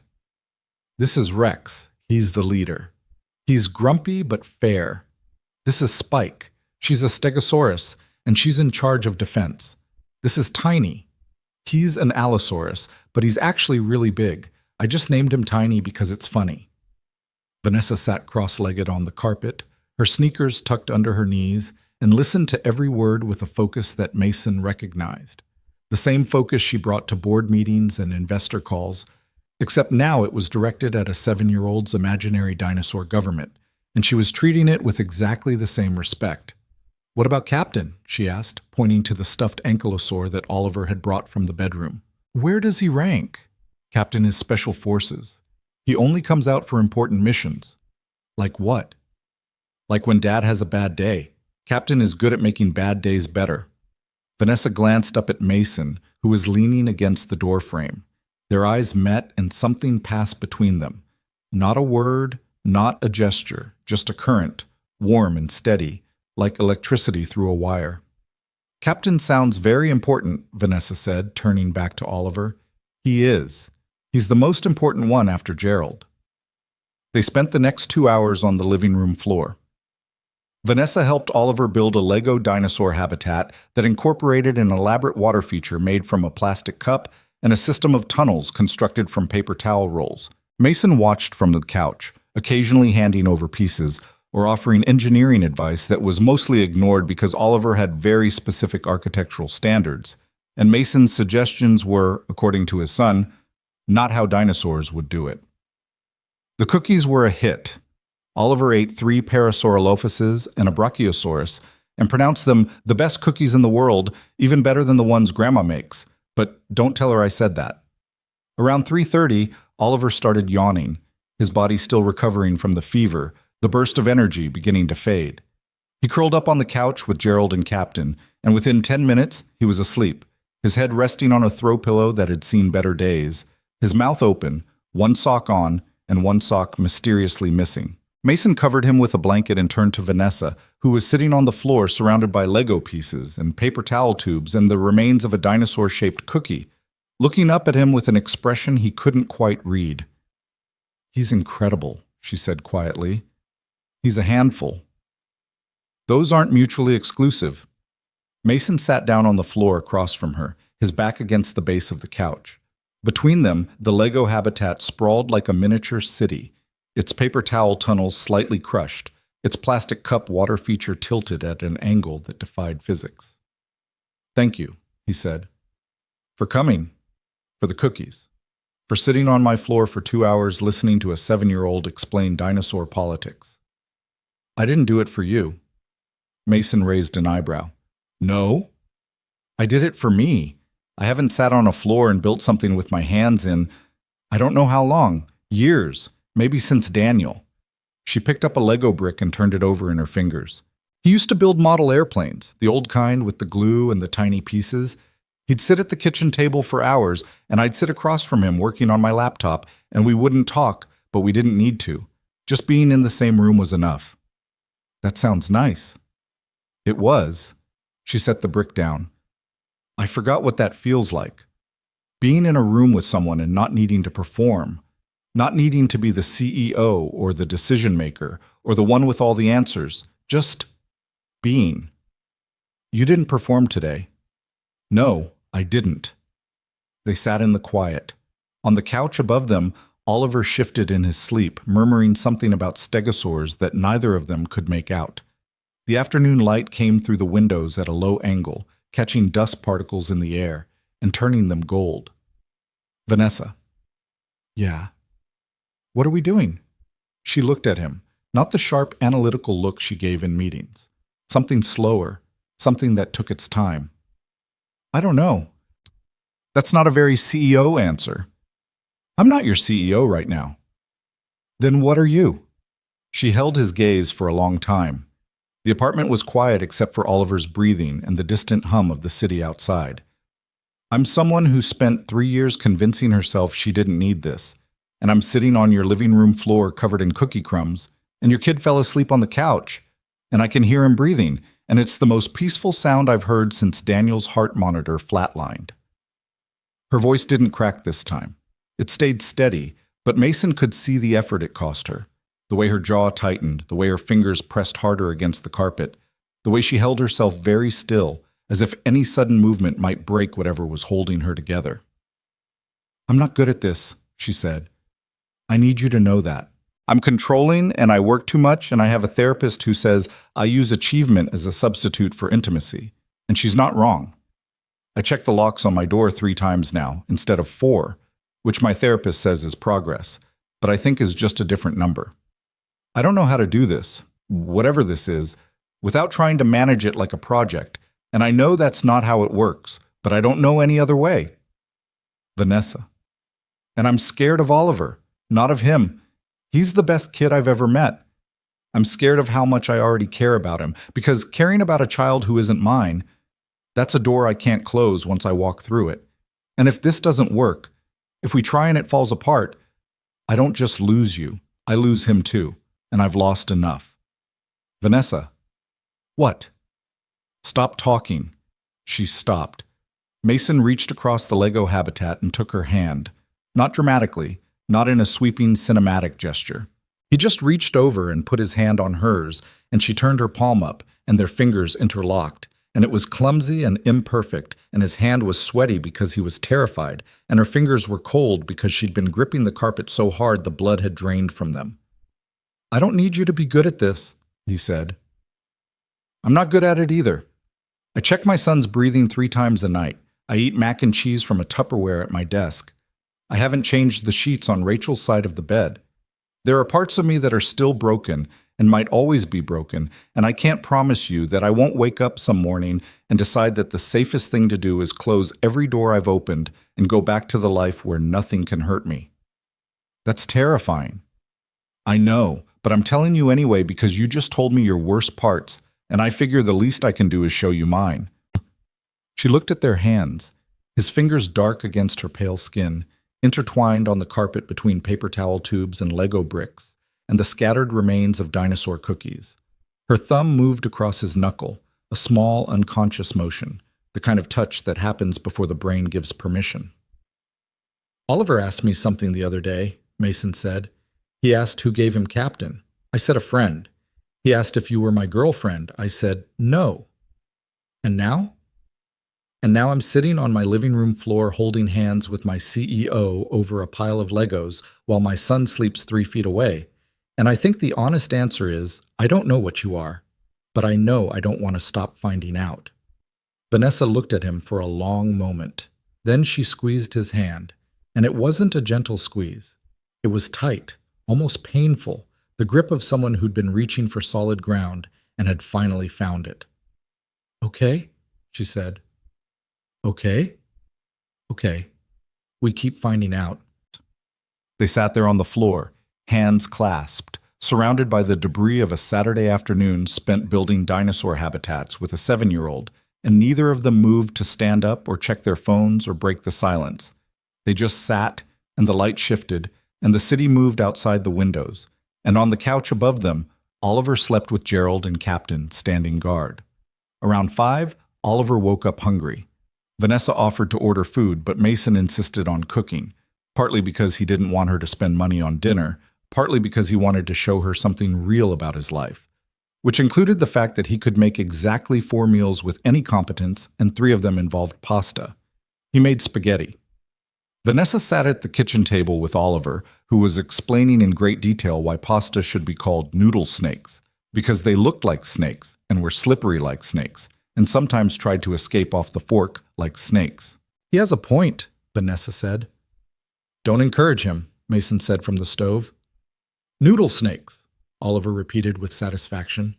This is Rex. He's the leader. He's grumpy but fair. This is Spike. She's a Stegosaurus, and she's in charge of defense. This is Tiny. He's an Allosaurus, but he's actually really big. I just named him Tiny because it's funny. Vanessa sat cross-legged on the carpet, her sneakers tucked under her knees, and listened to every word with a focus that Mason recognized. The same focus she brought to board meetings and investor calls, except now it was directed at a 7-year-old's imaginary dinosaur government, and she was treating it with exactly the same respect. What about Captain? She asked, pointing to the stuffed ankylosaur that Oliver had brought from the bedroom. Where does he rank? Captain is Special Forces. He only comes out for important missions. Like what? Like when Dad has a bad day. Captain is good at making bad days better. Vanessa glanced up at Mason, who was leaning against the doorframe. Their eyes met and something passed between them. Not a word, not a gesture, just a current, warm and steady, like electricity through a wire. Captain sounds very important, Vanessa said, turning back to Oliver. He is. He's the most important one after Gerald. They spent the next 2 hours on the living room floor. Vanessa helped Oliver build a Lego dinosaur habitat that incorporated an elaborate water feature made from a plastic cup and a system of tunnels constructed from paper towel rolls. Mason watched from the couch, occasionally handing over pieces or offering engineering advice that was mostly ignored because Oliver had very specific architectural standards, and Mason's suggestions were, according to his son, not how dinosaurs would do it. The cookies were a hit. Oliver ate 3 Parasaurolophuses and a Brachiosaurus and pronounced them the best cookies in the world, even better than the ones Grandma makes. But don't tell her I said that. Around 3:30, Oliver started yawning, his body still recovering from the fever, the burst of energy beginning to fade. He curled up on the couch with Gerald and Captain, and within 10 minutes, he was asleep, his head resting on a throw pillow that had seen better days, his mouth open, one sock on, and one sock mysteriously missing. Mason covered him with a blanket and turned to Vanessa, who was sitting on the floor surrounded by Lego pieces and paper towel tubes and the remains of a dinosaur-shaped cookie, looking up at him with an expression he couldn't quite read. He's incredible, she said quietly. He's a handful. Those aren't mutually exclusive. Mason sat down on the floor across from her, his back against the base of the couch. Between them, the Lego habitat sprawled like a miniature city, its paper towel tunnels slightly crushed, its plastic cup water feature tilted at an angle that defied physics. "Thank you," he said, "for coming, for the cookies, for sitting on my floor for 2 hours listening to a 7-year-old explain dinosaur politics. I didn't do it for you." Mason raised an eyebrow. "No? I did it for me. I haven't sat on a floor and built something with my hands in, I don't know how long, years, maybe since Daniel." She picked up a Lego brick and turned it over in her fingers. "He used to build model airplanes, the old kind with the glue and the tiny pieces. He'd sit at the kitchen table for hours, and I'd sit across from him working on my laptop, and we wouldn't talk, but we didn't need to. Just being in the same room was enough." "That sounds nice." "It was." She set the brick down. "I forgot what that feels like. Being in a room with someone and not needing to perform, not needing to be the CEO or the decision maker or the one with all the answers, just being." "You didn't perform today." "No, I didn't." They sat in the quiet. On the couch above them, Oliver shifted in his sleep, murmuring something about stegosaurs that neither of them could make out. The afternoon light came through the windows at a low angle, catching dust particles in the air and turning them gold. "Vanessa." "Yeah." "What are we doing?" She looked at him, not the sharp analytical look she gave in meetings. Something slower, something that took its time. "I don't know." That's not a very CEO answer. "I'm not your CEO right now." "Then what are you?" She held his gaze for a long time. The apartment was quiet except for Oliver's breathing and the distant hum of the city outside. "I'm someone who spent 3 years convincing herself she didn't need this, and I'm sitting on your living room floor covered in cookie crumbs, and your kid fell asleep on the couch, and I can hear him breathing, and it's the most peaceful sound I've heard since Daniel's heart monitor flatlined." Her voice didn't crack this time. It stayed steady, but Mason could see the effort it cost her. The way her jaw tightened, the way her fingers pressed harder against the carpet, the way she held herself very still, as if any sudden movement might break whatever was holding her together. "I'm not good at this," she said. "I need you to know that. I'm controlling and I work too much, and I have a therapist who says I use achievement as a substitute for intimacy, and she's not wrong. I checked the locks on my door 3 times now, instead of 4, which my therapist says is progress, but I think is just a different number. I don't know how to do this, whatever this is, without trying to manage it like a project, and I know that's not how it works, but I don't know any other way." Vanessa. "And I'm scared of Oliver, not of him. He's the best kid I've ever met. I'm scared of how much I already care about him, because caring about a child who isn't mine, that's a door I can't close once I walk through it. And if this doesn't work, if we try and it falls apart, I don't just lose you, I lose him too, and I've lost enough." "Vanessa." "What?" "Stop talking." She stopped. Mason reached across the Lego habitat and took her hand, not dramatically, not in a sweeping cinematic gesture. He just reached over and put his hand on hers, and she turned her palm up, and their fingers interlocked, and it was clumsy and imperfect, and his hand was sweaty because he was terrified, and her fingers were cold because she'd been gripping the carpet so hard the blood had drained from them. "I don't need you to be good at this," he said. "I'm not good at it either. I check my son's breathing 3 times a night. I eat mac and cheese from a Tupperware at my desk. I haven't changed the sheets on Rachel's side of the bed. There are parts of me that are still broken and might always be broken, and I can't promise you that I won't wake up some morning and decide that the safest thing to do is close every door I've opened and go back to the life where nothing can hurt me. That's terrifying. I know, but I'm telling you anyway because you just told me your worst parts, and I figure the least I can do is show you mine." She looked at their hands, his fingers dark against her pale skin, intertwined on the carpet between paper towel tubes and Lego bricks, and the scattered remains of dinosaur cookies. Her thumb moved across his knuckle, a small, unconscious motion, the kind of touch that happens before the brain gives permission. "Oliver asked me something the other day," Mason said. "He asked who gave him captain. I said a friend. He asked if you were my girlfriend. I said no. And now? And now I'm sitting on my living room floor holding hands with my CEO over a pile of Legos while my son sleeps 3 feet away. And I think the honest answer is, I don't know what you are, but I know I don't want to stop finding out. Vanessa looked at him for a long moment. Then she squeezed his hand, and it wasn't a gentle squeeze. It was tight, almost painful, the grip of someone who'd been reaching for solid ground and had finally found it. Okay, she said. Okay? Okay. We keep finding out. They sat there on the floor, hands clasped, surrounded by the debris of a Saturday afternoon spent building dinosaur habitats with a 7-year-old, and neither of them moved to stand up or check their phones or break the silence. They just sat, and the light shifted, and the city moved outside the windows, and on the couch above them, Oliver slept with Gerald and Captain standing guard. Around 5, Oliver woke up hungry. Vanessa offered to order food, but Mason insisted on cooking, partly because he didn't want her to spend money on dinner, partly because he wanted to show her something real about his life, which included the fact that he could make exactly 4 meals with any competence, and 3 of them involved pasta. He made spaghetti. Vanessa sat at the kitchen table with Oliver, who was explaining in great detail why pasta should be called noodle snakes, because they looked like snakes and were slippery like snakes, and sometimes tried to escape off the fork like snakes. He has a point, Vanessa said. Don't encourage him, Mason said from the stove. Noodle snakes, Oliver repeated with satisfaction.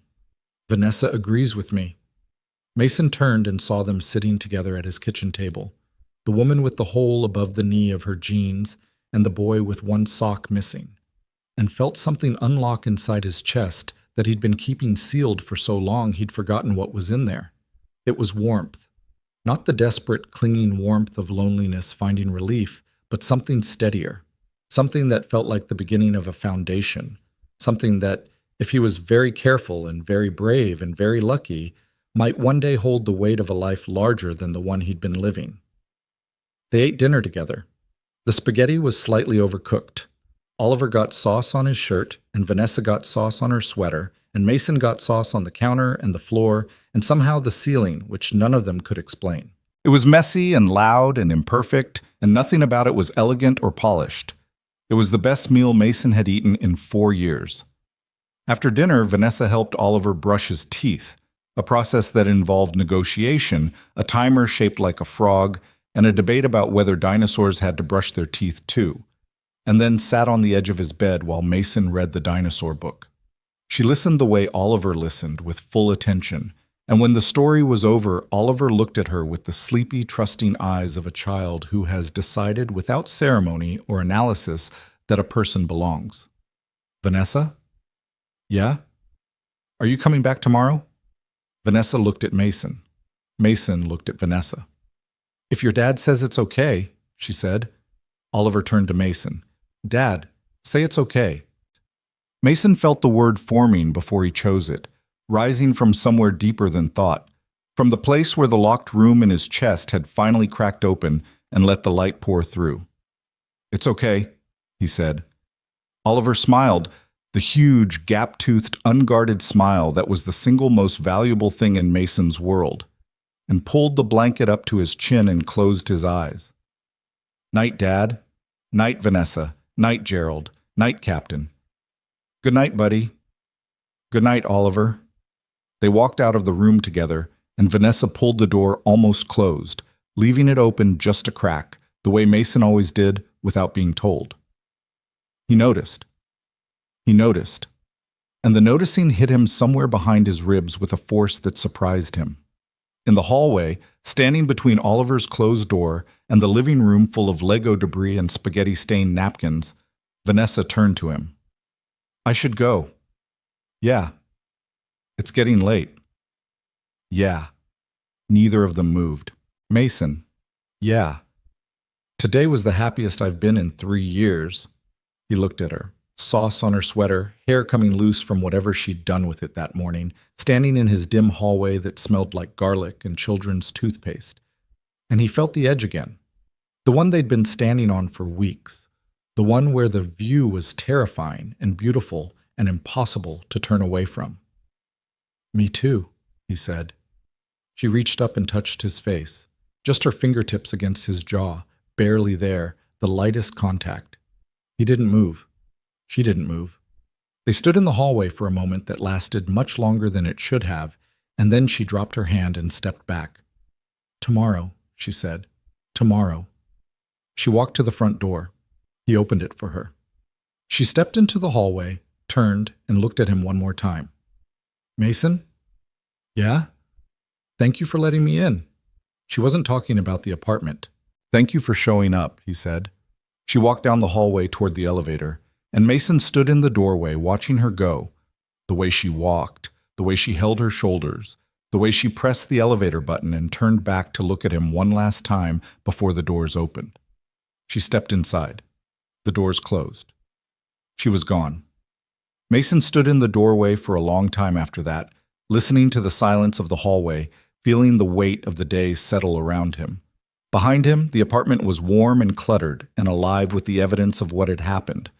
Vanessa agrees with me. Mason turned and saw them sitting together at his kitchen table, the woman with the hole above the knee of her jeans and the boy with one sock missing, and felt something unlock inside his chest that he'd been keeping sealed for so long he'd forgotten what was in there. It was warmth, not the desperate, clinging warmth of loneliness finding relief, but something steadier, something that felt like the beginning of a foundation, something that, if he was very careful and very brave and very lucky, might one day hold the weight of a life larger than the one he'd been living. They ate dinner together. The spaghetti was slightly overcooked. Oliver got sauce on his shirt, and Vanessa got sauce on her sweater, and Mason got sauce on the counter and the floor, and somehow the ceiling, which none of them could explain. It was messy and loud and imperfect, and nothing about it was elegant or polished. It was the best meal Mason had eaten in 4 years. After dinner, Vanessa helped Oliver brush his teeth, a process that involved negotiation, a timer shaped like a frog, and a debate about whether dinosaurs had to brush their teeth too, and then sat on the edge of his bed while Mason read the dinosaur book. She listened the way Oliver listened, with full attention, and when the story was over, Oliver looked at her with the sleepy, trusting eyes of a child who has decided without ceremony or analysis that a person belongs. Vanessa? Yeah? Are you coming back tomorrow? Vanessa looked at Mason. Mason looked at Vanessa. If your dad says it's okay, she said. Oliver turned to Mason. Dad, say it's okay. Mason felt the word forming before he chose it, rising from somewhere deeper than thought, from the place where the locked room in his chest had finally cracked open and let the light pour through. It's okay, he said. Oliver smiled, the huge, gap-toothed, unguarded smile that was the single most valuable thing in Mason's world, and pulled the blanket up to his chin and closed his eyes. Night, Dad. Night, Vanessa. Night, Gerald. Night, Captain. Good night, buddy. Good night, Oliver. They walked out of the room together, and Vanessa pulled the door almost closed, leaving it open just a crack, the way Mason always did, without being told. He noticed. He noticed. And the noticing hit him somewhere behind his ribs with a force that surprised him. In the hallway, standing between Oliver's closed door and the living room full of Lego debris and spaghetti-stained napkins, Vanessa turned to him. I should go. Yeah. It's getting late. Yeah. Neither of them moved. Mason. Yeah. Today was the happiest I've been in 3 years. He looked at her. Sauce on her sweater, hair coming loose from whatever she'd done with it that morning, standing in his dim hallway that smelled like garlic and children's toothpaste. And he felt the edge again. The one they'd been standing on for weeks. The one where the view was terrifying and beautiful and impossible to turn away from. Me too, he said. She reached up and touched his face, just her fingertips against his jaw, barely there, the lightest contact. He didn't move. She didn't move. They stood in the hallway for a moment that lasted much longer than it should have, and then she dropped her hand and stepped back. "Tomorrow," she said. "Tomorrow." She walked to the front door. He opened it for her. She stepped into the hallway, turned, and looked at him one more time. "Mason?" "Yeah?" "Thank you for letting me in." She wasn't talking about the apartment. "Thank you for showing up," he said. She walked down the hallway toward the elevator, and Mason stood in the doorway watching her go. The way she walked, the way she held her shoulders, the way she pressed the elevator button and turned back to look at him one last time before the doors opened. She stepped inside. The doors closed. She was gone. Mason stood in the doorway for a long time after that, listening to the silence of the hallway, feeling the weight of the day settle around him. Behind him, the apartment was warm and cluttered and alive with the evidence of what had happened.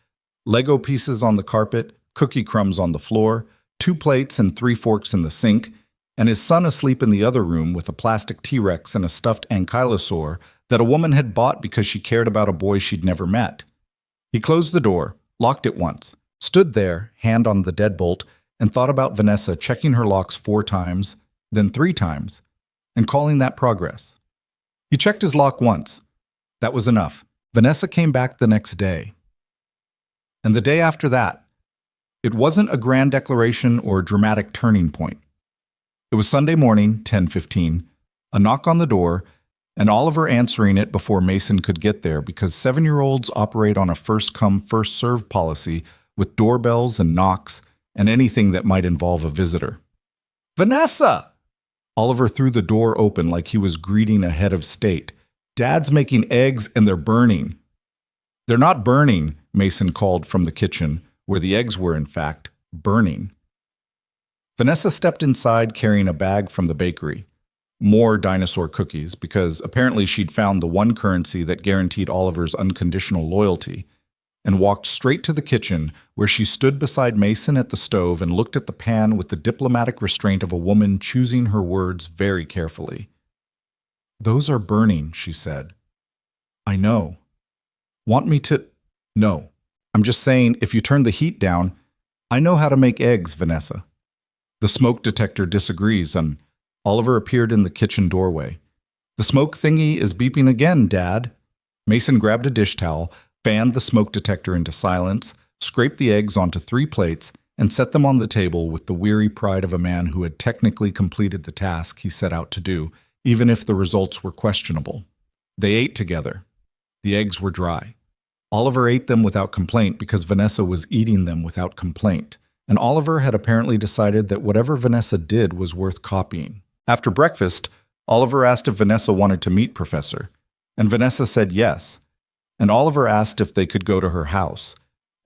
Lego pieces on the carpet, cookie crumbs on the floor, 2 plates and 3 forks in the sink, and his son asleep in the other room with a plastic T-Rex and a stuffed ankylosaur that a woman had bought because she cared about a boy she'd never met. He closed the door, locked it once, stood there, hand on the deadbolt, and thought about Vanessa checking her locks 4 times, then 3 times, and calling that progress. He checked his lock once. That was enough. Vanessa came back the next day. And the day after that. It wasn't a grand declaration or a dramatic turning point. It was Sunday morning, 10:15, a knock on the door, and Oliver answering it before Mason could get there because 7-year-olds operate on a first-come, first-served policy with doorbells and knocks and anything that might involve a visitor. "Vanessa!" Oliver threw the door open like he was greeting a head of state. "Dad's making eggs and they're burning." "They're not burning," Mason called from the kitchen, where the eggs were, in fact, burning. Vanessa stepped inside carrying a bag from the bakery. More dinosaur cookies, because apparently she'd found the one currency that guaranteed Oliver's unconditional loyalty, and walked straight to the kitchen, where she stood beside Mason at the stove and looked at the pan with the diplomatic restraint of a woman choosing her words very carefully. "Those are burning," she said. "I know. Want me to—" "No. I'm just saying, if you turn the heat down, I know how to make eggs, Vanessa." The smoke detector disagrees, and Oliver appeared in the kitchen doorway. "The smoke thingy is beeping again, Dad." Mason grabbed a dish towel, fanned the smoke detector into silence, scraped the eggs onto 3 plates, and set them on the table with the weary pride of a man who had technically completed the task he set out to do, even if the results were questionable. They ate together. The eggs were dry. Oliver ate them without complaint because Vanessa was eating them without complaint, and Oliver had apparently decided that whatever Vanessa did was worth copying. After breakfast, Oliver asked if Vanessa wanted to meet Professor, and Vanessa said yes, and Oliver asked if they could go to her house,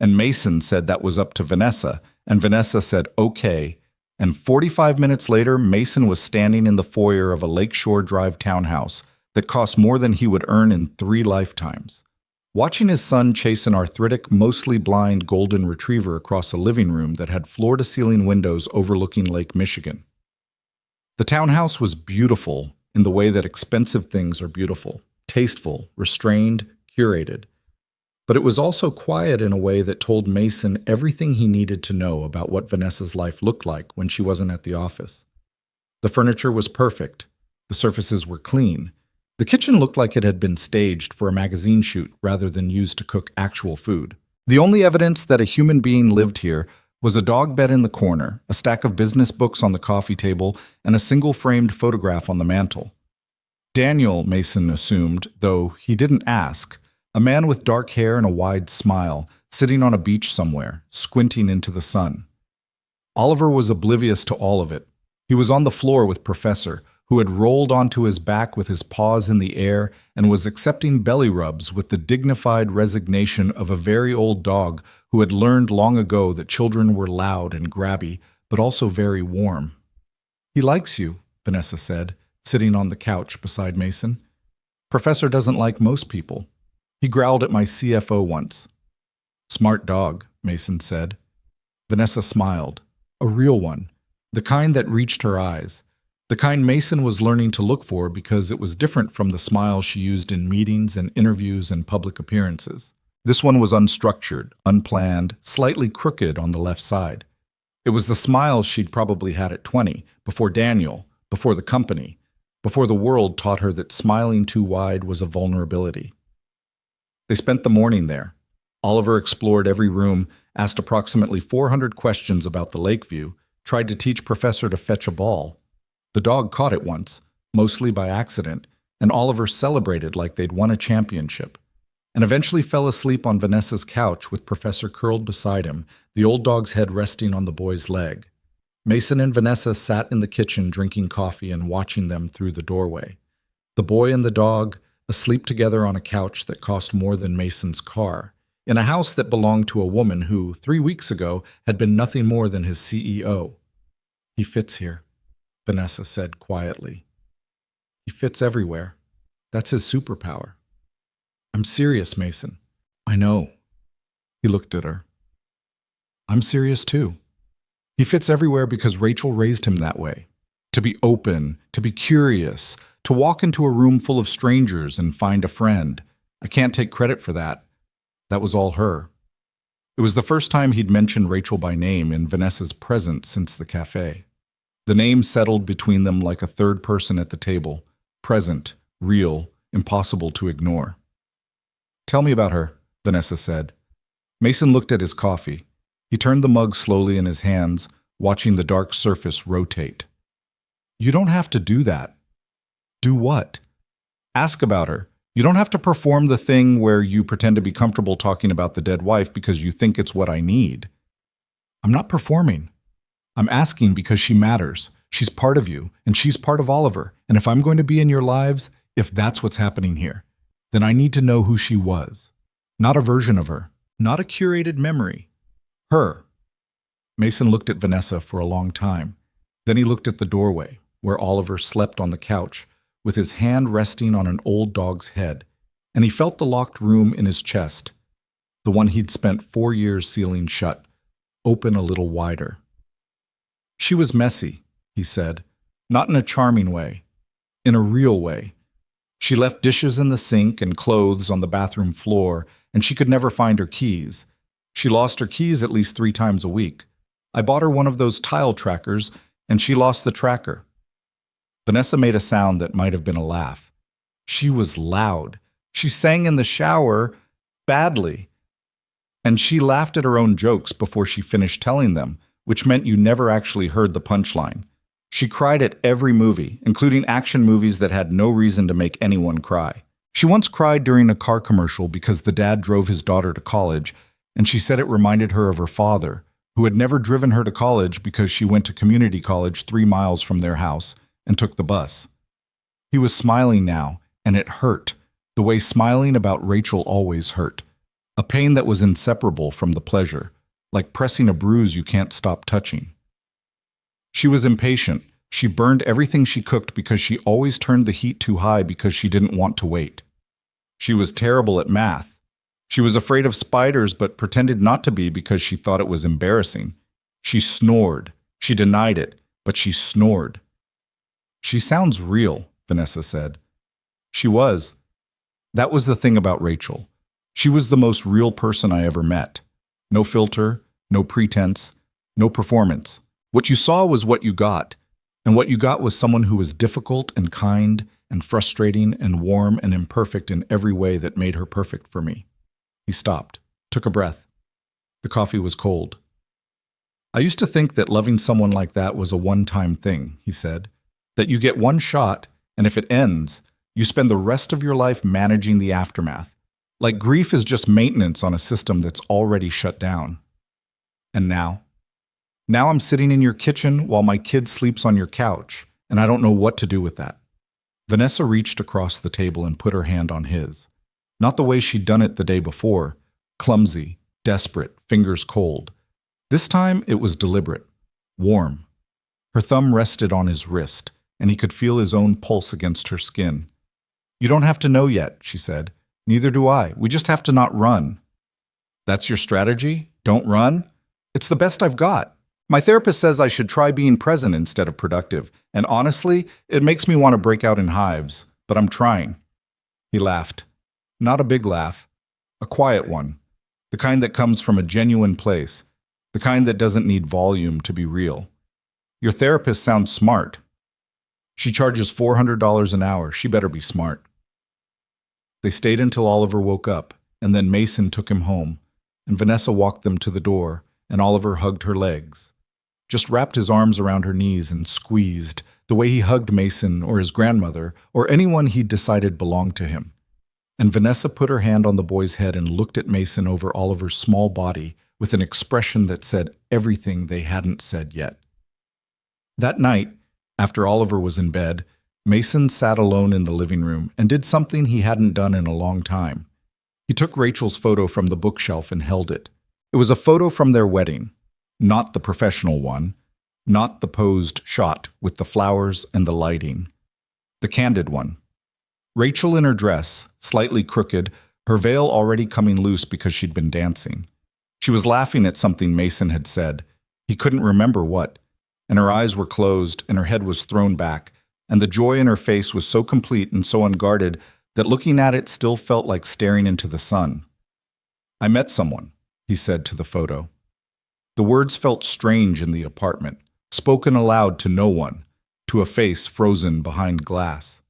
and Mason said that was up to Vanessa, and Vanessa said okay, and 45 minutes later, Mason was standing in the foyer of a Lakeshore Drive townhouse that cost more than he would earn in 3 lifetimes. Watching his son chase an arthritic, mostly blind golden retriever across a living room that had floor-to-ceiling windows overlooking Lake Michigan. The townhouse was beautiful in the way that expensive things are beautiful, tasteful, restrained, curated. But it was also quiet in a way that told Mason everything he needed to know about what Vanessa's life looked like when she wasn't at the office. The furniture was perfect. The surfaces were clean. The kitchen looked like it had been staged for a magazine shoot rather than used to cook actual food. The only evidence that a human being lived here was a dog bed in the corner, a stack of business books on the coffee table, and a single-framed photograph on the mantel. Daniel, Mason assumed, though he didn't ask, a man with dark hair and a wide smile, sitting on a beach somewhere, squinting into the sun. Oliver was oblivious to all of it. He was on the floor with Professor, who had rolled onto his back with his paws in the air and was accepting belly rubs with the dignified resignation of a very old dog who had learned long ago that children were loud and grabby, but also very warm. "He likes you," Vanessa said, sitting on the couch beside Mason. "Professor doesn't like most people. He growled at my CFO once." "Smart dog," Mason said. Vanessa smiled. A real one. The kind that reached her eyes. The kind Mason was learning to look for because it was different from the smile she used in meetings and interviews and public appearances. This one was unstructured, unplanned, slightly crooked on the left side. It was the smile she'd probably had at 20, before Daniel, before the company, before the world taught her that smiling too wide was a vulnerability. They spent the morning there. Oliver explored every room, asked approximately 400 questions about the Lakeview, tried to teach Professor to fetch a ball. The dog caught it once, mostly by accident, and Oliver celebrated like they'd won a championship, and eventually fell asleep on Vanessa's couch with Professor curled beside him, the old dog's head resting on the boy's leg. Mason and Vanessa sat in the kitchen drinking coffee and watching them through the doorway. The boy and the dog, asleep together on a couch that cost more than Mason's car, in a house that belonged to a woman who, 3 weeks ago, had been nothing more than his CEO. "He fits here," Vanessa said quietly. "He fits everywhere. That's his superpower." "I'm serious, Mason." "I know." He looked at her. "I'm serious too. He fits everywhere because Rachel raised him that way. To be open, to be curious, to walk into a room full of strangers and find a friend. I can't take credit for that. That was all her." It was the first time he'd mentioned Rachel by name in Vanessa's presence since the cafe. The name settled between them like a third person at the table, present, real, impossible to ignore. "Tell me about her," Vanessa said. Mason looked at his coffee. He turned the mug slowly in his hands, watching the dark surface rotate. "You don't have to do that." "Do what?" "Ask about her. You don't have to perform the thing where you pretend to be comfortable talking about the dead wife because you think it's what I need." "I'm not performing. I'm asking because she matters. She's part of you, and she's part of Oliver. And if I'm going to be in your lives, if that's what's happening here, then I need to know who she was. Not a version of her. Not a curated memory. Her." Mason looked at Vanessa for a long time. Then he looked at the doorway, where Oliver slept on the couch, with his hand resting on an old dog's head, and he felt the locked room in his chest, the one he'd spent 4 years sealing shut, open a little wider. "She was messy," he said, "not in a charming way, in a real way. She left dishes in the sink and clothes on the bathroom floor, and she could never find her keys. She lost her keys at least 3 times a week. I bought her one of those tile trackers, and she lost the tracker." Vanessa made a sound that might have been a laugh. "She was loud. She sang in the shower badly. And she laughed at her own jokes before she finished telling them, which meant you never actually heard the punchline. She cried at every movie, including action movies that had no reason to make anyone cry. She once cried during a car commercial because the dad drove his daughter to college, and she said it reminded her of her father, who had never driven her to college because she went to community college 3 miles from their house and took the bus. He was smiling now, and it hurt, the way smiling about Rachel always hurt. A pain that was inseparable from the pleasure, like pressing a bruise you can't stop touching. She was impatient. She burned everything she cooked because she always turned the heat too high because she didn't want to wait. She was terrible at math. She was afraid of spiders but pretended not to be because she thought it was embarrassing. She snored. She denied it, but she snored. "She sounds real," Vanessa said. She was. That was the thing about Rachel. She was the most real person I ever met. No filter, no pretense, no performance. What you saw was what you got, and what you got was someone who was difficult and kind and frustrating and warm and imperfect in every way that made her perfect for me. He stopped, took a breath. The coffee was cold. "I used to think that loving someone like that was a one-time thing," he said. "That you get one shot, and if it ends, you spend the rest of your life managing the aftermath. Like grief is just maintenance on a system that's already shut down. And now? Now I'm sitting in your kitchen while my kid sleeps on your couch, and I don't know what to do with that." Vanessa reached across the table and put her hand on his. Not the way she'd done it the day before, clumsy, desperate, fingers cold. This time it was deliberate, warm. Her thumb rested on his wrist, and he could feel his own pulse against her skin. "You don't have to know yet," she said. "Neither do I. We just have to not run." "That's your strategy? Don't run?" "It's the best I've got. My therapist says I should try being present instead of productive, and honestly, it makes me want to break out in hives, but I'm trying." He laughed. Not a big laugh. A quiet one. The kind that comes from a genuine place. The kind that doesn't need volume to be real. Your therapist sounds smart. She charges $400 an hour. She better be smart. They stayed until Oliver woke up, and then Mason took him home, and Vanessa walked them to the door, and Oliver hugged her legs. Just wrapped his arms around her knees and squeezed, the way he hugged Mason or his grandmother or anyone he'd decided belonged to him. And Vanessa put her hand on the boy's head and looked at Mason over Oliver's small body with an expression that said everything they hadn't said yet. That night, after Oliver was in bed, Mason sat alone in the living room and did something he hadn't done in a long time. He took Rachel's photo from the bookshelf and held it. It was a photo from their wedding, not the professional one, not the posed shot with the flowers and the lighting, the candid one. Rachel in her dress, slightly crooked, her veil already coming loose because she'd been dancing. She was laughing at something Mason had said. He couldn't remember what, and her eyes were closed and her head was thrown back, and the joy in her face was so complete and so unguarded that looking at it still felt like staring into the sun. "I met someone," he said to the photo. The words felt strange in the apartment, spoken aloud to no one, to a face frozen behind glass.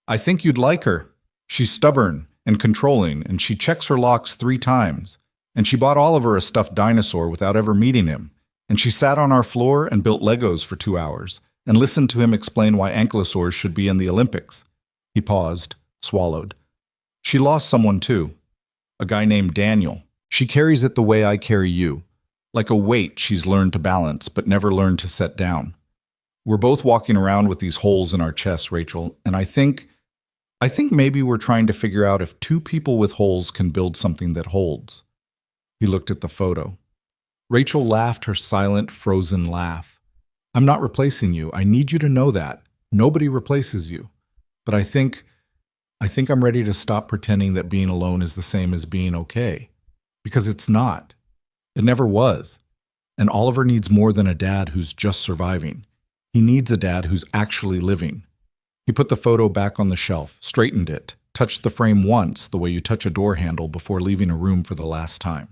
"I think you'd like her. She's stubborn and controlling, and she checks her locks 3 times. And she bought Oliver a stuffed dinosaur without ever meeting him. And she sat on our floor and built Legos for 2 hours, and listened to him explain why ankylosaurs should be in the Olympics." He paused, swallowed. "She lost someone too. A guy named Daniel. She carries it the way I carry you. Like a weight she's learned to balance, but never learned to set down. We're both walking around with these holes in our chests, Rachel, and I think maybe we're trying to figure out if 2 people with holes can build something that holds." He looked at the photo. Rachel laughed her silent, frozen laugh. "I'm not replacing you. I need you to know that. Nobody replaces you. But I think I'm ready to stop pretending that being alone is the same as being okay. Because it's not. It never was. And Oliver needs more than a dad who's just surviving. He needs a dad who's actually living." He put the photo back on the shelf, straightened it, touched the frame once, the way you touch a door handle before leaving a room for the last time.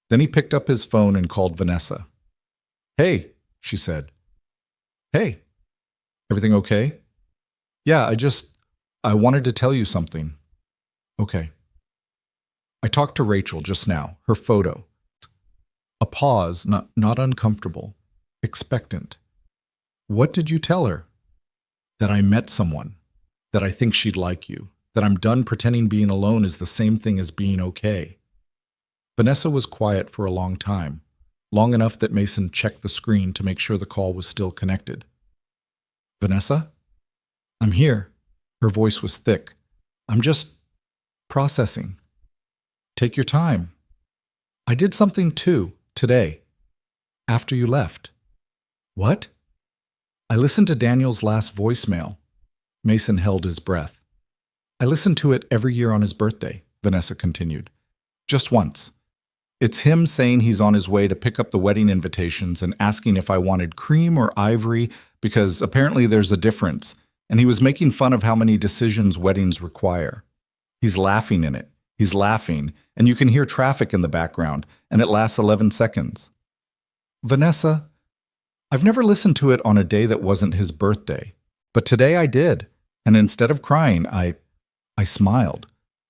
Then he picked up his phone and called Vanessa. "Hey," she said. "Hey. Everything okay?" "Yeah, I wanted to tell you something." "Okay." "I talked to Rachel just now, her photo." A pause, not uncomfortable, expectant. "What did you tell her?" "That I met someone, that I think she'd like you, that I'm done pretending being alone is the same thing as being okay." Vanessa was quiet for a long time, long enough that Mason checked the screen to make sure the call was still connected. "Vanessa? I'm here." Her voice was thick. "I'm just processing." "Take your time." "I did something too, today, after you left." "What?" "I listened to Daniel's last voicemail." Mason held his breath. "I listen to it every year on his birthday," Vanessa continued. "Just once. It's him saying he's on his way to pick up the wedding invitations and asking if I wanted cream or ivory because apparently there's a difference, and he was making fun of how many decisions weddings require. He's laughing in it. He's laughing, and you can hear traffic in the background, and it lasts 11 seconds. Vanessa, I've never listened to it on a day that wasn't his birthday, but today I did, and instead of crying, I smiled,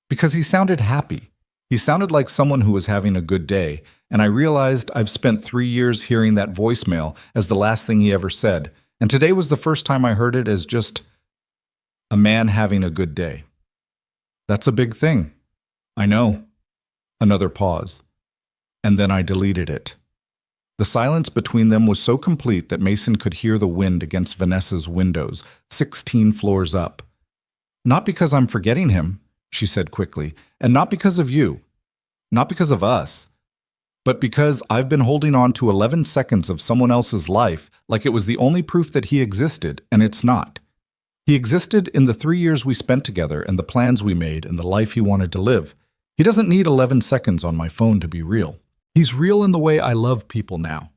because he sounded happy. He sounded like someone who was having a good day, and I realized I've spent 3 years hearing that voicemail as the last thing he ever said, and today was the first time I heard it as just a man having a good day. That's a big thing. I know. Another pause. And then I deleted it. The silence between them was so complete that Mason could hear the wind against Vanessa's windows, 16 floors up. Not because I'm forgetting him, she said quickly, and not because of you, not because of us, but because I've been holding on to 11 seconds of someone else's life like it was the only proof that he existed, and it's not. He existed in the 3 years we spent together and the plans we made and the life he wanted to live. He doesn't need 11 seconds on my phone to be real. He's real in the way I love people now,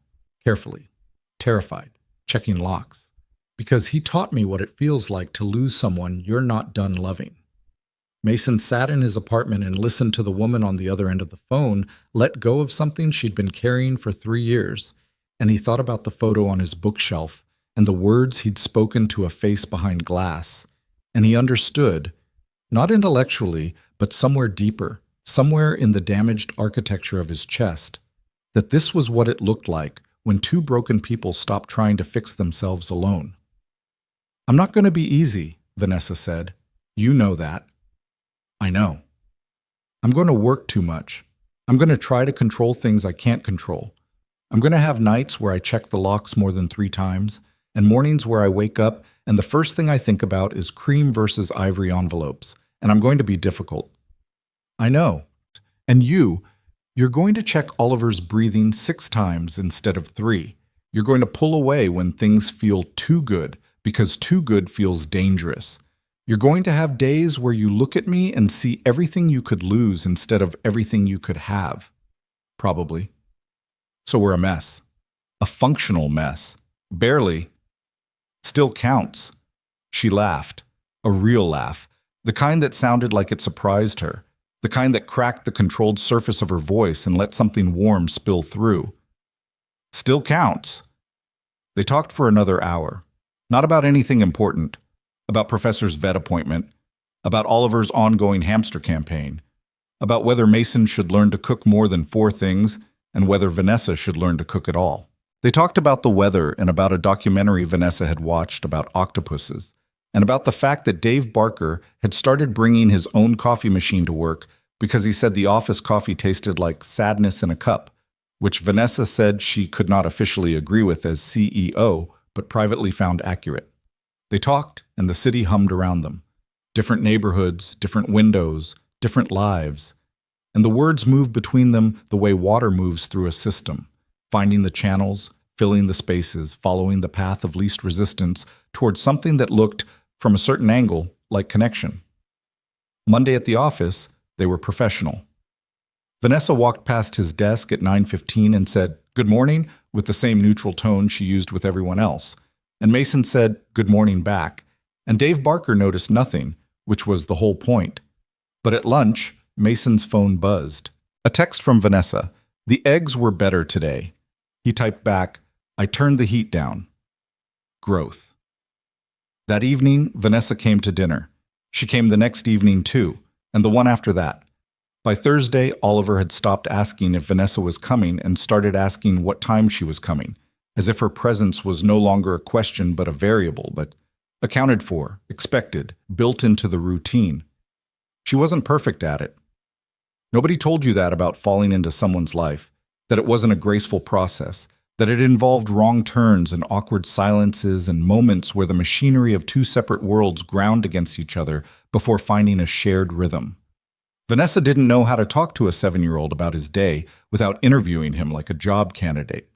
carefully, terrified, checking locks, because he taught me what it feels like to lose someone you're not done loving. Mason sat in his apartment and listened to the woman on the other end of the phone let go of something she'd been carrying for 3 years, and he thought about the photo on his bookshelf and the words he'd spoken to a face behind glass, and he understood, not intellectually, but somewhere deeper, somewhere in the damaged architecture of his chest, that this was what it looked like when two broken people stopped trying to fix themselves alone. "I'm not going to be easy," Vanessa said. "You know that." "I know. I'm going to work too much. I'm going to try to control things I can't control. I'm going to have nights where I check the locks more than 3 times, and mornings where I wake up and the first thing I think about is cream versus ivory envelopes, and I'm going to be difficult." "I know. And you're going to check Oliver's breathing 6 times instead of 3. You're going to pull away when things feel too good, because too good feels dangerous. You're going to have days where you look at me and see everything you could lose instead of everything you could have. Probably. So we're a mess. A functional mess. Barely. Still counts." She laughed. A real laugh. The kind that sounded like it surprised her. The kind that cracked the controlled surface of her voice and let something warm spill through. "Still counts." They talked for another hour. Not about anything important. About Professor's vet appointment. About Oliver's ongoing hamster campaign. About whether Mason should learn to cook more than 4 things, and whether Vanessa should learn to cook at all. They talked about the weather and about a documentary Vanessa had watched about octopuses, and about the fact that Dave Barker had started bringing his own coffee machine to work because he said the office coffee tasted like sadness in a cup, which Vanessa said she could not officially agree with as CEO, but privately found accurate. They talked, and the city hummed around them. Different neighborhoods, different windows, different lives. And the words moved between them the way water moves through a system, finding the channels, filling the spaces, following the path of least resistance towards something that looked, from a certain angle, like connection. Monday at the office, they were professional. Vanessa walked past his desk at 9:15 and said, "Good morning," with the same neutral tone she used with everyone else. And Mason said, "Good morning" back. And Dave Barker noticed nothing, which was the whole point. But at lunch, Mason's phone buzzed. A text from Vanessa. "The eggs were better today." He typed back, "I turned the heat down." Growth. That evening, Vanessa came to dinner. She came the next evening too, and the one after that. By Thursday, Oliver had stopped asking if Vanessa was coming and started asking what time she was coming, as if her presence was no longer a question but a variable, but accounted for, expected, built into the routine. She wasn't perfect at it. Nobody told you that about falling into someone's life, that it wasn't a graceful process, that it involved wrong turns and awkward silences and moments where the machinery of 2 separate worlds ground against each other before finding a shared rhythm. Vanessa didn't know how to talk to a 7-year-old about his day without interviewing him like a job candidate.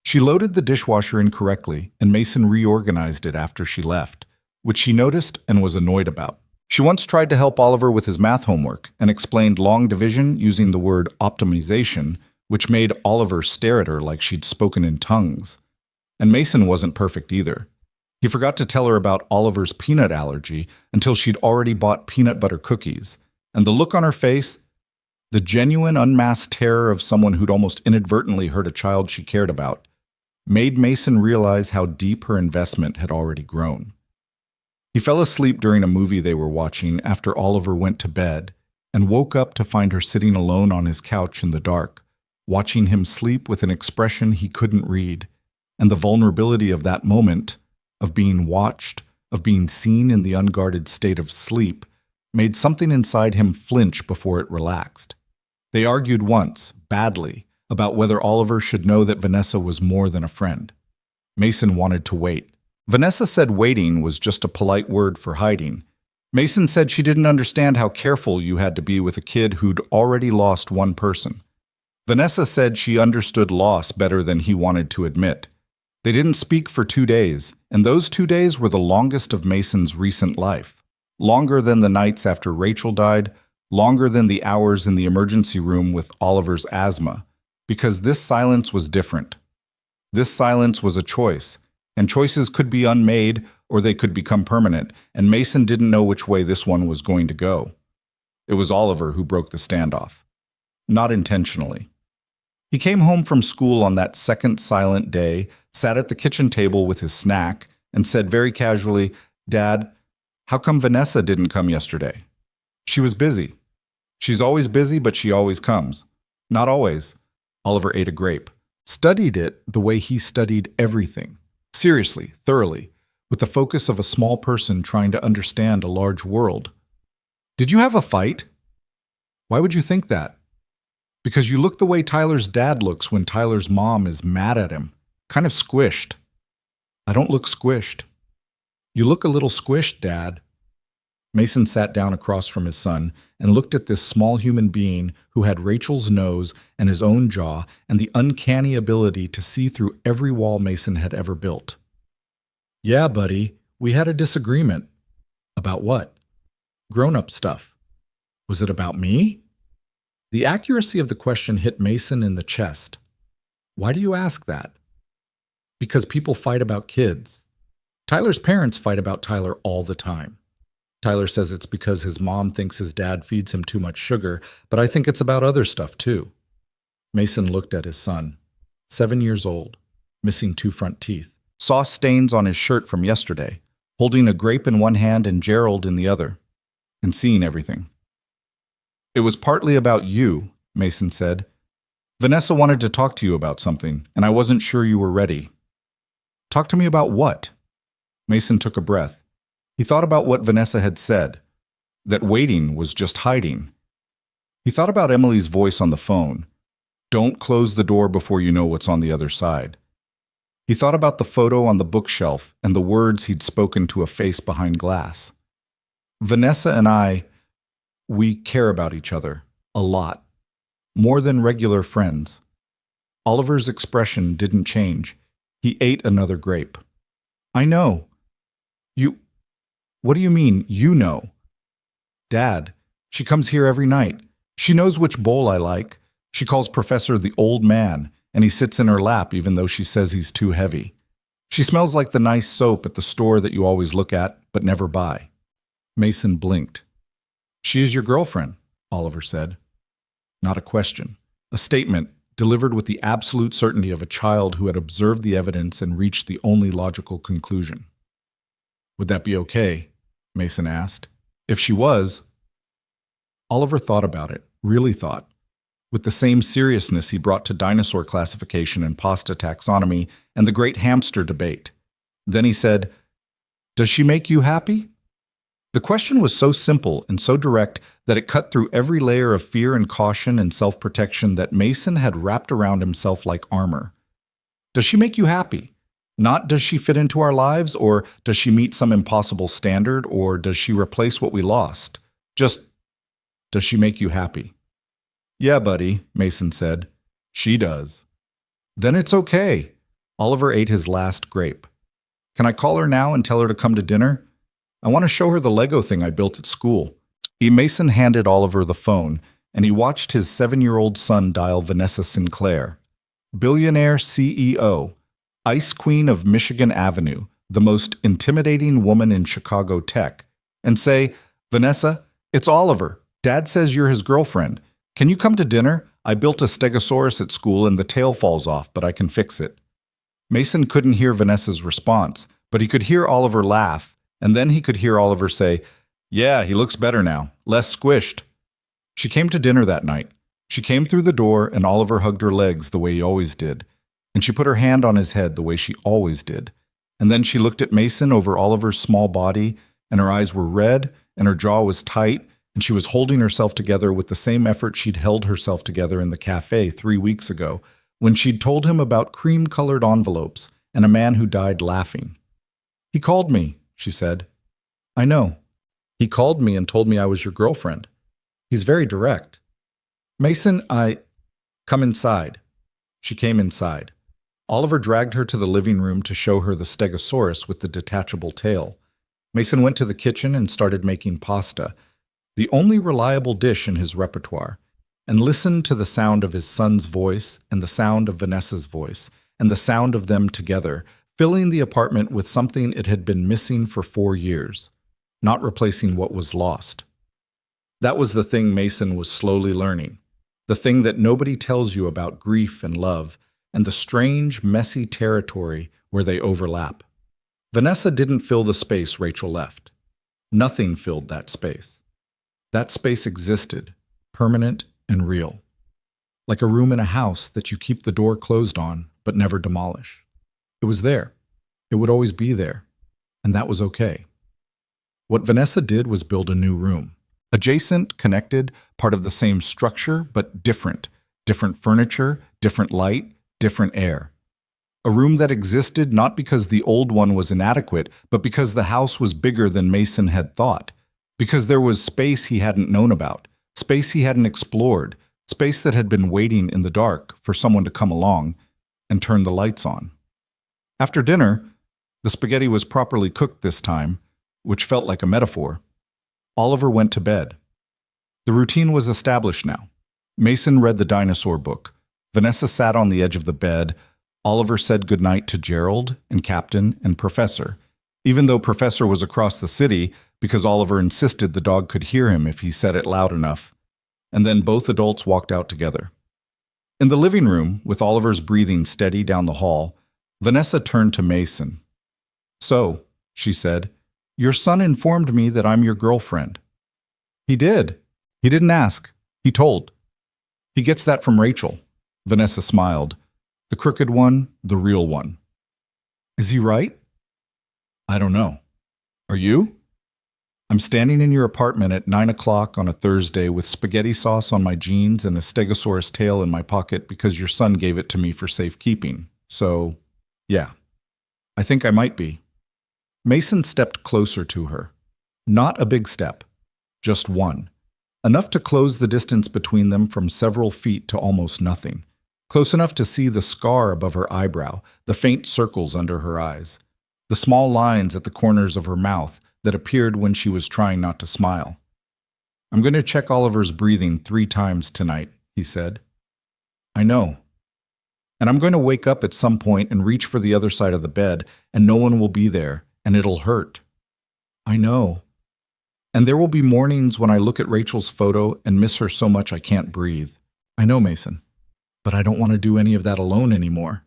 She loaded the dishwasher incorrectly, and Mason reorganized it after she left, which she noticed and was annoyed about. She once tried to help Oliver with his math homework and explained long division using the word optimization, which made Oliver stare at her like she'd spoken in tongues. And Mason wasn't perfect either. He forgot to tell her about Oliver's peanut allergy until she'd already bought peanut butter cookies, and the look on her face, the genuine unmasked terror of someone who'd almost inadvertently hurt a child she cared about, made Mason realize how deep her investment had already grown. He fell asleep during a movie they were watching after Oliver went to bed and woke up to find her sitting alone on his couch in the dark, watching him sleep with an expression he couldn't read, and the vulnerability of that moment, of being watched, of being seen in the unguarded state of sleep, made something inside him flinch before it relaxed. They argued once, badly, about whether Oliver should know that Vanessa was more than a friend. Mason wanted to wait. Vanessa said waiting was just a polite word for hiding. Mason said she didn't understand how careful you had to be with a kid who'd already lost one person. Vanessa said she understood loss better than he wanted to admit. They didn't speak for 2 days, and those 2 days were the longest of Mason's recent life. Longer than the nights after Rachel died, longer than the hours in the emergency room with Oliver's asthma, because this silence was different. This silence was a choice, and choices could be unmade or they could become permanent, and Mason didn't know which way this one was going to go. It was Oliver who broke the standoff. Not intentionally. He came home from school on that second silent day, sat at the kitchen table with his snack, and said very casually, "Dad, how come Vanessa didn't come yesterday?" "She was busy." "She's always busy, but she always comes." "Not always." Oliver ate a grape. Studied it the way he studied everything. Seriously, thoroughly, with the focus of a small person trying to understand a large world. "Did you have a fight?" "Why would you think that?" "Because you look the way Tyler's dad looks when Tyler's mom is mad at him. Kind of squished." "I don't look squished." "You look a little squished, Dad." Mason sat down across from his son and looked at this small human being who had Rachel's nose and his own jaw and the uncanny ability to see through every wall Mason had ever built. "Yeah, buddy, we had a disagreement." "About what?" "Grown-up stuff." "Was it about me?" The accuracy of the question hit Mason in the chest. "Why do you ask that?" "Because people fight about kids. Tyler's parents fight about Tyler all the time. Tyler says it's because his mom thinks his dad feeds him too much sugar, but I think it's about other stuff too." Mason looked at his son, 7 years old, missing 2 front teeth, saw stains on his shirt from yesterday, holding a grape in one hand and Gerald in the other, and seeing everything. "It was partly about you," Mason said. "Vanessa wanted to talk to you about something, and I wasn't sure you were ready." "Talk to me about what?" Mason took a breath. He thought about what Vanessa had said, that waiting was just hiding. He thought about Emily's voice on the phone. "Don't close the door before you know what's on the other side." He thought about the photo on the bookshelf and the words he'd spoken to a face behind glass. "Vanessa and we care about each other, a lot. More than regular friends." Oliver's expression didn't change. He ate another grape. "I know." What do you mean, you know?" "Dad, she comes here every night. She knows which bowl I like. She calls Professor the old man, and he sits in her lap even though she says he's too heavy. She smells like the nice soap at the store that you always look at but never buy." Mason blinked. "She is your girlfriend," Oliver said. Not a question. A statement delivered with the absolute certainty of a child who had observed the evidence and reached the only logical conclusion. "Would that be okay?" Mason asked. "If she was..." Oliver thought about it, really thought, with the same seriousness he brought to dinosaur classification and pasta taxonomy and the great hamster debate. Then he said, "Does she make you happy?" The question was so simple and so direct that it cut through every layer of fear and caution and self-protection that Mason had wrapped around himself like armor. "Does she make you happy? Not does she fit into our lives, or does she meet some impossible standard, or does she replace what we lost? Just, does she make you happy?" "Yeah, buddy," Mason said. "She does." "Then it's okay." Oliver ate his last grape. "Can I call her now and tell her to come to dinner? I want to show her the Lego thing I built at school." Mason handed Oliver the phone, and he watched his 7-year-old son dial Vanessa Sinclair. Billionaire CEO. Ice Queen of Michigan Avenue, the most intimidating woman in Chicago tech, and say, "Vanessa, it's Oliver. Dad says you're his girlfriend. Can you come to dinner? I built a stegosaurus at school and the tail falls off, but I can fix it." Mason couldn't hear Vanessa's response, but he could hear Oliver laugh, and then he could hear Oliver say, "Yeah, he looks better now, less squished." She came to dinner that night. She came through the door and Oliver hugged her legs the way he always did. And she put her hand on his head the way she always did. And then she looked at Mason over Oliver's small body, and her eyes were red, and her jaw was tight, and she was holding herself together with the same effort she'd held herself together in the cafe 3 weeks ago, when she'd told him about cream-colored envelopes and a man who died laughing. "He called me," she said. "I know. He called me and told me I was your girlfriend. He's very direct." "Mason, come inside." She came inside. Oliver dragged her to the living room to show her the stegosaurus with the detachable tail. Mason went to the kitchen and started making pasta, the only reliable dish in his repertoire, and listened to the sound of his son's voice and the sound of Vanessa's voice and the sound of them together, filling the apartment with something it had been missing for 4 years, not replacing what was lost. That was the thing Mason was slowly learning, the thing that nobody tells you about grief and love, and the strange, messy territory where they overlap. Vanessa didn't fill the space Rachel left. Nothing filled that space. That space existed, permanent and real. Like a room in a house that you keep the door closed on but never demolish. It was there. It would always be there. And that was okay. What Vanessa did was build a new room. Adjacent, connected, part of the same structure, but different. Different furniture, different light, different air. A room that existed not because the old one was inadequate, but because the house was bigger than Mason had thought. Because there was space he hadn't known about, space he hadn't explored, space that had been waiting in the dark for someone to come along and turn the lights on. After dinner, the spaghetti was properly cooked this time, which felt like a metaphor. Oliver went to bed. The routine was established now. Mason read the dinosaur book. Vanessa sat on the edge of the bed. Oliver said goodnight to Gerald and Captain and Professor, even though Professor was across the city because Oliver insisted the dog could hear him if he said it loud enough. And then both adults walked out together. In the living room, with Oliver's breathing steady down the hall, Vanessa turned to Mason. "So," she said, "your son informed me that I'm your girlfriend." "He did. He didn't ask. He told. He gets that from Rachel." Vanessa smiled. "The crooked one, the real one." "Is he right?" "I don't know. Are you?" "I'm standing in your apartment at 9 o'clock on a Thursday with spaghetti sauce on my jeans and a stegosaurus tail in my pocket because your son gave it to me for safekeeping. So, yeah, I think I might be." Mason stepped closer to her. Not a big step, just one. Enough to close the distance between them from several feet to almost nothing. Close enough to see the scar above her eyebrow, the faint circles under her eyes, the small lines at the corners of her mouth that appeared when she was trying not to smile. "I'm going to check Oliver's breathing 3 times tonight," he said. "I know. And I'm going to wake up at some point and reach for the other side of the bed, and no one will be there, and it'll hurt." "I know. And there will be mornings when I look at Rachel's photo and miss her so much I can't breathe." "I know, Mason. But I don't want to do any of that alone anymore."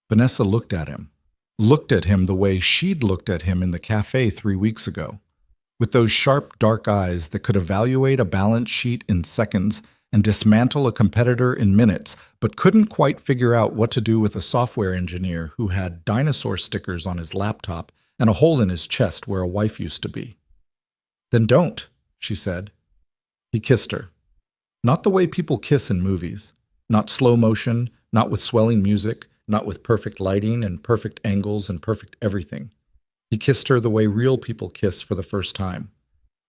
Vanessa looked at him the way she'd looked at him in the cafe 3 weeks ago, with those sharp, dark eyes that could evaluate a balance sheet in seconds and dismantle a competitor in minutes, but couldn't quite figure out what to do with a software engineer who had dinosaur stickers on his laptop and a hole in his chest where a wife used to be. "Then don't," she said. He kissed her. Not the way people kiss in movies. Not slow motion, not with swelling music, not with perfect lighting and perfect angles and perfect everything. He kissed her the way real people kiss for the first time.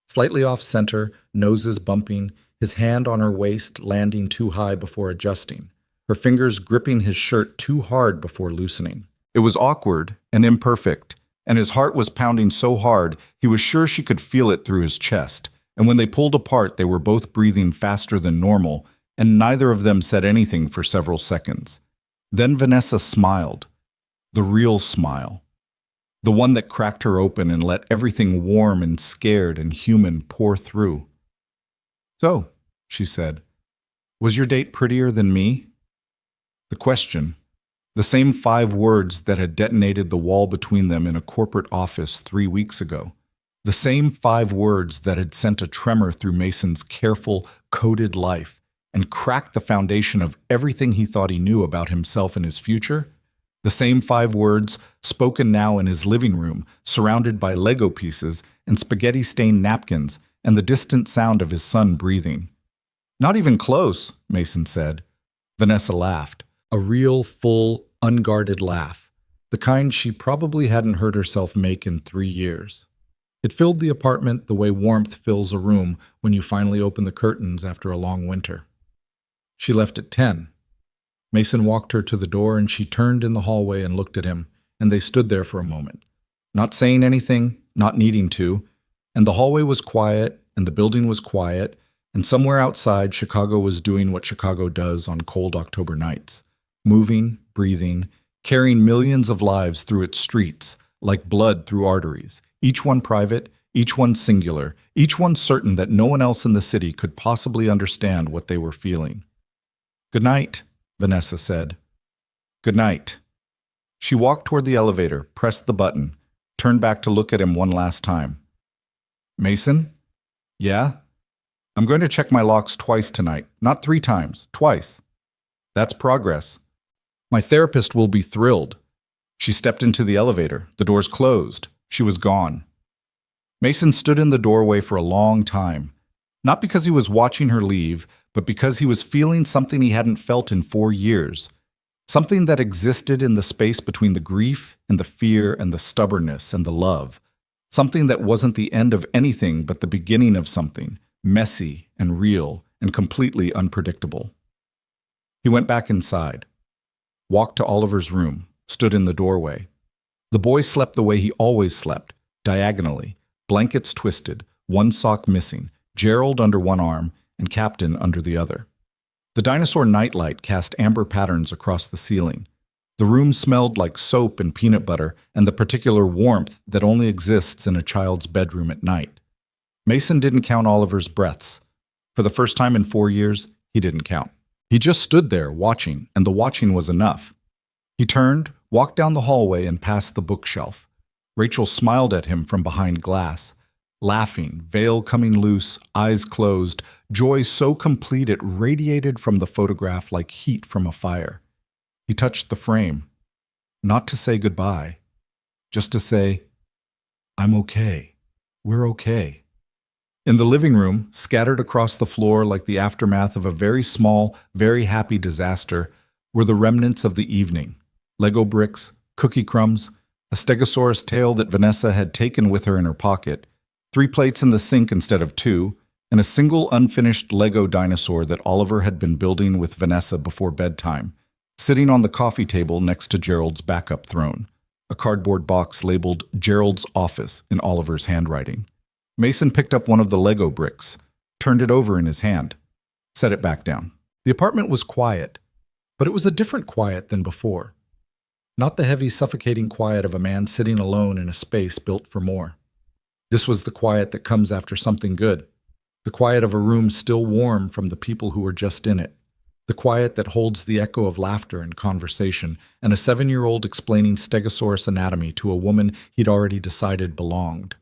Slightly off center, noses bumping, his hand on her waist landing too high before adjusting, her fingers gripping his shirt too hard before loosening. It was awkward and imperfect, and his heart was pounding so hard he was sure she could feel it through his chest, and when they pulled apart they were both breathing faster than normal, and neither of them said anything for several seconds. Then Vanessa smiled, the real smile, the one that cracked her open and let everything warm and scared and human pour through. "So," she said, "was your date prettier than me?" The question, the same 5 words that had detonated the wall between them in a corporate office 3 weeks ago, the same 5 words that had sent a tremor through Mason's careful, coded life and cracked the foundation of everything he thought he knew about himself and his future, the same 5 words spoken now in his living room, surrounded by Lego pieces and spaghetti-stained napkins and the distant sound of his son breathing. "Not even close," Mason said. Vanessa laughed, a real, full, unguarded laugh, the kind she probably hadn't heard herself make in 3 years. It filled the apartment the way warmth fills a room when you finally open the curtains after a long winter. She left at 10. Mason walked her to the door and she turned in the hallway and looked at him, and they stood there for a moment, not saying anything, not needing to, and the hallway was quiet and the building was quiet, and somewhere outside Chicago was doing what Chicago does on cold October nights, moving, breathing, carrying millions of lives through its streets, like blood through arteries, each one private, each one singular, each one certain that no one else in the city could possibly understand what they were feeling. "Good night," Vanessa said. "Good night." She walked toward the elevator, pressed the button, turned back to look at him one last time. "Mason?" "Yeah?" "I'm going to check my locks twice tonight. Not 3 times, twice." "That's progress." "My therapist will be thrilled." She stepped into the elevator. The doors closed. She was gone. Mason stood in the doorway for a long time, not because he was watching her leave, but because he was feeling something he hadn't felt in 4 years, something that existed in the space between the grief and the fear and the stubbornness and the love, something that wasn't the end of anything but the beginning of something, messy and real and completely unpredictable. He went back inside, walked to Oliver's room, stood in the doorway. The boy slept the way he always slept, diagonally, blankets twisted, one sock missing, Gerald under one arm and Captain under the other. The dinosaur nightlight cast amber patterns across the ceiling. The room smelled like soap and peanut butter and the particular warmth that only exists in a child's bedroom at night. Mason didn't count Oliver's breaths. For the first time in 4 years, he didn't count. He just stood there watching, and the watching was enough. He turned, walked down the hallway and past the bookshelf. Rachel smiled at him from behind glass, laughing, veil coming loose, eyes closed, joy so complete it radiated from the photograph like heat from a fire. He touched the frame, not to say goodbye, just to say, "I'm okay. We're okay." In the living room, scattered across the floor like the aftermath of a very small, very happy disaster, were the remnants of the evening. Lego bricks, cookie crumbs, a stegosaurus tail that Vanessa had taken with her in her pocket, 3 plates in the sink instead of 2, and a single unfinished Lego dinosaur that Oliver had been building with Vanessa before bedtime, sitting on the coffee table next to Gerald's backup throne, a cardboard box labeled Gerald's office in Oliver's handwriting. Mason picked up one of the Lego bricks, turned it over in his hand, set it back down. The apartment was quiet, but it was a different quiet than before. Not the heavy, suffocating quiet of a man sitting alone in a space built for more. This was the quiet that comes after something good, the quiet of a room still warm from the people who were just in it, the quiet that holds the echo of laughter and conversation, and a 7-year-old explaining Stegosaurus anatomy to a woman he'd already decided belonged.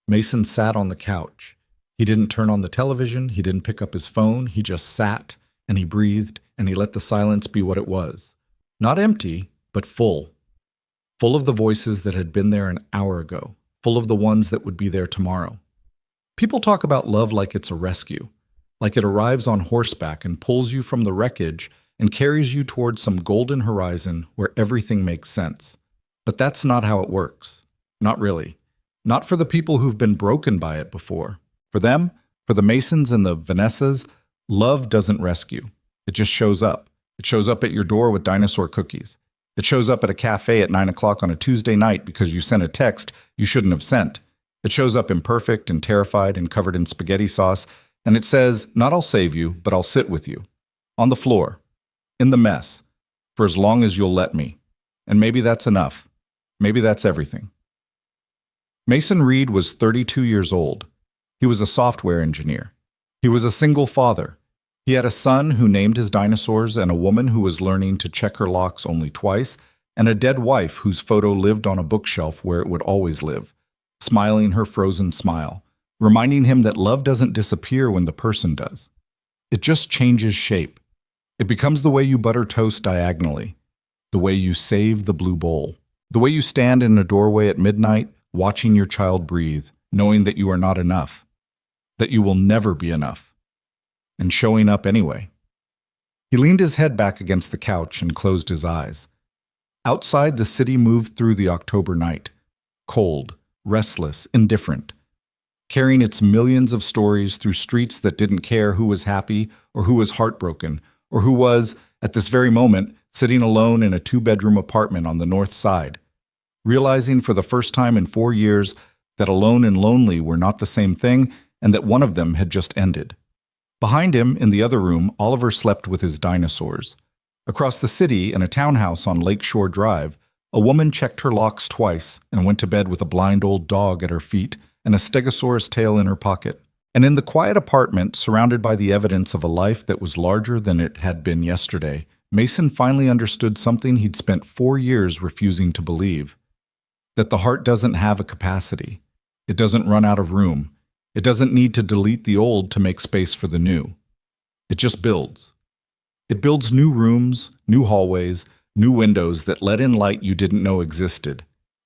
Mason sat on the couch. He didn't turn on the television, he didn't pick up his phone, he just sat, and he breathed, and he let the silence be what it was. Not empty, but full. Full of the voices that had been there an hour ago, full of the ones that would be there tomorrow. People talk about love like it's a rescue, like it arrives on horseback and pulls you from the wreckage and carries you towards some golden horizon where everything makes sense. But that's not how it works. Not really. Not for the people who've been broken by it before. For them, for the Masons and the Vanessas, love doesn't rescue. It just shows up. It shows up at your door with dinosaur cookies. It shows up at a cafe at 9 o'clock on a Tuesday night because you sent a text you shouldn't have sent. It shows up imperfect and terrified and covered in spaghetti sauce, and it says, not I'll save you, but I'll sit with you. On the floor. In the mess. For as long as you'll let me. And maybe that's enough. Maybe that's everything. Mason Reed was 32 years old. He was a software engineer. He was a single father. He had a son who named his dinosaurs and a woman who was learning to check her locks only twice, and a dead wife whose photo lived on a bookshelf where it would always live, smiling her frozen smile, reminding him that love doesn't disappear when the person does. It just changes shape. It becomes the way you butter toast diagonally, the way you save the blue bowl, the way you stand in a doorway at midnight, watching your child breathe, knowing that you are not enough, that you will never be enough, and showing up anyway. He leaned his head back against the couch and closed his eyes. Outside, the city moved through the October night, cold, restless, indifferent, carrying its millions of stories through streets that didn't care who was happy or who was heartbroken or who was, at this very moment, sitting alone in a 2-bedroom apartment on the north side, realizing for the first time in 4 years that alone and lonely were not the same thing and that one of them had just ended. Behind him, in the other room, Oliver slept with his dinosaurs. Across the city, in a townhouse on Lakeshore Drive, a woman checked her locks twice and went to bed with a blind old dog at her feet and a stegosaurus tail in her pocket. And in the quiet apartment, surrounded by the evidence of a life that was larger than it had been yesterday, Mason finally understood something he'd spent 4 years refusing to believe. That the heart doesn't have a capacity. It doesn't run out of room. It doesn't need to delete the old to make space for the new. It just builds. It builds new rooms, new hallways, new windows that let in light you didn't know existed.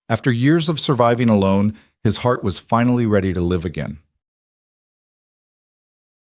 After years of surviving alone, his heart was finally ready to live again.